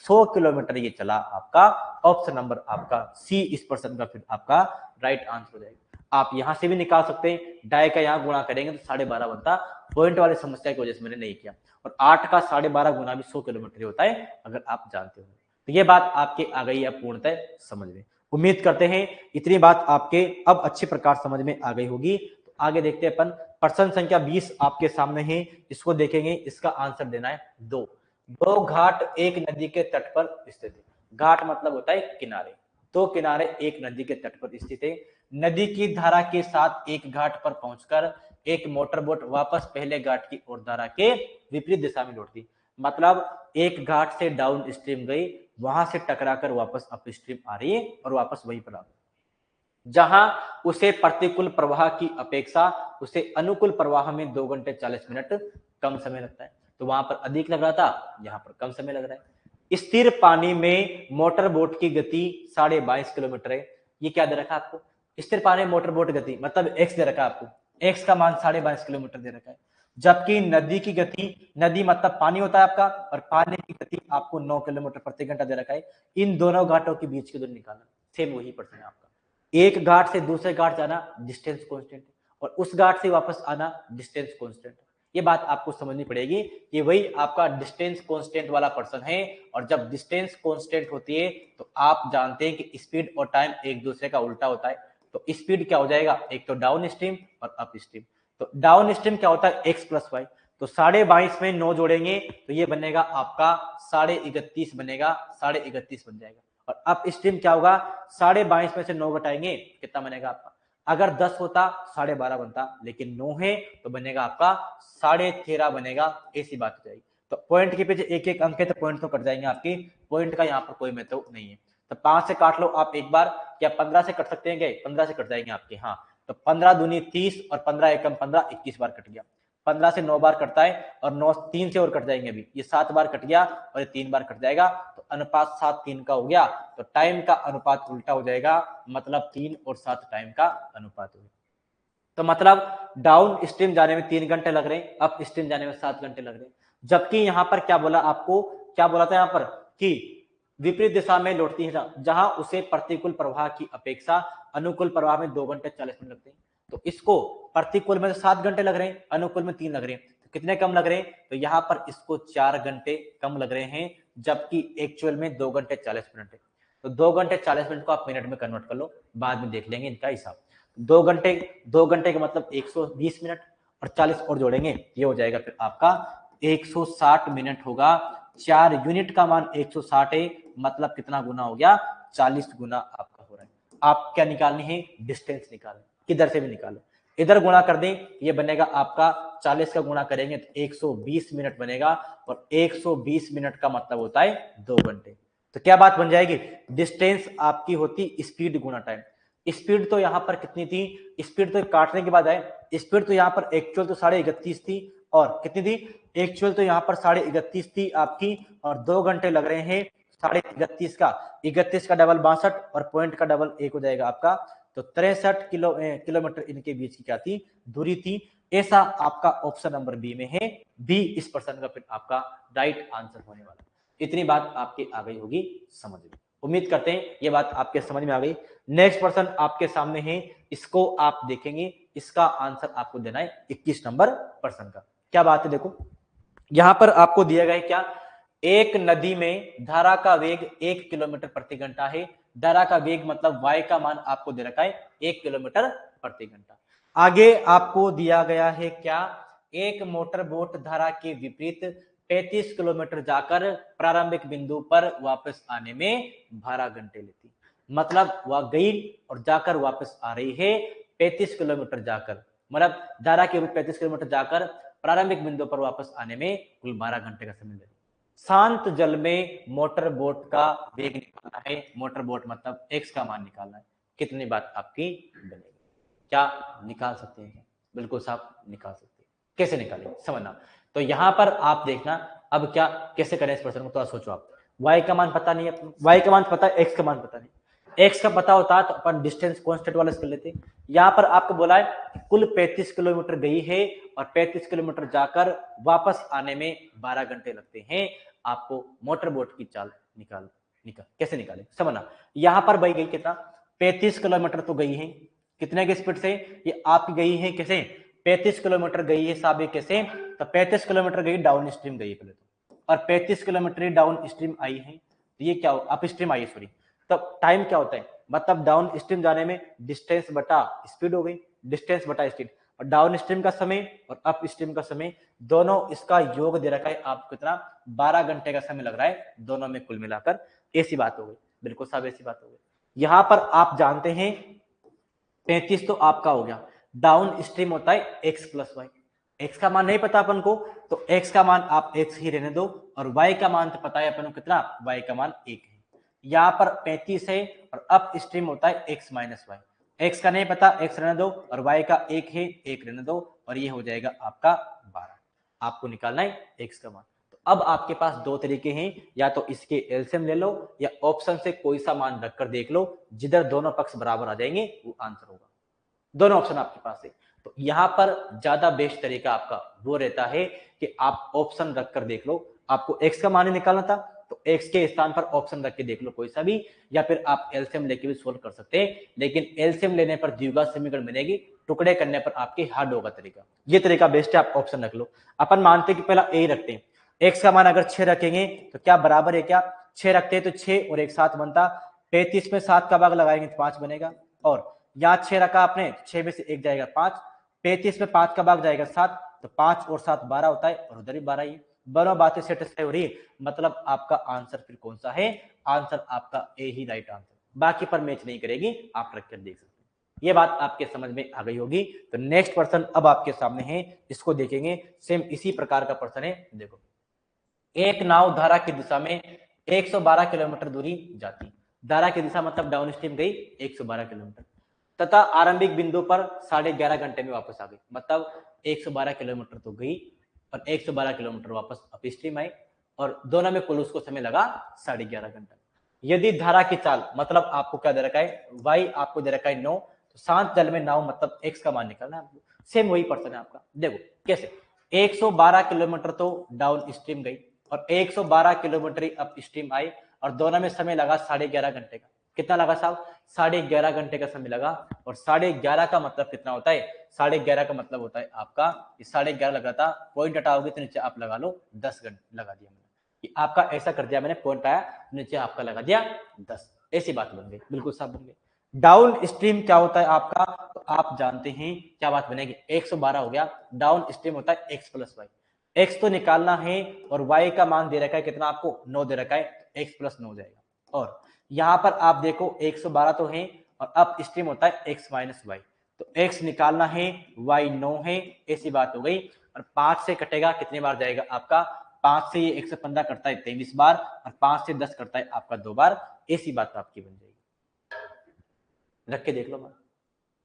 100 किलोमीटर ये चला आपका। ऑप्शन नंबर आपका सी इस प्रश्न का फिर आपका राइट आंसर हो जाएगा। आप यहां से भी निकाल सकते हैं, 2.5 का यहाँ गुणा करेंगे तो 12.5 बनता, पॉइंट वाली समस्या की वजह से मैंने नहीं किया। और 8 का 12.5 गुना भी 100 किलोमीटर होता है, अगर आप जानते हो। तो ये बात आपके आ गई है पूर्णतः समझ में। उम्मीद करते हैं इतनी बात आपके अब अच्छे प्रकार समझ में आ गई होगी। तो आगे देखते हैं अपन, प्रश्न संख्या 20 आपके सामने है, इसको देखेंगे, इसका आंसर देना है 2। 2 घाट एक नदी के तट पर स्थित है। घाट मतलब होता है किनारे, 2 किनारे एक नदी के तट पर स्थित है। नदी की धारा के साथ एक घाट पर पहुंचकर एक मोटर बोट वापस पहले घाट की ओर धारा के विपरीत दिशा में लौटती। मतलब एक घाट से डाउन स्ट्रीम गई, वहां से टकराकर वापस अप स्ट्रीम आ रही है, और वापस वहीं पर आ गई। जहां उसे प्रतिकूल प्रवाह की अपेक्षा उसे अनुकूल प्रवाह में 2 घंटे 40 मिनट कम समय लगता है। तो वहां पर अधिक लग रहा था, यहाँ पर कम समय लग रहा है। स्थिर पानी में मोटर बोट की गति 22.5 किलोमीटर है। ये क्या दे रखा है आपको, स्थिर पानी में मोटर बोट गति मतलब एक्स दे रखा है आपको, एक्स का मान 22.5 किलोमीटर दे रखा है। जबकि नदी की गति, नदी मतलब पानी होता है आपका, और पानी की गति आपको 9 किलोमीटर प्रति घंटा दे रखा है। इन दोनों घाटों के बीच की दूरी निकालना, सेम वही प्रश्न है आपका। एक घाट से दूसरे घाट जाना डिस्टेंस कांस्टेंट, और उस घाट से वापस आना डिस्टेंस कांस्टेंट। ये बात आपको समझनी पड़ेगी, ये वही आपका डिस्टेंस कांस्टेंट वाला पर्सन है। और जब डिस्टेंस कांस्टेंट होती है तो आप जानते हैं कि स्पीड और टाइम एक दूसरे का उल्टा होता है। तो स्पीड क्या हो जाएगा, एक तो डाउन स्ट्रीम और अप स्ट्रीम। तो डाउन स्ट्रीम क्या होता है, एक्स प्लस वाई। तो 22.5 में 9 जोड़ेंगे तो ये बनेगा आपका 31.5 बनेगा, 31.5 बन जाएगा। और अप स्ट्रीम क्या होगा, 22.5 में से 9 घटाएंगे कितना बनेगा आपका, अगर 10 होता 12.5 बनता, लेकिन 9 है तो बनेगा आपका 13.5 बनेगा, ऐसी बात हो जाएगी। तो पॉइंट के पीछे एक एक अंक है, तो पॉइंट तो कट जाएंगे आपकी, पॉइंट का यहाँ पर कोई महत्व नहीं है। तो 5 से काट लो आप एक बार, क्या 15 से कट सकते हैं, 15 से कट जाएंगे आपके, हाँ। तो 15 दूनी 30 और 15 एकम 15, 21 बार कट गया। 15 से 9 बार कटता है, और 9 3 से और कट जाएंगे, अभी ये 7 बार कट गया, और ये 3 बार कट जाएगा। तो अनुपात 7:3 का हो गया। तो टाइम का अनुपात उल्टा हो जाएगा, मतलब 3 और 7 टाइम का अनुपात हो गया। तो मतलब डाउन स्ट्रीम जाने में 3 घंटे लग रहे हैं, अप स्ट्रीम जाने में 7 घंटे लग रहे हैं। जबकि यहाँ पर क्या बोला आपको, क्या बोला था यहाँ पर कि विपरीत दिशा में लौटती है, जहां उसे प्रतिकूल प्रवाह की अपेक्षा अनुकूल प्रवाह में 2 घंटे 40 मिनट लगते हैं। तो इसको प्रतिकूल में 7 घंटे लग रहे हैं, अनुकूल में 3 लग रहे हैं, तो कितने कम लग रहे हैं, तो यहाँ पर इसको 4 घंटे कम लग रहे हैं, जबकि एक्चुअल में 2 घंटे 40 मिनट है। तो 2 घंटे 40 मिनट को आप मिनट में कन्वर्ट कर लो, बाद में देख लेंगे इनका हिसाब। 2 घंटे का मतलब 120 मिनट, और 40 और जोड़ेंगे, ये हो जाएगा फिर आपका 160 मिनट होगा। 4 यूनिट का मान 160 है, मतलब कितना गुना हो गया, 40 गुना आपका हो रहा है। आप क्या निकालनी है, डिस्टेंस निकालनी, किधर से भी निकालो, इधर गुणा कर दें, ये बनेगा आपका 40 का गुणा करेंगे तो 120 मिनट बनेगा, और 120 मिनट का मतलब होता है 2 घंटे। तो क्या बात बन जाएगी, डिस्टेंस आपकी होती स्पीड गुना टाइम। स्पीड तो यहाँ पर कितनी थी, स्पीड तो काटने के बाद आए, स्पीड तो यहाँ पर एक्चुअल तो 31.5 थी, और कितनी थी, एक्चुअल तो यहाँ पर 31.5 थी आपकी, और 2 घंटे लग रहे हैं 31.5 का, 31 का डबल 62 और पॉइंट का डबल 1 हो जाएगा आपका, तो 63 किलोमीटर इनके बीच की क्या थी, दूरी थी। ऐसा आपका ऑप्शन नंबर बी में है, बी इस प्रश्न का फिर आपका राइट आंसर होने वाला। इतनी बात आपकी आ गई होगी समझ में, उम्मीद करते हैं ये बात आपके समझ में आ गई। नेक्स्ट प्रश्न आपके सामने है, इसको आप देखेंगे, इसका आंसर आपको देना है 21 नंबर प्रश्न का। क्या बात है, देखो यहां पर आपको दिया गया है क्या, एक नदी में धारा का वेग 1 किलोमीटर प्रति घंटा है। धारा का वेग मतलब y का मान आपको दे रखा है 1 किलोमीटर प्रति घंटा। आगे आपको दिया गया है क्या, एक मोटर बोट धारा के विपरीत 35 किलोमीटर जाकर प्रारंभिक बिंदु पर वापस आने में 12 घंटे लेती। मतलब वह गई और जाकर वापस आ रही है 35 किलोमीटर जाकर, मतलब धारा के विपरीत 35 किलोमीटर जाकर प्रारंभिक बिंदु पर वापस आने में कुल 12 घंटे का समय लगेगा। शांत जल में मोटर बोट का वेग निकालना है, मोटर बोट मतलब x का मान निकालना है। कितनी बात आपकी बनेगी, क्या निकाल सकते हैं, बिल्कुल साफ निकाल सकते हैं। कैसे निकालेंगे समझना, तो यहां पर आप देखना, अब क्या कैसे करें इस प्रश्न को, थोड़ा सोचो आप। y का मान पता नहीं है, y का मान पता है, x का मान पता नहीं, x का पता होता तो अपन डिस्टेंस कांस्टेंट वाला कर लेते। यहाँ पर आपको बोला है कुल 35 किलोमीटर गई है और 35 किलोमीटर जाकर वापस आने में 12 घंटे लगते हैं। आपको मोटर बोट की चाल निकाल कैसे निकाले समझना। यहाँ पर बही गई कितना, 35 किलोमीटर तो गई है, कितने की स्पीड से, ये आपकी गई है कैसे, 35 किलोमीटर गई है साहब, कैसे, तो 35 किलोमीटर गई डाउन स्ट्रीम गई पहले तो, और 35 किलोमीटर डाउन स्ट्रीम आई है, तो ये क्या हो, अप स्ट्रीम आई है सॉरी। तब टाइम क्या होता है, मतलब डाउन स्ट्रीम जाने में डिस्टेंस बटा स्पीड हो गई, डिस्टेंस बटा स्पीड, और डाउन स्ट्रीम का समय और अप स्ट्रीम का समय दोनों इसका योग दे रखा है आपको कितना, 12 घंटे का समय लग रहा है दोनों में कुल मिलाकर। ऐसी बात हो गई, बिल्कुल साहब ऐसी बात हो गई। यहां पर आप जानते हैं 35 तो आपका हो गया, डाउन स्ट्रीम होता है x प्लस वाई, एक्स का मान नहीं पता अपन को तो x का मान आप x ही रहने दो, और y का मान तो पता है अपन को कितना, y का मान 1 है। यहाँ पर 35 है और अप स्ट्रीम होता है x माइनस वाई, x का नहीं पता x रहने दो, और y का 1 है 1 रहने दो, और ये हो जाएगा आपका 12। आपको निकालना है x का मान। तो अब आपके पास दो तरीके हैं, या तो इसके एलसीएम ले लो या ऑप्शन से कोई सा मान रखकर देख लो, जिधर दोनों पक्ष बराबर आ जाएंगे वो आंसर होगा। दोनों ऑप्शन आपके पास है, तो यहां पर ज्यादा बेस्ट तरीका आपका वो रहता है कि आप ऑप्शन रखकर देख लो। आपको x का मान ही निकालना था तो x के स्थान पर ऑप्शन रख के देख लो कोई सा भी, या फिर आप एलसीएम लेके भी सोल्व कर सकते हैं, लेकिन एलसीएम लेने पर द्विघात समीकरण बनेगी, टुकड़े करने पर आपके हार्ड होगा तरीका। ये तरीका बेस्ट है, आप ऑप्शन रख लो। अपन मानते कि पहला ए रखते हैं, x का मान अगर 6 रखेंगे तो क्या बराबर है, क्या 6 रखते हैं तो 6 और 1 7 बनता, 35 में 7 का भाग लगाएंगे तो 5 बनेगा, और यहाँ 6 रखा आपने, 6 में से 1 जाएगा 5, 35 में 5 का भाग जाएगा 7, तो 5 और 7 12 होता है, और उधर ही 12 ही, दोनों बातें सेटिस्फाई हो रही है, मतलब आपका आंसर फिर कौन सा है, आंसर आपका ए ही राइट आंसर, बाकी पर मैच नहीं करेगी, आप रख कर देख सकते हैं। ये बात आपके समझ में आ गई होगी। तो नेक्स्ट प्रश्न अब आपके सामने है, इसको देखेंगे, सेम इसी प्रकार का प्रश्न है। देखो, एक नाव धारा की दिशा में 112 किलोमीटर दूरी जाती, धारा की दिशा मतलब डाउन स्ट्रीम गई 112 किलोमीटर, तथा आरंभिक बिंदु पर 11.5 घंटे में वापस आ गई, मतलब 112 किलोमीटर तो गई और 112 किलोमीटर वापस अप स्ट्रीम आई, और दोनों में कुल उसको समय लगा 11.5 घंटा। यदि धारा की चाल मतलब आपको क्या दे रखा है, y आपको दे रखा है 9, तो शांत जल में नाव मतलब x का मान निकालना है आपको। सेम वही प्रश्न है आपका। देखो कैसे, 112 किलोमीटर तो डाउन स्ट्रीम गई और 112 किलोमीटर अप स्ट्रीम आई, और दोनों में समय लगा 11.5 घंटे का। कितना लगा साहब, 11.5 घंटे का समय लगा, और 11.5 का मतलब कितना होता है, 11.5 का मतलब होता है आपका, 11.5 लगा था, पॉइंट हटाओगे तो नीचे आप लगा लो 10 घंटे लगा दिया मैंने, कि आपका ऐसा कर दिया मैंने, पॉइंट आया नीचे आपका लगा दिया 10, ऐसी बात बन गई, बिल्कुल साफ बन गई। डाउन स्ट्रीम क्या होता है आपका, तो आप जानते हैं क्या बात बनेगी, 112 हो गया, डाउन स्ट्रीम होता है x प्लस वाई, x तो निकालना है और y का मान दे रखा है कितना आपको, 9 दे रखा है, x प्लस 9 हो जाएगा। और यहां पर आप देखो 112 तो है और अप स्ट्रीम होता है x माइनस वाई, तो x निकालना है, y 9 है, ऐसी बात हो गई। और 5 से कटेगा कितनी बार जाएगा आपका, 5 से ये 115 करता है 23 बार और 5 से 10 करता है आपका 2 बार। ऐसी बात आपकी बन जाएगी। रख के देख लो बात,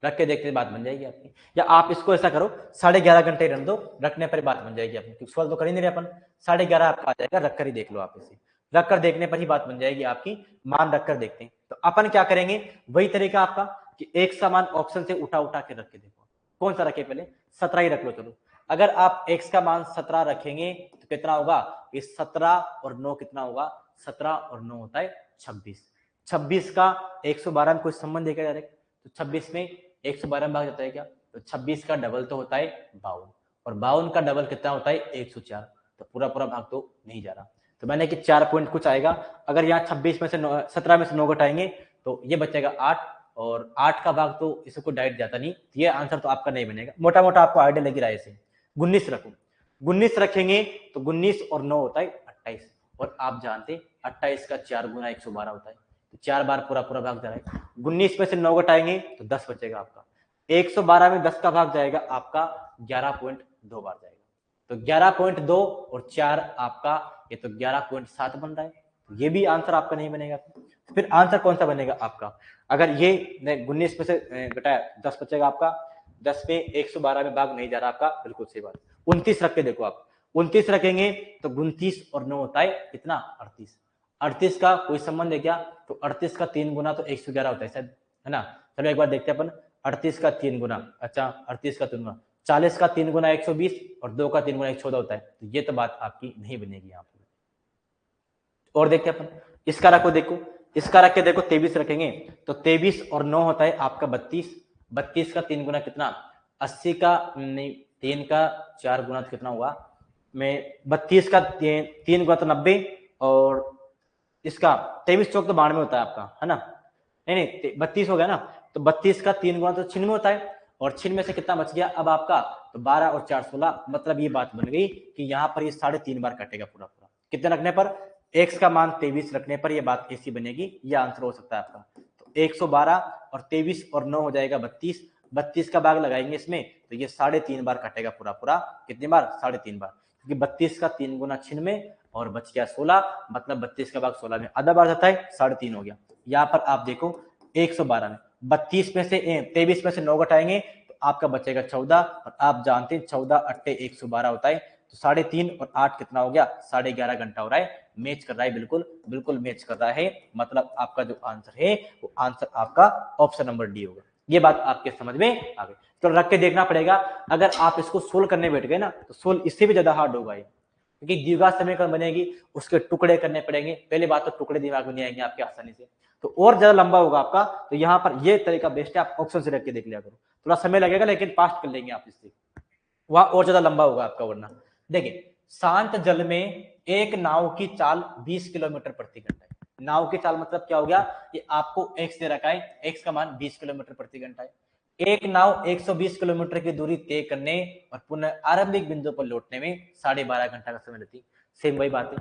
रख के देखते बात बन जाएगी आपकी। या आप इसको ऐसा करो 11.5 घंटे रन दो, रखने पर बात बन जाएगी आपकी, क्योंकि सवाल तो कर ही नहीं रहे अपन। 11.5 आपका आ जाएगा, रख कर ही देख लो आप इसे, रख कर देखने पर ही बात बन जाएगी आपकी। मान रख कर देखते हैं तो अपन क्या करेंगे, वही तरीका आपका कि एक समान ऑप्शन से उठा उठा के रख के देखो। कौन सा रखे, पहले 17 ही रख लो। चलो अगर आप x का मान 17 रखेंगे तो कितना होगा, ये 17 और 9 कितना होगा, 17 और 9 होता है 26। 26 का 112 में कोई संबंध देखा डायरेक्ट, तो 26 में 112 में भाग जाता है क्या, तो 26 का डबल तो होता है 52 और 52 का डबल कितना होता है 104। तो पूरा पूरा भाग तो नहीं जा रहा, तो मैंने कि 4 पॉइंट कुछ आएगा। अगर यहाँ 26 में से 17 में से 9 घटाएंगे तो ये बचेगा 8 और 8 का भाग तो इसको डायरेक्ट जाता नहीं, तो ये आंसर तो आपका नहीं बनेगा। मोटा मोटा आपको आइडिया लगी रहा है इसे। 19 रखो, 19 रखेंगे तो 19 और 9 होता है 28 और आप जानते 28 का 4 गुना 112 होता है, तो 4 बार पूरा पूरा भाग जा रहा है। 19 में से 9 घटाएंगे तो 10 बचेगा आपका। 112 में 10 का भाग जाएगा आपका 11.2 बार जाएगा, तो 11.2 और 4 आपका ये तो 11.7 बन रहा है, तो ये भी आंसर आपका नहीं बनेगा। फिर आंसर कौन सा बनेगा आपका, अगर ये 19 में से घटाया 10 बचेगा आपका, 10 में 112 में भाग नहीं जा रहा आपका, बिल्कुल सही बात। 29 रख के देखो आप, 29 रखेंगे तो 29 और 9 होता है कितना 38। 38 का कोई संबंध है क्या, तो 38 का 3 गुना तो 111 होता है शायद, है ना। चलो एक बार देखते हैं अपन, 38 का 3 गुना, अच्छा 38 का 3 गुना 40 का 3 गुना 120 और 2 का 3 गुना 114 होता है, तो ये तो बात आपकी नहीं बनेगी यहाँ पर। और देखते हैं अपन, इसका रखो देखो, इसका रख के देखो 23 रखेंगे तो 23 और 9 होता है आपका 32। 32 का 3 गुना कितना, 80 का नहीं 3 का 4 गुना तो कितना हुआ, मैं 32 का 3 गुना तो 90 और इसका 23 चौक तो 92 होता है आपका, है ना। नहीं नहीं 32 हो गया ना, तो 32 का 3 गुना तो 96 होता है और 96 में से कितना बच गया अब आपका, तो 12 और 4 16। मतलब ये बात बन गई कि यहाँ पर ये 3.5 बार कटेगा पूरा पूरा। कितने रखने पर, x का मान 23 रखने पर ये बात ऐसी बनेगी, ये आंसर हो सकता है आपका। तो 112 और 23 और 9 हो जाएगा 32। 32 का भाग लगाएंगे इसमें तो ये 3.5 बार कटेगा पूरा पूरा। कितनी बार, 3.5 बार, क्योंकि 32 का 3 गुना 96 और बच गया 16, मतलब 32 का भाग 16 में आधा बार जाता है, 3.5 हो गया। यहाँ पर आप देखो 112 में 32 में से 23 में से 9 घटाएंगे तो आपका बचेगा 14 और आप जानते हैं 14 अट्टे 112 होता है, तो 3.5 और 8 कितना हो गया, 11.5 घंटा हो रहा है। मैच कर रहा है, बिल्कुल बिल्कुल मैच कर रहा है। मतलब आपका जो आंसर है वो आंसर आपका ऑप्शन नंबर डी होगा। ये बात आपके समझ में आ गई, तो रख के देखना पड़ेगा। अगर आप इसको सोल्व करने बैठ गए ना तो सोल्व इससे भी ज्यादा हार्ड होगा ये, क्योंकि द्विघात समीकरण बनेगी, उसके टुकड़े करने पड़ेंगे। पहली बात तो टुकड़े दिमाग में नहीं आएंगे आपके आसानी से, तो और ज्यादा लंबा होगा आपका। तो यहाँ पर ये तरीका बेस्ट है, आप ऑप्शन से रख के देख लिया करो। थोड़ा समय लगेगा लेकिन फास्ट कर लेंगे आप इससे, वहां और ज्यादा लंबा होगा आपका। वरना देखिए, शांत जल में एक नाव की चाल 20 किलोमीटर प्रति घंटा है। नाव की चाल मतलब क्या हो गया, ये आपको x दे रखा है, x का मान 20 किलोमीटर प्रति घंटा है। एक नाव 120 किलोमीटर की दूरी तय करने और पुनः आरंभिक बिंदु पर लौटने में 12.5 घंटा का समय लेती। सेम वही बात है,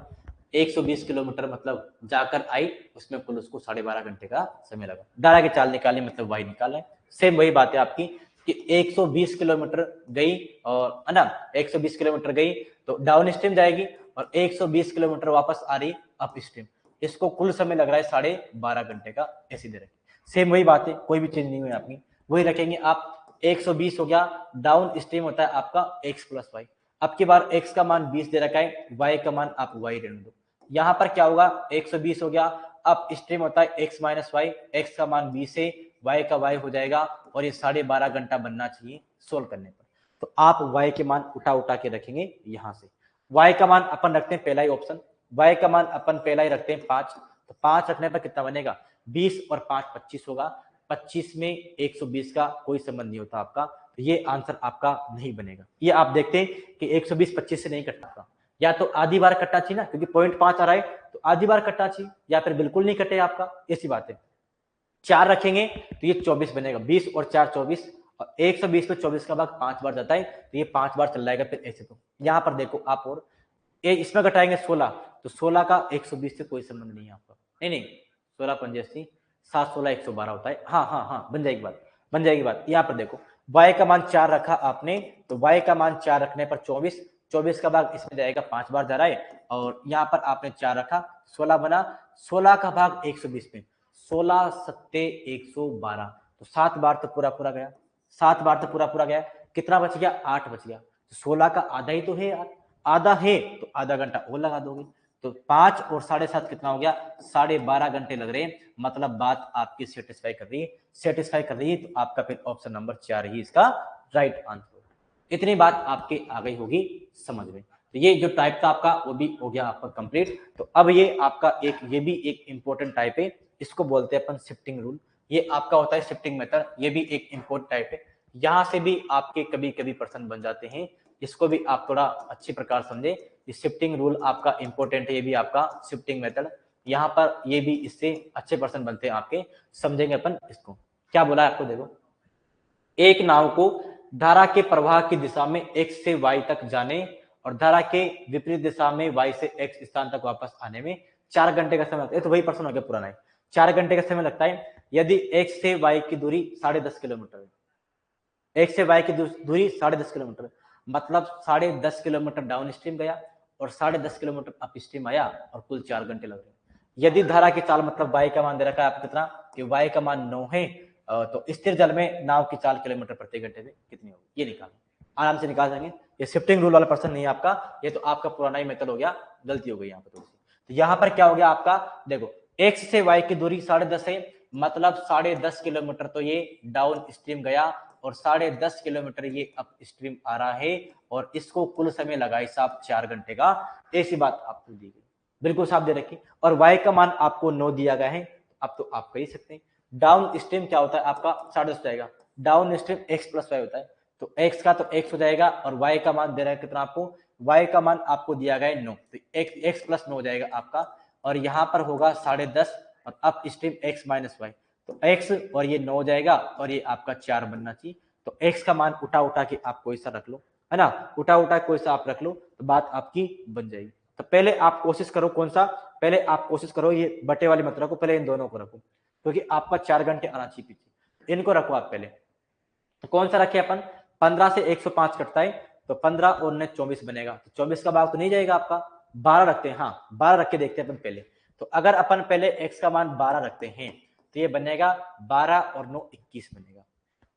120 किलोमीटर मतलब जाकर आई, उसमें कुल उसको 12.5 घंटे का समय लगा। धारा की चाल निकालनी मतलब वाई निकालना है। सेम वही बात है आपकी कि 120 किलोमीटर गई और है ना, 120 किलोमीटर गई तो डाउन स्ट्रीम जाएगी और 120 किलोमीटर वापस आ रही अप स्ट्रीम। इसको कुल समय लग रहा है 12.5 घंटे का, ऐसी दे रखी। सेम वही बात है, कोई भी चेंज नहीं हुई आपकी, वही रखेंगे आप। 120 हो गया, डाउन स्ट्रीम होता है आपका x प्लस वाई। अब की बार x का मान 20 दे रखा है, y का मान आप y रहने दो। यहाँ पर क्या होगा, 120 हो गया, अप स्ट्रीम होता है x माइनस वाई, x का मान 20 है, y का y हो जाएगा और ये 12.5 घंटा बनना चाहिए सोल्व करने पर। तो आप y के मान उठा उठा के रखेंगे यहाँ से। y का मान अपन रखते हैं पहला ही ऑप्शन, y का मान अपन पहला ही रखते हैं 5, तो 5 रखने पर कितना बनेगा, 20 और 5 25 होगा। 25 में 120 का कोई संबंध नहीं होता आपका, तो ये आंसर आपका नहीं बनेगा। ये आप देखते हैं कि 120 25 से नहीं कटता, या तो आधी बार कटना चाहिए ना, क्योंकि 0.5 आ रहा है तो आधी बार कटना चाहिए, या फिर बिल्कुल नहीं कटे आपका, ऐसी बात है। 4 रखेंगे तो ये 24 बनेगा, 20 और 4 24 और 120 पे 24 का भाग 5 बार जाता है, तो ये 5 बार चल जाएगा। फिर ऐसे तो यहाँ पर देखो आप, और इसमें घटाएंगे 16, तो 16 का 120 से कोई संबंध नहीं है आपका। नहीं 16 पंजे 7 16 112 होता है। हाँ हाँ हाँ, बन जाएगी बात, बन जाएगी बात। यहाँ पर देखो y का मान 4 रखा आपने, तो y का मान 4 रखने पर 24, 24 का भाग इसमें जाएगा 5 बार जा रहा है, और यहाँ पर आपने 4 रखा, 16 बना, 16 का भाग 120 में, 16 सत्ते 112, तो 7 बार तो पूरा पूरा गया, 7 बार तो पूरा पूरा गया, कितना बच गया, 8 बच गया। तो 16 का आधा ही तो है यार, आधा है तो आधा घंटा और लगा दोगे, तो 5 और 7.5 कितना हो गया, 12.5 घंटे लग रहे हैं। मतलब बात आपकी सेटिस्फाई कर रही है, सेटिस्फाई कर रही है, तो आपका फिर ऑप्शन नंबर 4 ही इसका राइट आंसर। इतनी बात आपके आ गई होगी समझ में। तो ये जो टाइप था आपका वो भी हो गया आपका कंप्लीट। तो अब ये आपका एक, ये भी एक इंपॉर्टेंट टाइप है, इसको बोलते हैं अपन शिफ्टिंग रूल। ये आपका होता है शिफ्टिंग मेथड, ये भी एक इंपॉर्टेंट टाइप है। यहाँ से भी आपके कभी कभी प्रश्न बन जाते हैं, इसको भी आप थोड़ा अच्छी प्रकार समझे। ये शिफ्टिंग रूल आपका इंपॉर्टेंट है, ये भी आपका शिफ्टिंग मेथड, यहाँ पर ये भी इससे अच्छे प्रश्न बनते हैं आपके, समझेंगे अपन इसको। क्या बोला है आपको, देखो, एक नाव को धारा के प्रवाह की दिशा में x से y तक जाने और धारा के विपरीत दिशा में y से x स्थान तक वापस आने में 4 घंटे का समय लगता है। तो वही प्रश्न हो गया पुराना है, 4 घंटे का समय लगता है यदि x से y की दूरी 10.5 किलोमीटर है। x से y की दूरी 10.5 किलोमीटर, मतलब 10.5 किलोमीटर डाउन स्ट्रीम गया और 10.5 किलोमीटर अप स्ट्रीम आया और कुल 4 घंटे लग रहे हैं। यदि धारा की चाल, मतलब y का मान दे रखा है आपको कितना, कि y का मान 9 है, तो स्थिर जल में नाव की चाल किलोमीटर प्रति घंटे में कितनी होगी, ये निकालना, आराम से निकाल देंगे। ये शिफ्टिंग रूल वाला प्रश्न नहीं है आपका, ये तो आपका पुराना ही मेथड हो गया, गलती हो गई यहाँ पर थोड़ी सी। तो यहाँ पर क्या हो गया आपका, देखो x से y की दूरी 10.5 है, मतलब 10.5 किलोमीटर तो ये डाउन स्ट्रीम गया और 10.5 किलोमीटर ये अप स्ट्रीम आ रहा है, और इसको कुल समय लगाई साहब 4 घंटे का। ऐसी बात आपको दी गई, बिल्कुल साफ दे रखी, और y का मान आपको 9 दिया गया है। अब तो आप कह सकते हैं डाउन स्ट्रीम क्या होता है आपका, 10.5 जाएगा, downstream x plus y होता है, तो x का तो x हो जाएगा, और y का मान दे रहा है कितना आपको, y का मान आपको दिया गया है 9, तो x प्लस 9 हो जाएगा आपका, और यहाँ पर होगा 10.5 और upstream x minus y, तो x और ये 9 हो जाएगा, और ये आपका 4 बनना चाहिए। तो x का मान उठा उठा के आप कोई सा रख लो, है ना, उठा उठा कोई सा आप रख लो, तो बात आपकी बन जाएगी। तो पहले आप कोशिश करो, कौन सा, पहले आप कोशिश करो ये बटे वाली मत रखो, पहले इन दोनों को रखो, क्योंकि आपका 4 घंटे आना चाहिए पीछे, इनको रखो आप पहले। तो कौन सा रखे अपन, 15 से 105 कटता है, तो 15 और 9 24 बनेगा, तो 24 का भाग तो नहीं जाएगा आपका, 12 रखते हैं, हाँ 12 रख के देखते हैं अपन पहले। तो अगर अपन पहले x का मान 12 रखते हैं, तो ये बनेगा 12 और 9 21 बनेगा।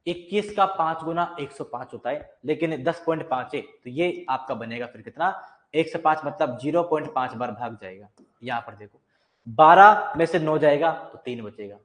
21 का 5 गुना 105 होता है, लेकिन 10.5 है, तो ये आपका बनेगा फिर कितना, 105 मतलब 0.5 बार भाग जाएगा। यहाँ पर देखो 12 में से 9 जाएगा तो 3 बचेगा,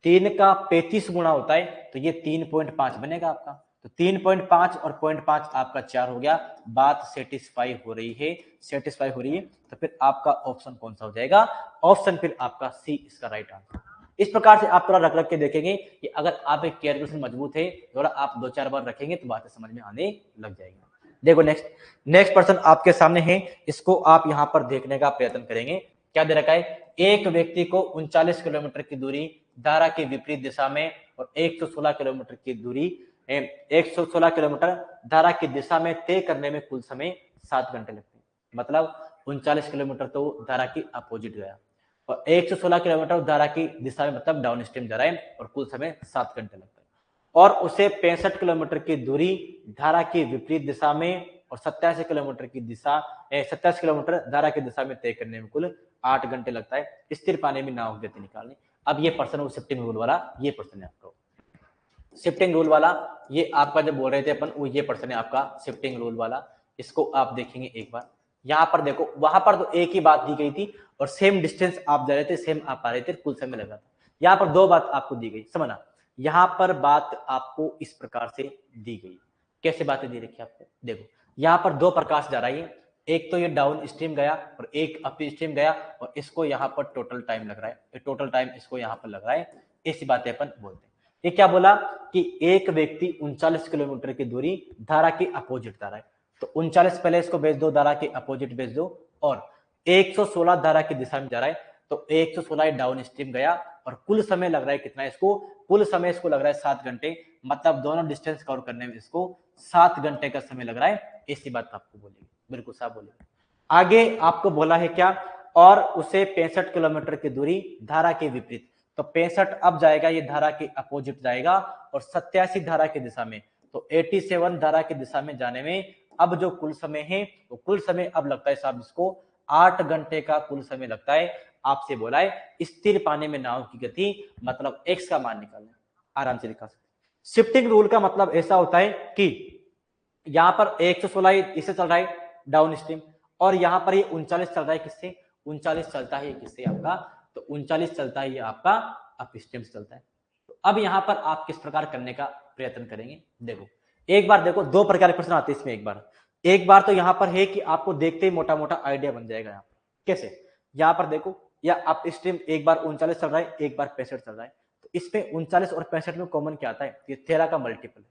3 का 35 गुना होता है, तो ये 3.5 बनेगा आपका, तो 3.5 और 0.5 आपका 4 हो गया। बात सेटिस्फाई हो रही है, सेटिस्फाई हो रही है, तो फिर आपका ऑप्शन कौन सा हो जाएगा, ऑप्शन फिर आपका सी इसका राइट आंसर। इस प्रकार से आप थोड़ा रख रख के देखेंगे कि अगर आप एक कैलकुलेशन मजबूत है, थोड़ा आप 2-4 बार रखेंगे तो बातें समझ में आने लग जाएगी। देखो नेक्स्ट पर्सन आपके सामने है, इसको आप यहाँ पर देखने का प्रयत्न करेंगे। क्या दे रखा है, एक व्यक्ति को 39 किलोमीटर की दूरी धारा के विपरीत दिशा में और 116 किलोमीटर की दूरी 116 किलोमीटर धारा की दिशा में तय करने में कुल समय 7 घंटे लगते हैं। मतलब 39 किलोमीटर तो धारा की अपोजिट गया और 116 किलोमीटर धारा की दिशा में, मतलब डाउन स्ट्रीम जा रहा है, और कुल समय 7 घंटे लगता है। और उसे 65 किलोमीटर की दूरी धारा की विपरीत दिशा में और 87 किलोमीटर की दिशा 27 किलोमीटर धारा की दिशा में तय करने में कुल 8 घंटे लगता है स्थिर पानी में नाव की गति निकालने। अब ये प्रश्न वो शिफ्टिंग रूल वाला, ये प्रश्न है आपका शिफ्टिंग रूल वाला, ये आपका जब बोल रहे थे अपन, वो ये प्रश्न है आपका शिफ्टिंग रूल वाला। इसको आप देखेंगे एक बार, यहाँ पर देखो, वहां पर तो एक ही बात दी गई थी और सेम डिस्टेंस आप जा रहे थे, सेम आप आ रहे थे, कुल समय लगा था। यहाँ पर 2 बात आपको दी गई, समझना, यहाँ पर बात आपको इस प्रकार से दी गई। कैसे बातें दी रखी आपको, देखो यहाँ पर 2 प्रकार से जा रहा है, एक तो ये डाउन स्ट्रीम गया और एक अप स्ट्रीम गया, और इसको यहाँ पर टोटल टाइम लग रहा है, टोटल टाइम इसको यहाँ पर लग रहा है। ऐसी बातें अपन बोलते हैं। ये क्या बोला कि एक व्यक्ति 39 किलोमीटर की दूरी धारा के अपोजिट जा रहा है, तो 39 पहले इसको भेज दो, धारा के अपोजिट भेज दो, और 116 धारा की दिशा में जा रहा है, तो 116 डाउन स्ट्रीम गया और कुल समय लग रहा है कितना, इसको कुल समय इसको लग रहा है 7 घंटे, मतलब दोनों डिस्टेंस कवर करने में इसको 7 घंटे का समय लग रहा है। ऐसी बात आपको बोलेगी, बिल्कुल साफ बोलेगी। आगे आपको बोला है क्या, और उसे 65 किलोमीटर की दूरी धारा के विपरीत, तो 65 अब जाएगा, ये धारा के अपोजिट जाएगा, और 87 धारा की दिशा में, तो 87 धारा की दिशा में जाने में अब जो कुल समय है वो कुल समय अब लगता है साहब इसको 8 घंटे का कुल समय लगता है। आपसे बोला है स्थिर पानी में नाव की गति मतलब x का मान निकालना है, आराम से निकाल सकते। शिफ्टिंग रूल का मतलब ऐसा होता है कि यहाँ पर 116 इससे चल रहा है डाउन स्ट्रीम, और यहाँ पर ये 39 चल रहा है किससे, 39 चलता है किससे आपका, तो 39 चलता है ये आपका अप स्ट्रीम से चलता है। तो अब यहाँ पर आप किस प्रकार करने का प्रयत्न करेंगे, देखो एक बार देखो दो प्रकार के प्रश्न आते हैं इसमें। एक बार तो यहाँ पर है कि आपको देखते ही मोटा मोटा आइडिया बन जाएगा। यहाँ पर कैसे, यहाँ पर देखो या अप स्ट्रीम एक बार 39 चल रहा है, एक बार 65 चल रहा है, तो इसमें 39 और 65 में कॉमन क्या आता है, ये 13 का मल्टीपल है।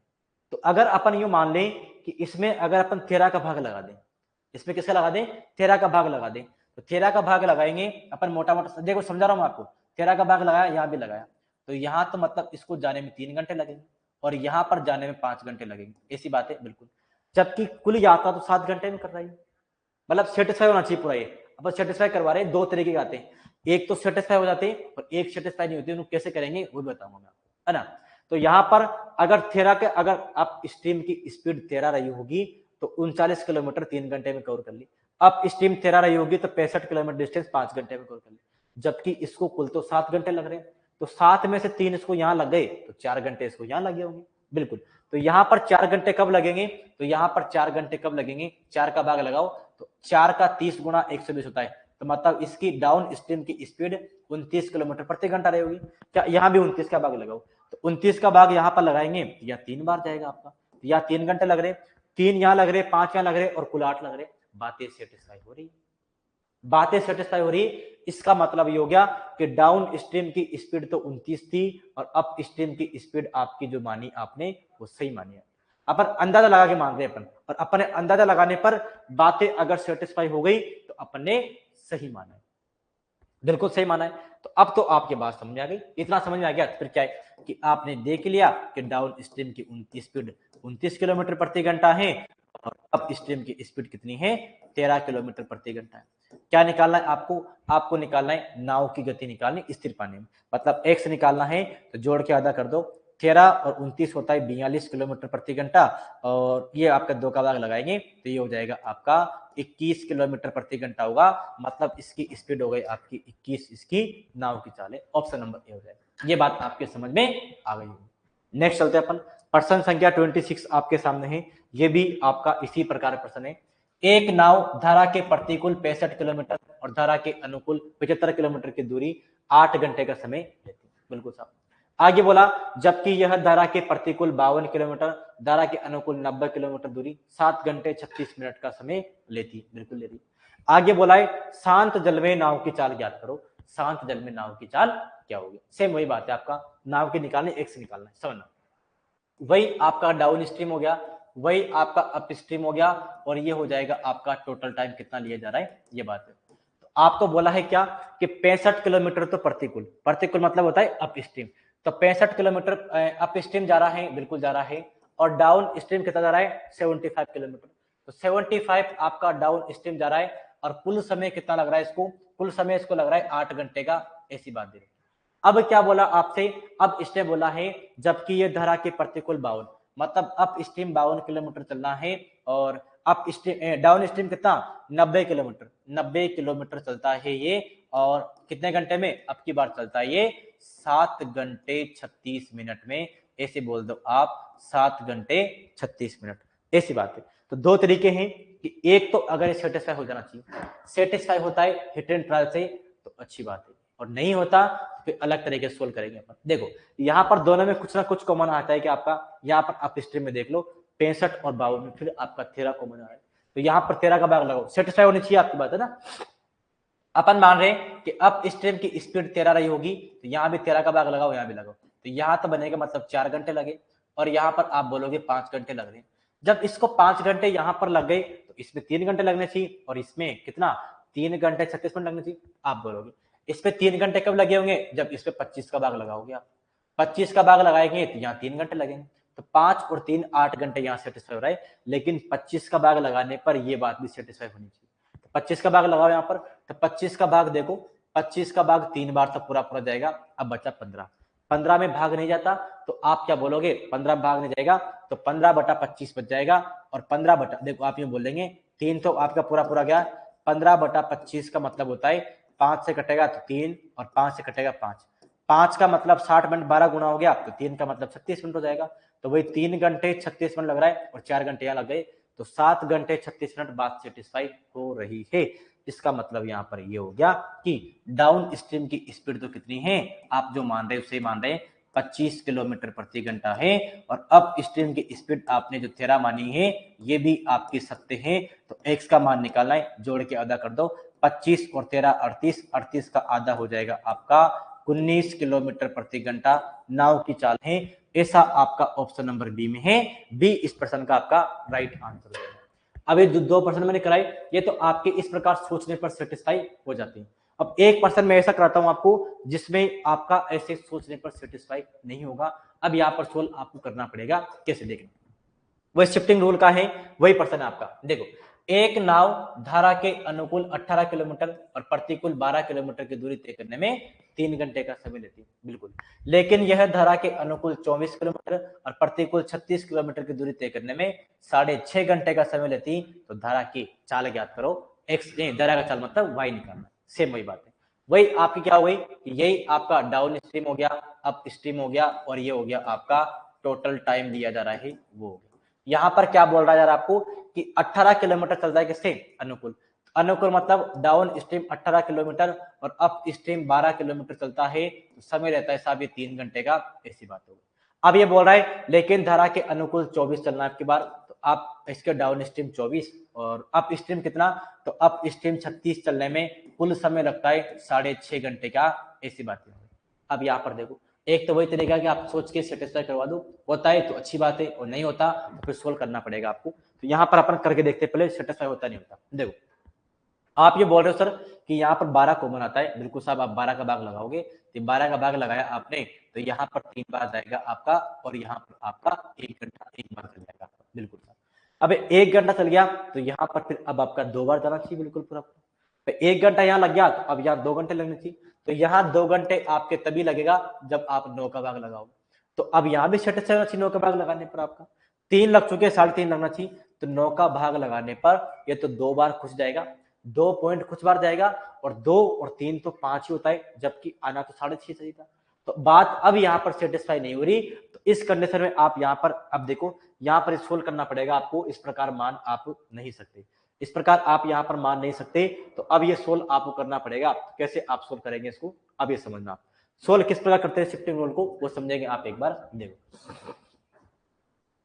तो अगर अपन यूं मान लें कि इसमें अगर अपन 13 का भाग लगा दें, इसमें किसका लगा दें, 13 का भाग लगा दें, तो 13 का भाग लगाएंगे अपन मोटा मोटा, देखो समझा रहा हूं आपको, 13 का भाग लगाया, यहां भी लगाया, तो यहां तो मतलब इसको जाने में 3 घंटे लगेंगे और यहां पर जाने में 5 घंटे लगेंगे, ऐसी बात है बिल्कुल। जबकि कुल यात्रा तो 7 घंटे में कर रही है, मतलब सेटिस्फाई होना चाहिए पूरा। ये अपन सेटिस्फाई करवा रहे हैं, दो तरीके के आते हैं, एक तो सेटिस्फाई हो जाते हैं और एक सेटिस्फाई नहीं होती, उनको कैसे करेंगे वो बताऊंगा मैं आपको, है ना। तो यहाँ पर अगर 13 के अगर आप स्ट्रीम की स्पीड 13 रही होगी तो 39 किलोमीटर 3 घंटे में कवर कर ली। अब स्ट्रीम 13 रही होगी तो 65 किलोमीटर डिस्टेंस 5 घंटे में कवर कर ली, जबकि इसको कुल तो 7 घंटे लग रहे हैं, तो 7 में से 3 इसको यहाँ लग गए तो 4 घंटे इसको यहाँ लगे होंगे बिल्कुल। तो यहाँ पर 4 घंटे कब लगेंगे, तो यहाँ पर 4 घंटे कब लगेंगे, 4 का भाग लगाओ तो 4 का 30 गुणा 120 होता है, तो मतलब इसकी डाउन स्ट्रीम की स्पीड 29 किलोमीटर प्रति घंटा रहेगी। क्या यहाँ भी 29 का भाग लगाओ, तो 29 का भाग यहाँ पर लगाएंगे तो यह 3 बार जाएगा आपका, या 3 घंटे लग रहे, 3 यहाँ लग रहे, 5 यहाँ लग रहे और कुल 8 लग रहे। बातें सेटिस्फाई हो रही, बातें सेटिस्फाई हो रही। इसका मतलब ये हो गया कि डाउन स्ट्रीम की स्पीड तो 29 थी और अप स्ट्रीम की स्पीड आपकी जो मानी आपने वो सही मानी है। अपन अंदाजा लगा के मान रहे अपन, और अपने अंदाजा लगाने पर बातें अगर सेटिस्फाई हो गई तो अपन ने सही माना है, बिल्कुल सही माना है। तो अब तो आपके बात समझ आ गई, इतना समझ में आ गया, फिर क्या है कि आपने देख लिया कि डाउन स्ट्रीम की स्पीड 29 किलोमीटर प्रति घंटा है और अप स्ट्रीम की स्पीड कितनी है, 13 किलोमीटर प्रति घंटा है। क्या निकालना है आपको, आपको निकालना है नाव की गति निकालनी स्थिर पानी में, मतलब x निकालना है तो जोड़ के आधा कर दो, 13 और 29 होता है 42 किलोमीटर प्रति घंटा, और ये आपका 2 का भाग लगाएंगे तो ये हो जाएगा आपका 21 किलोमीटर प्रति घंटा होगा, मतलब इसकी स्पीड हो गई आपकी 21, इसकी नाव की चाल है, ऑप्शन नंबर ए हो जाएगा। ये बात आपके समझ में आ गई होगी। नेक्स्ट चलते हैं अपन, प्रश्न संख्या 26 आपके सामने है, ये भी आपका इसी प्रकार प्रश्न है। एक नाव धारा के प्रतिकूल 65 किलोमीटर और धारा के अनुकूल 75 किलोमीटर की दूरी 8 घंटे का समय लेती है, बिल्कुल साहब। आगे बोला जबकि यह धारा के प्रतिकूल 52 किलोमीटर, धारा के अनुकूल 90 किलोमीटर दूरी 7 घंटे 36 मिनट का समय लेती है, बिल्कुल लेती। आगे बोला है शांत जल में नाव की चाल ज्ञात करो, शांत जल में नाव की चाल क्या होगी, सेम वही बात है, आपका नाव की निकालनी, एक्स निकालना है, समझना। वही आपका डाउन स्ट्रीम हो गया, वही आपका अप स्ट्रीम हो गया, और ये हो जाएगा आपका टोटल टाइम कितना लिया जा रहा है, ये बात है। तो आपको बोला है क्या कि 65 किलोमीटर तो प्रतिकूल, प्रतिकूल मतलब होता है अप स्ट्रीम, तो 65 किलोमीटर अप स्ट्रीम जा रहा है, बिल्कुल जा रहा है, और डाउन स्ट्रीम कितना जा रहा है 75 किलोमीटर, तो 75 आपका डाउन स्ट्रीम जा रहा है, और कुल समय कितना लग रहा है इसको, कुल समय इसको लग रहा है 8 घंटे का, ऐसी बात दे रही। अब क्या बोला आपसे, अब इसने बोला है जबकि ये धारा के प्रतिकूल 52, मतलब अप स्ट्रीम 52 किलोमीटर चलना है, और अप स्ट्रीम डाउन स्ट्रीम कितना 90 किलोमीटर, 90 किलोमीटर चलता है ये, और कितने घंटे में, अब की बार चलता है ये 7 घंटे 36 मिनट में, ऐसे बोल दो आप 7 घंटे 36 मिनट, ऐसी बात है। तो दो तरीके हैं कि एक तो अगर सेटिस्फाई हो जाना चाहिए, सेटिस्फाई होता है हिट एंड ट्रायल से तो अच्छी बात है, और नहीं होता फिर अलग तरीके से सोल्व करेंगे अपन। देखो यहाँ पर दोनों में कुछ ना कुछ कॉमन आता है कि आपका यहाँ पर अप स्ट्रीम में देख लो 65 और 52 में फिर आपका 13 कॉमन आ रहा है, तो यहाँ पर 13 का भाग लगाओ, सेटिस्फाई होनी चाहिए आपकी बात है ना। अपन मान रहे हैं कि अप स्ट्रीम की स्पीड 13 रही होगी, तो यहाँ भी 13 का भाग लगाओ, यहाँ भी लगाओ, तो यहाँ तो बनेगा मतलब 4 घंटे लगे, और यहाँ पर आप बोलोगे 5 घंटे लग रहे हैं। जब इसको 5 घंटे यहाँ पर लग गए तो इसमें 3 घंटे लगने चाहिए, और इसमें कितना 3 घंटे 36 मिनट लगने चाहिए। आप बोलोगे इस पे 3 घंटे कब लगे होंगे, जब इस पे 25 का भाग लगाओगे आप, 25 का भाग लगाएंगे तो यहाँ 3 घंटे लगेंगे, तो 5 और 3 8 घंटे यहाँ सेटिस्फाई हो रहा है, लेकिन 25 का भाग लगाने पर ये बात भी सेटिस्फाई होनी चाहिए। 25 का भाग लगाओ यहाँ पर, तो 25 का भाग देखो, 25 का भाग 3 बार तो पूरा पूरा जाएगा, अब बचा 15, 15 में भाग नहीं जाता, तो आप क्या बोलोगे, 15 में भाग नहीं जाएगा तो 15/25 बच जाएगा, और 15 बटा, देखो आप ये बोलेंगे 3 तो आपका पूरा पूरा गया, 15/25 का मतलब होता है 5 से कटेगा तो 3 और 5 से कटेगा 5, 5 का मतलब 60 मिनट 12 गुना हो गया, तो 3 का मतलब 36 मिनट हो जाएगा, तो वही 3 घंटे 36 मिनट लग रहा है और 4 घंटे यहाँ लग गए, तो 7 घंटे 36 मिनट बात सेटिस्फाई हो रही है। इसका मतलब यहाँ पर ये हो गया कि डाउन स्ट्रीम की स्पीड तो कितनी है, आप जो मान रहे हैं उसे मान रहे हैं 25 किलोमीटर प्रति घंटा है, और अप स्ट्रीम की स्पीड आपने जो 13 मानी है ये भी आपकी सत्य है, तो x का मान निकालना है, जोड़ के आधा कर दो, 25 और 13 38, 38 का आधा हो जाएगा आपका 19 किलोमीटर प्रति घंटा नाव की चाल है। ऐसा आपका ऑप्शन नंबर बी में है, बी इस प्रश्न का आपका राइट आंसर है। अब ये जो 2 प्रश्न मैंने कराई ये तो आपके इस प्रकार सोचने पर सेटिस्फाई हो जाती है। अब एक पर्सन मैं ऐसा कराता हूं आपको जिसमें आपका ऐसे सोचने पर सेटिस्फाई नहीं होगा। अब यहाँ पर सोल्व आपको करना पड़ेगा, कैसे देखना, वही शिफ्टिंग रूल का है, वही पर्सन है आपका। देखो, एक नाव धारा के अनुकूल 18 किलोमीटर और प्रतिकूल 12 किलोमीटर की दूरी तय करने में 3 घंटे का समय लेती है, बिल्कुल, लेकिन यह धारा के अनुकूल 24 किलोमीटर और प्रतिकूल 36 किलोमीटर की दूरी तय करने में 6.5 घंटे का समय लेती, तो धारा की चाल ज्ञात करो, एक्स धारा का चाल मतलब वाई निकालना, सेम वही बात है। वही आपकी क्या हो गई, यही आपका डाउन स्ट्रीम हो गया, अप स्ट्रीम हो गया, और ये हो गया आपका टोटल टाइम दिया जा रहा है वो हो गया। यहाँ पर क्या बोल रहा है यार आपको कि 18 किलोमीटर चल रहा है किससे, अनुकूल, अनुकूल मतलब डाउन स्ट्रीम 18 किलोमीटर और अप स्ट्रीम 12 किलोमीटर चलता है, तो समय रहता है साहब ये 3 घंटे का, ऐसी बात होगी। अब ये बोल रहा है लेकिन धारा के अनुकूल 24 चलना है आपकी बार, तो आप इसके डाउन स्ट्रीम 24 और अप स्ट्रीम कितना, तो अप स्ट्रीम 36 चलने में कुल समय लगता है 6.5 घंटे का, ऐसी बात है। अब यहाँ पर देखो, एक तो वही तरीका कि आप सोच के सेटिस्फाई करवा दो, होता है तो अच्छी बात है, और नहीं होता तो फिर सोल्व करना पड़ेगा आपको। तो यहाँ पर अपन करके देखते पहले सेटिस्फाई होता नहीं होता। देखो, आप ये बोल रहे हो सर कि यहाँ पर 12 कॉमन आता है, बिल्कुल साहब, आप 12 का भाग लगाओगे, तो 12 का भाग लगाया आपने, तो यहाँ पर 3 बार जाएगा आपका, और यहाँ पर आपका 1 घंटा 1 बार चल जाएगा, बिल्कुल साहब। अब 1 घंटा चल गया तो यहाँ पर फिर अब आपका 2 बार जाना चाहिए, बिल्कुल पूरा। 1 घंटा यहाँ लग गया तो अब यहाँ 2 घंटे लगने चाहिए, तो यहाँ 2 घंटे आपके तभी लगेगा जब आप 9 का भाग लगाओगे, तो अब यहाँ भी सेटिस्फाई होना चाहिए 9 का भाग लगाने पर आपका, 3 लग चुके, 3.5 लगना चाहिए, तो 9 का भाग लगाने पर ये तो 2 बार खुश जाएगा, 2 पॉइंट कुछ बार जाएगा, और 2 और 3 तो 5 ही होता है, जबकि आना तो 6.5 सही था। तो बात अब यहाँ पर सेटिस्फाई नहीं हो रही, तो इस कंडीशन में आप यहाँ पर अब देखो, यहाँ पर सोल्व करना पड़ेगा आपको, इस प्रकार मान आप नहीं सकते, इस प्रकार आप यहाँ पर मान नहीं सकते, तो अब ये सोल्व आपको करना पड़ेगा। तो कैसे आप सोल्व करेंगे इसको, अब ये समझना, सोल्व किस प्रकार करते हैं शिफ्टिंग रूल को, वो समझेंगे आप एक बार। देखो,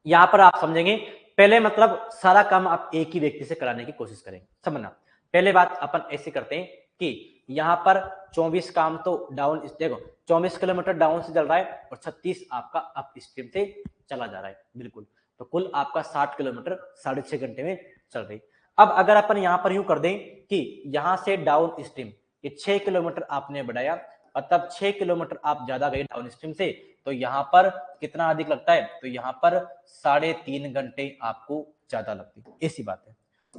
यहाँ पर आप समझेंगे, पहले मतलब सारा काम आप एक ही व्यक्ति से कराने की कोशिश करेंगे, समझना। पहले बात अपन ऐसे करते हैं कि यहाँ पर 24 काम तो डाउन, देखो 24 किलोमीटर डाउन से चल रहा है और 36 आपका अप स्ट्रीम से चला जा रहा है, बिल्कुल, तो कुल आपका 60 किलोमीटर 6.5 घंटे में चल रही। अब अगर अपन यहाँ पर यूं कर दें कि यहाँ से डाउन स्ट्रीम ये 6 किलोमीटर आपने बढ़ाया, मतलब 6 किलोमीटर आप ज्यादा गए डाउन स्ट्रीम से, तो यहाँ पर कितना अधिक लगता है, तो यहाँ पर 3.5 घंटे आपको ज्यादा लगती है, ऐसी बात है।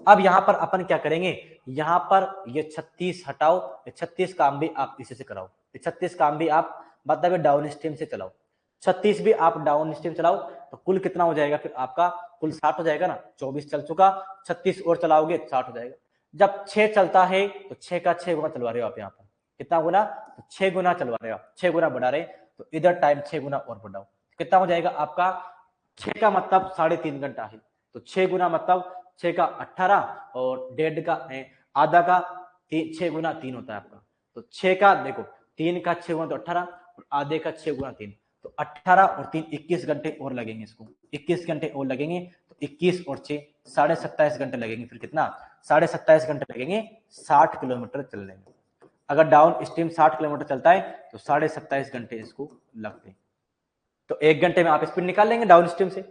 अब यहाँ पर अपन क्या करेंगे, यहाँ पर ये 36 हटाओ, ये 36 काम भी आप इसी से कराओ, ये 36 काम भी आप मतलब डाउन स्ट्रीम से चलाओ, 36 भी आप डाउन स्ट्रीम चलाओ, तो कुल कितना हो जाएगा फिर आपका, कुल 60 हो जाएगा ना, 24 चल चुका, 36 और चलाओगे 60 हो जाएगा। जब 6 चलता है तो 6 का 6 गुना चलवा रहे हो आप, यहाँ पर कितना गुना, तो 6 गुना चलवा रहे हो आप, 6 गुना बढ़ा रहे, तो इधर टाइम 6 गुना और बढ़ाओ, कितना हो जाएगा आपका, 6 का मतलब 3.5 घंटा है, तो 6 गुना मतलब 6 का 18 और 1.5 का आधा का 6 गुना 3 होता है आपका, तो 6 का देखो 3 का 6 गुना तो 18 और आधे का 6 गुना 3, तो 18 और 3 21 घंटे और लगेंगे, इसको 21 घंटे और लगेंगे, तो 21 और 6 27.5 घंटे लगेंगे, फिर कितना 27.5 घंटे लगेंगे 60 किलोमीटर चलने में। अगर डाउन स्ट्रीम 60 किलोमीटर चलता है तो 27.5 घंटे इसको लगते हैं, तो 1 घंटे में आप स्पीड निकाल लेंगे डाउन स्ट्रीम से,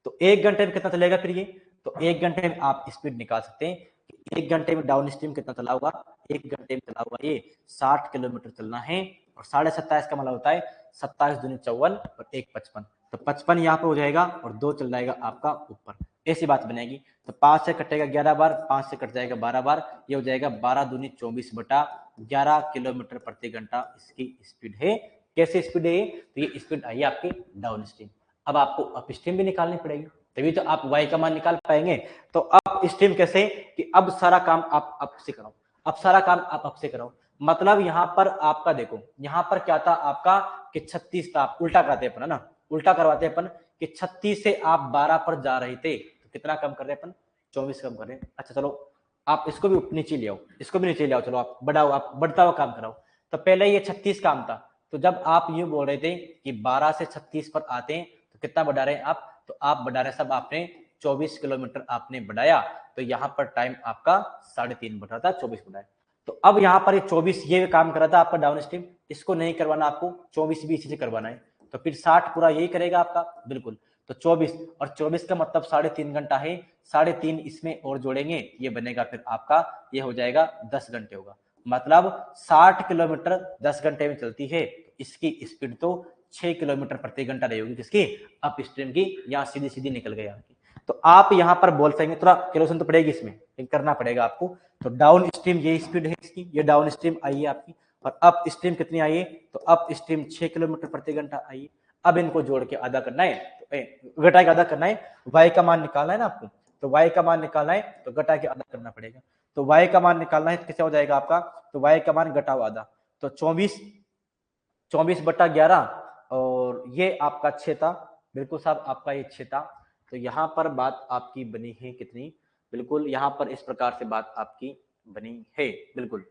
तो 1 घंटे में कितना चलेगा फिर ये, तो 1 घंटे में आप स्पीड निकाल सकते हैं कि 1 घंटे में डाउन स्ट्रीम कितना चला होगा, 1 घंटे में चला होगा ये 60 किलोमीटर चलना है, और 27.5 का मतलब होता है 27 दूनी 54 और 1 55, तो 55 यहाँ पर हो जाएगा और 2 चल जाएगा आपका ऊपर, ऐसी बात बनेगी। तो 5 से कटेगा 11 बार, 5 से कट जाएगा 12 बार, ये हो जाएगा 12 दूनी 24 बटा 11 किलोमीटर प्रति घंटा इसकी स्पीड है, कैसे स्पीड है ये? तो ये स्पीड आई है आपकी डाउन स्ट्रीम। अब आपको अप स्ट्रीम भी निकालनी पड़ेगी, तभी तो आप y का मान निकाल पाएंगे। तो अप स्ट्रीम कैसे कि अब सारा काम आप अप से कराओ, अब सारा काम आप अप से कराओ। मतलब यहाँ पर आपका देखो, यहाँ पर क्या था आपका कि 36 था, आप उल्टा कराते अपन है ना, उल्टा करवाते अपन कि 36 से आप 12 पर जा रहे थे, तो कितना कम कर रहे हैं अपन? 24 कम कर रहे हैं। अच्छा चलो आप इसको भी नीचे ले आओ, इसको भी नीचे ले आओ, चलो आप बढ़ाओ, आप बढ़ता हुआ काम कराओ। तो पहले ये 36 काम था, तो जब आप ये बोल रहे थे कि 12 से 36 पर आते हैं तो कितना बढ़ा रहे हैं आप? तो आप बढ़ा रहे सब आपने 24 किलोमीटर आपने बढ़ाया, तो यहाँ पर टाइम आपका 3.5 बढ़ रहा था, 24 बढ़ाया। तो अब यहाँ पर ये 24 ये काम कर रहा था आपका डाउन स्ट्रीम, इसको नहीं करवाना आपको, 24 भी इसी से करवाना है। तो फिर 60 पूरा यही करेगा आपका, बिल्कुल। तो 24 और 24 का मतलब 3.5 घंटा है, 3.5 इसमें और जोड़ेंगे, ये बनेगा फिर आपका, ये हो जाएगा 10 घंटे होगा। मतलब 60 किलोमीटर 10 घंटे में चलती है, इसकी स्पीड तो 6 किलोमीटर प्रति घंटा रहेगी, किसकी? अप स्ट्रीम की। यहाँ सीधी सीधी निकल गई आपकी। तो आप यहाँ पर बोल सकेंगे, थोड़ा कैलकुलेशन तो पड़ेगी इसमें, करना पड़ेगा आपको। तो डाउन स्ट्रीम ये स्पीड है इसकी, ये डाउन स्ट्रीम आई है आपकी, और अप स्ट्रीम कितनी आई है? तो अप स्ट्रीम 6 किलोमीटर प्रति घंटा आई है। अब इनको जोड़ के आधा करना है, तो घटा के आधा करना है, y का मान निकालना है ना आपको, तो y का मान निकालना है तो घटा के आधा करना पड़ेगा। तो y का मान निकालना है तो कैसे हो जाएगा आपका? तो y का मान घटाओ आधा, तो 24/11, और ये आपका 6 था, बिल्कुल साहब आपका ये 6 था। तो यहाँ पर बात आपकी बनी है कितनी? बिल्कुल यहाँ पर इस प्रकार से बात आपकी बनी है, बिल्कुल।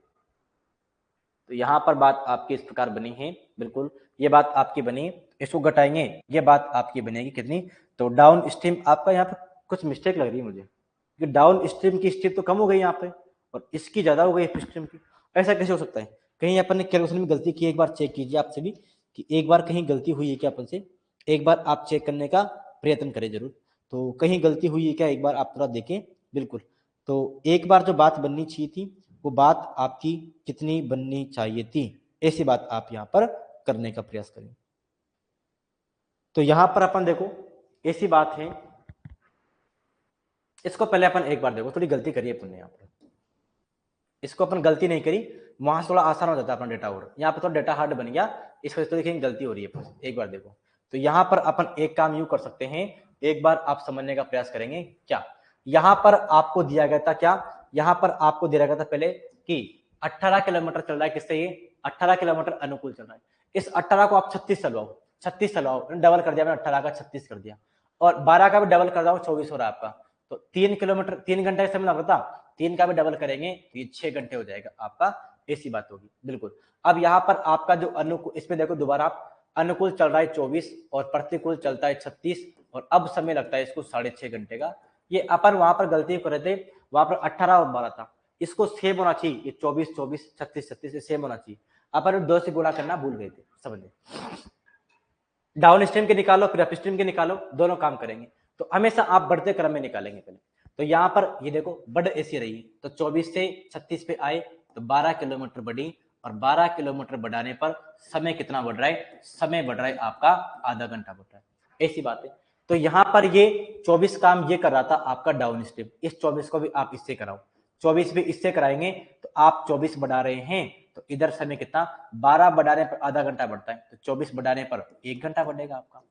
तो यहाँ पर बात आपकी इस प्रकार बनी है, बिल्कुल ये बात आपकी बनी। इसको घटाएंगे, ये बात आपकी बनेगी कितनी? तो डाउन स्ट्रीम आपका यहाँ पर कुछ मिस्टेक लग रही है मुझे, कि डाउन स्ट्रीम की स्ट्रीम तो कम हो गई यहाँ पे और इसकी ज्यादा हो गई अप स्ट्रीम की। ऐसा कैसे हो सकता है? कहीं अपन ने कैलकुलेशन में गलती की, एक बार चेक कीजिए आप सभी कि एक बार कहीं गलती हुई है क्या अपन से, एक बार आप चेक करने का प्रयत्न करें जरूर। तो कहीं गलती हुई है क्या, एक बार आप थोड़ा देखें, बिल्कुल। तो एक बार जो बात बननी चाहिए थी वो बात आपकी कितनी बननी चाहिए थी, ऐसी बात आप यहाँ पर करने का प्रयास करें। तो यहाँ पर अपन देखो ऐसी बात है, इसको पहले अपन एक बार देखो, थोड़ी गलती करिए अपन ने यहाँ पर, इसको अपन गलती नहीं करी, वहां से थोड़ा आसान हो जाता है अपना डेटा, और यहाँ पर थोड़ा डेटा हार्ड बन गया, इस वजह से देखेंगे गलती हो रही है। एक बार देखो, तो यहाँ पर अपन एक काम यूं कर सकते हैं, एक बार आप समझने का प्रयास करेंगे। क्या यहाँ पर आपको दिया गया था? क्या यहाँ पर आपको दिया गया था पहले कि 18 किलोमीटर चल रहा है, किससे? ये 18 किलोमीटर अनुकूल चल रहा है। इस 18 को आप 36 चलवाओ, 36 चलवाओ, डबल कर दिया मैंने, 18 का 36 कर दिया, और 12 का भी डबल कर दिया, 24 हो रहा है आपका। तो 3 किलोमीटर 3 घंटे का समय लग रहा था, 3 का भी डबल करेंगे तो ये 6 घंटे हो जाएगा आपका, ऐसी बात होगी, बिल्कुल। अब यहाँ पर आपका जो अनुकूल, इसमें देखो दोबारा, आप अनुकूल चल रहा है 24 और प्रतिकूल चलता है 36, और अब समय लगता है इसको 6.5 घंटे का। ये अपन वहां पर गलती कर रहे थे, वहां पर 18 और 12 था, इसको सेम होना चाहिए, ये 24 24 36 36 से सेम होना चाहिए, अपन 2 से गुणा करना भूल गए थे, समझे? डाउन स्ट्रीम के निकालो फिर अप स्ट्रीम के निकालो, दोनों काम करेंगे, तो हमेशा आप बढ़ते क्रम में निकालेंगे पहले। तो यहाँ पर ये देखो बढ़ ऐसी रही, तो 24 से 36 पे आए तो 12 किलोमीटर बढ़ी, और 12 किलोमीटर बढ़ाने पर समय कितना बढ़ रहा है? समय बढ़ रहा है आपका आधा घंटा बढ़ रहा है, ऐसी बात है। तो यहाँ पर ये 24 काम ये कर रहा था आपका डाउन स्ट्रीम, इस 24 को भी आप इससे कराओ, 24 भी इससे कराएंगे तो आप 24 बढ़ा रहे हैं, तो इधर समय कितना? 12 बढ़ाने पर आधा घंटा बढ़ता है, तो 24 बढ़ाने पर 1 घंटा बढ़ेगा आपका,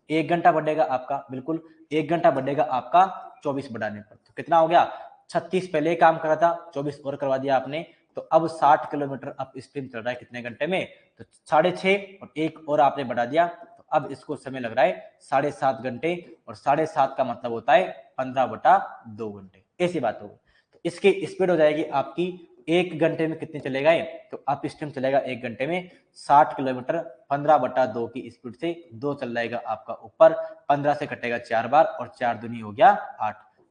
1 घंटा बढ़ेगा आपका, बिल्कुल 1 घंटा बढ़ेगा आपका 24 बढ़ाने पर। तो कितना हो गया? 36 पहले काम करा था, 24 और करवा दिया आपने, तो अब 60 किलोमीटर अप स्ट्रीम चल रहा है कितने घंटे में? तो 6.5 और 1 और आपने बढ़ा दिया, तो अब इसको समय लग रहा है 7.5 घंटे, और 7.5 का मतलब होता है 15/2 घंटे, ऐसी बात होगी। तो इसकी स्पीड हो जाएगी आपकी 1 घंटे में कितने चलेगा? तो अप स्ट्रीम चलेगा 1 घंटे में 60 किलोमीटर, 15/2 की स्पीड से 2 चल जाएगा आपका ऊपर, 15 से कटेगा 4 बार, और 4 दूनी हो गया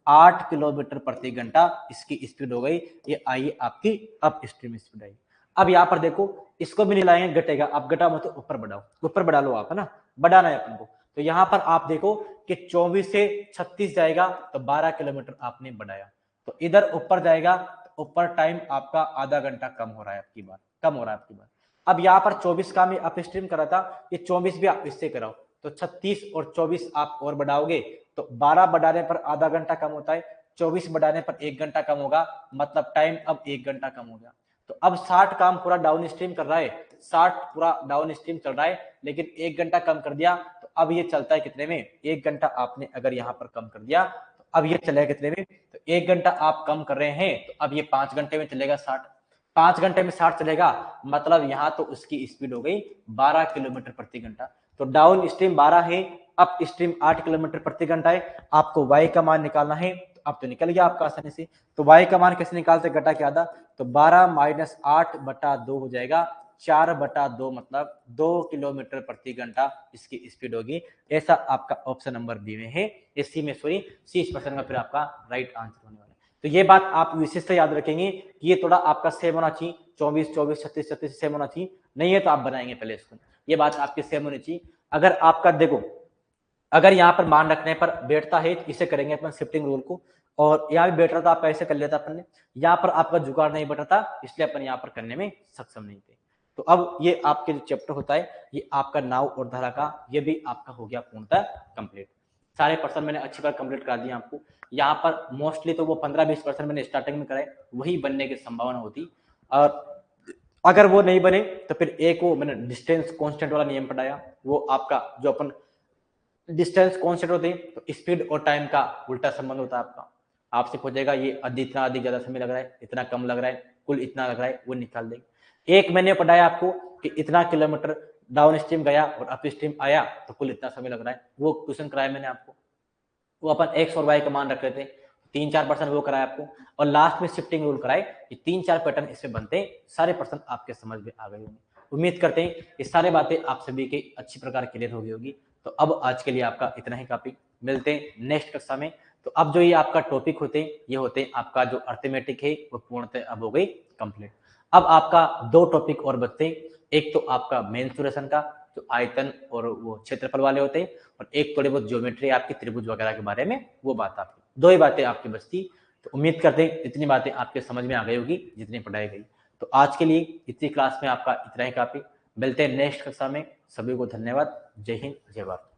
8 किलोमीटर प्रति घंटा इसकी स्पीड हो गई। ये आई आपकी अप स्ट्रीम स्पीड आई। अब यहाँ पर देखो इसको भी मिलाएंगे, घटेगा, आप घटाओ मत, ऊपर बढ़ाओ, ऊपर बढ़ा लो आप, है ना, बढ़ाना है अपन को। तो यहाँ पर आप देखो कि 24 से 36 जाएगा तो 12 किलोमीटर आपने बढ़ाया, तो इधर ऊपर जाएगा तो ऊपर टाइम आपका आधा घंटा कम हो रहा है, आपकी बात कम हो रहा है आपकी बात। अब यहाँ पर 24 का मैं अप स्ट्रीम करा था, ये 24 भी आप इससे कराओ, तो 36 और 24 आप और बढ़ाओगे तो 12 बढ़ाने पर आधा घंटा कम होता है, 24 बढ़ाने पर 1 घंटा कम होगा, मतलब टाइम अब 1 घंटा कम हो गया। तो अब 60 काम पूरा डाउन स्ट्रीम कर रहा है, 60 पूरा डाउन स्ट्रीम चल रहा है, लेकिन 1 घंटा कम कर दिया तो अब ये चलता है कितने में, 1 घंटा आपने अगर यहाँ पर कम कर दिया तो अब ये चलेगा कितने में, तो 1 घंटा आप कम कर रहे हैं तो अब ये 5 घंटे में चलेगा 60, 5 घंटे में 60 चलेगा, मतलब यहाँ तो उसकी स्पीड हो गई 12 किलोमीटर प्रति घंटा। तो डाउन स्ट्रीम 12 है, अप स्ट्रीम 8 किलोमीटर प्रति घंटा है। आपको y का मान निकालना है, तो अब तो निकल गया आपका आसानी से। तो y का मान कैसे निकालते, घटा के आधा, तो 12 माइनस 8/2 हो जाएगा, 4/2 मतलब 2 किलोमीटर प्रति घंटा इसकी स्पीड होगी। ऐसा आपका ऑप्शन नंबर बी में है, सी में सॉरी, सी इस प्रश्न का फिर आपका राइट आंसर होने वाला है। तो ये बात आप विशेषता याद रखेंगे कि ये थोड़ा आपका सेम होना चाहिए, 24 24 36 36 सेम होना चाहिए, नहीं है तो आप बनाएंगे पहले इसको, ये बात आपकी सेम होनी चाहिए। अगर आपका देखो, अगर यहाँ पर मान रखने पर बैठता है तो इसे करेंगे अपन शिफ्टिंग रूल को, और यहाँ भी बैठ रहा था आपका ऐसे कर लेता अपन ने, यहाँ पर आपका जुगाड़ नहीं बैठा था इसलिए अपन यहाँ पर करने में सक्षम नहीं थे। तो अब ये आपके जो चैप्टर होता है ये आपका नाव और धारा का, ये भी आपका हो गया पूर्णतः कंप्लीट। सारे पर्सन मैंने अच्छी बार कंप्लीट करा दिया आपको। यहाँ पर मोस्टली तो वो 15-20% मैंने स्टार्टिंग में कराए, वही बनने की संभावना होती, और अगर वो नहीं बने तो फिर एक वो मैंने डिस्टेंस कांस्टेंट वाला नियम पढ़ाया, वो आपका जो अपन डिस्टेंस कांस्टेंट होते हैं तो स्पीड और टाइम का उल्टा संबंध होता है आपका। आपसे पूछेगा ये इतना अधिक ज्यादा समय लग रहा है, इतना कम लग रहा है, कुल इतना लग रहा है, वो निकाल देंगे। एक मैंने पढ़ाया आपको कि इतना किलोमीटर डाउन स्ट्रीम गया और अप स्ट्रीम आया तो कुल इतना समय लग रहा है, वो क्वेश्चन कराया मैंने आपको, वो अपन एक्स और वाई का मान रख रहे थे, 3-4% वो कराया आपको, और लास्ट में शिफ्टिंग रूल कराए, ये 3-4 पैटर्न इससे बनते हैं। सारे पर्सन आपके समझ में आ गए होंगे, उम्मीद करते हैं ये सारी बातें आप सभी के अच्छी प्रकार क्लियर हो गई होगी। तो अब आज के लिए आपका इतना ही काफी, मिलते हैं नेक्स्ट कक्षा में। तो अब जो ये आपका टॉपिक होते हैं ये होते हैं आपका जो अर्थमेटिक है वो पूर्णतः अब हो गई कंप्लीट। अब आपका 2 टॉपिक और बचते हैं, एक तो आपका मेंसुरेशन का जो आयतन और वो क्षेत्रफल वाले होते हैं, और एक थोड़ी बहुत ज्योमेट्री आपकी त्रिभुज वगैरह के बारे में, वो बात आपकी 2 ही बातें आपकी बचती। तो उम्मीद करते हैं इतनी बातें आपके समझ में आ गई होगी जितनी पढ़ाई गई। तो आज के लिए इतनी क्लास में आपका इतना ही काफी, मिलते हैं नेक्स्ट कक्षा में। सभी को धन्यवाद, जय हिंद, जय भारत।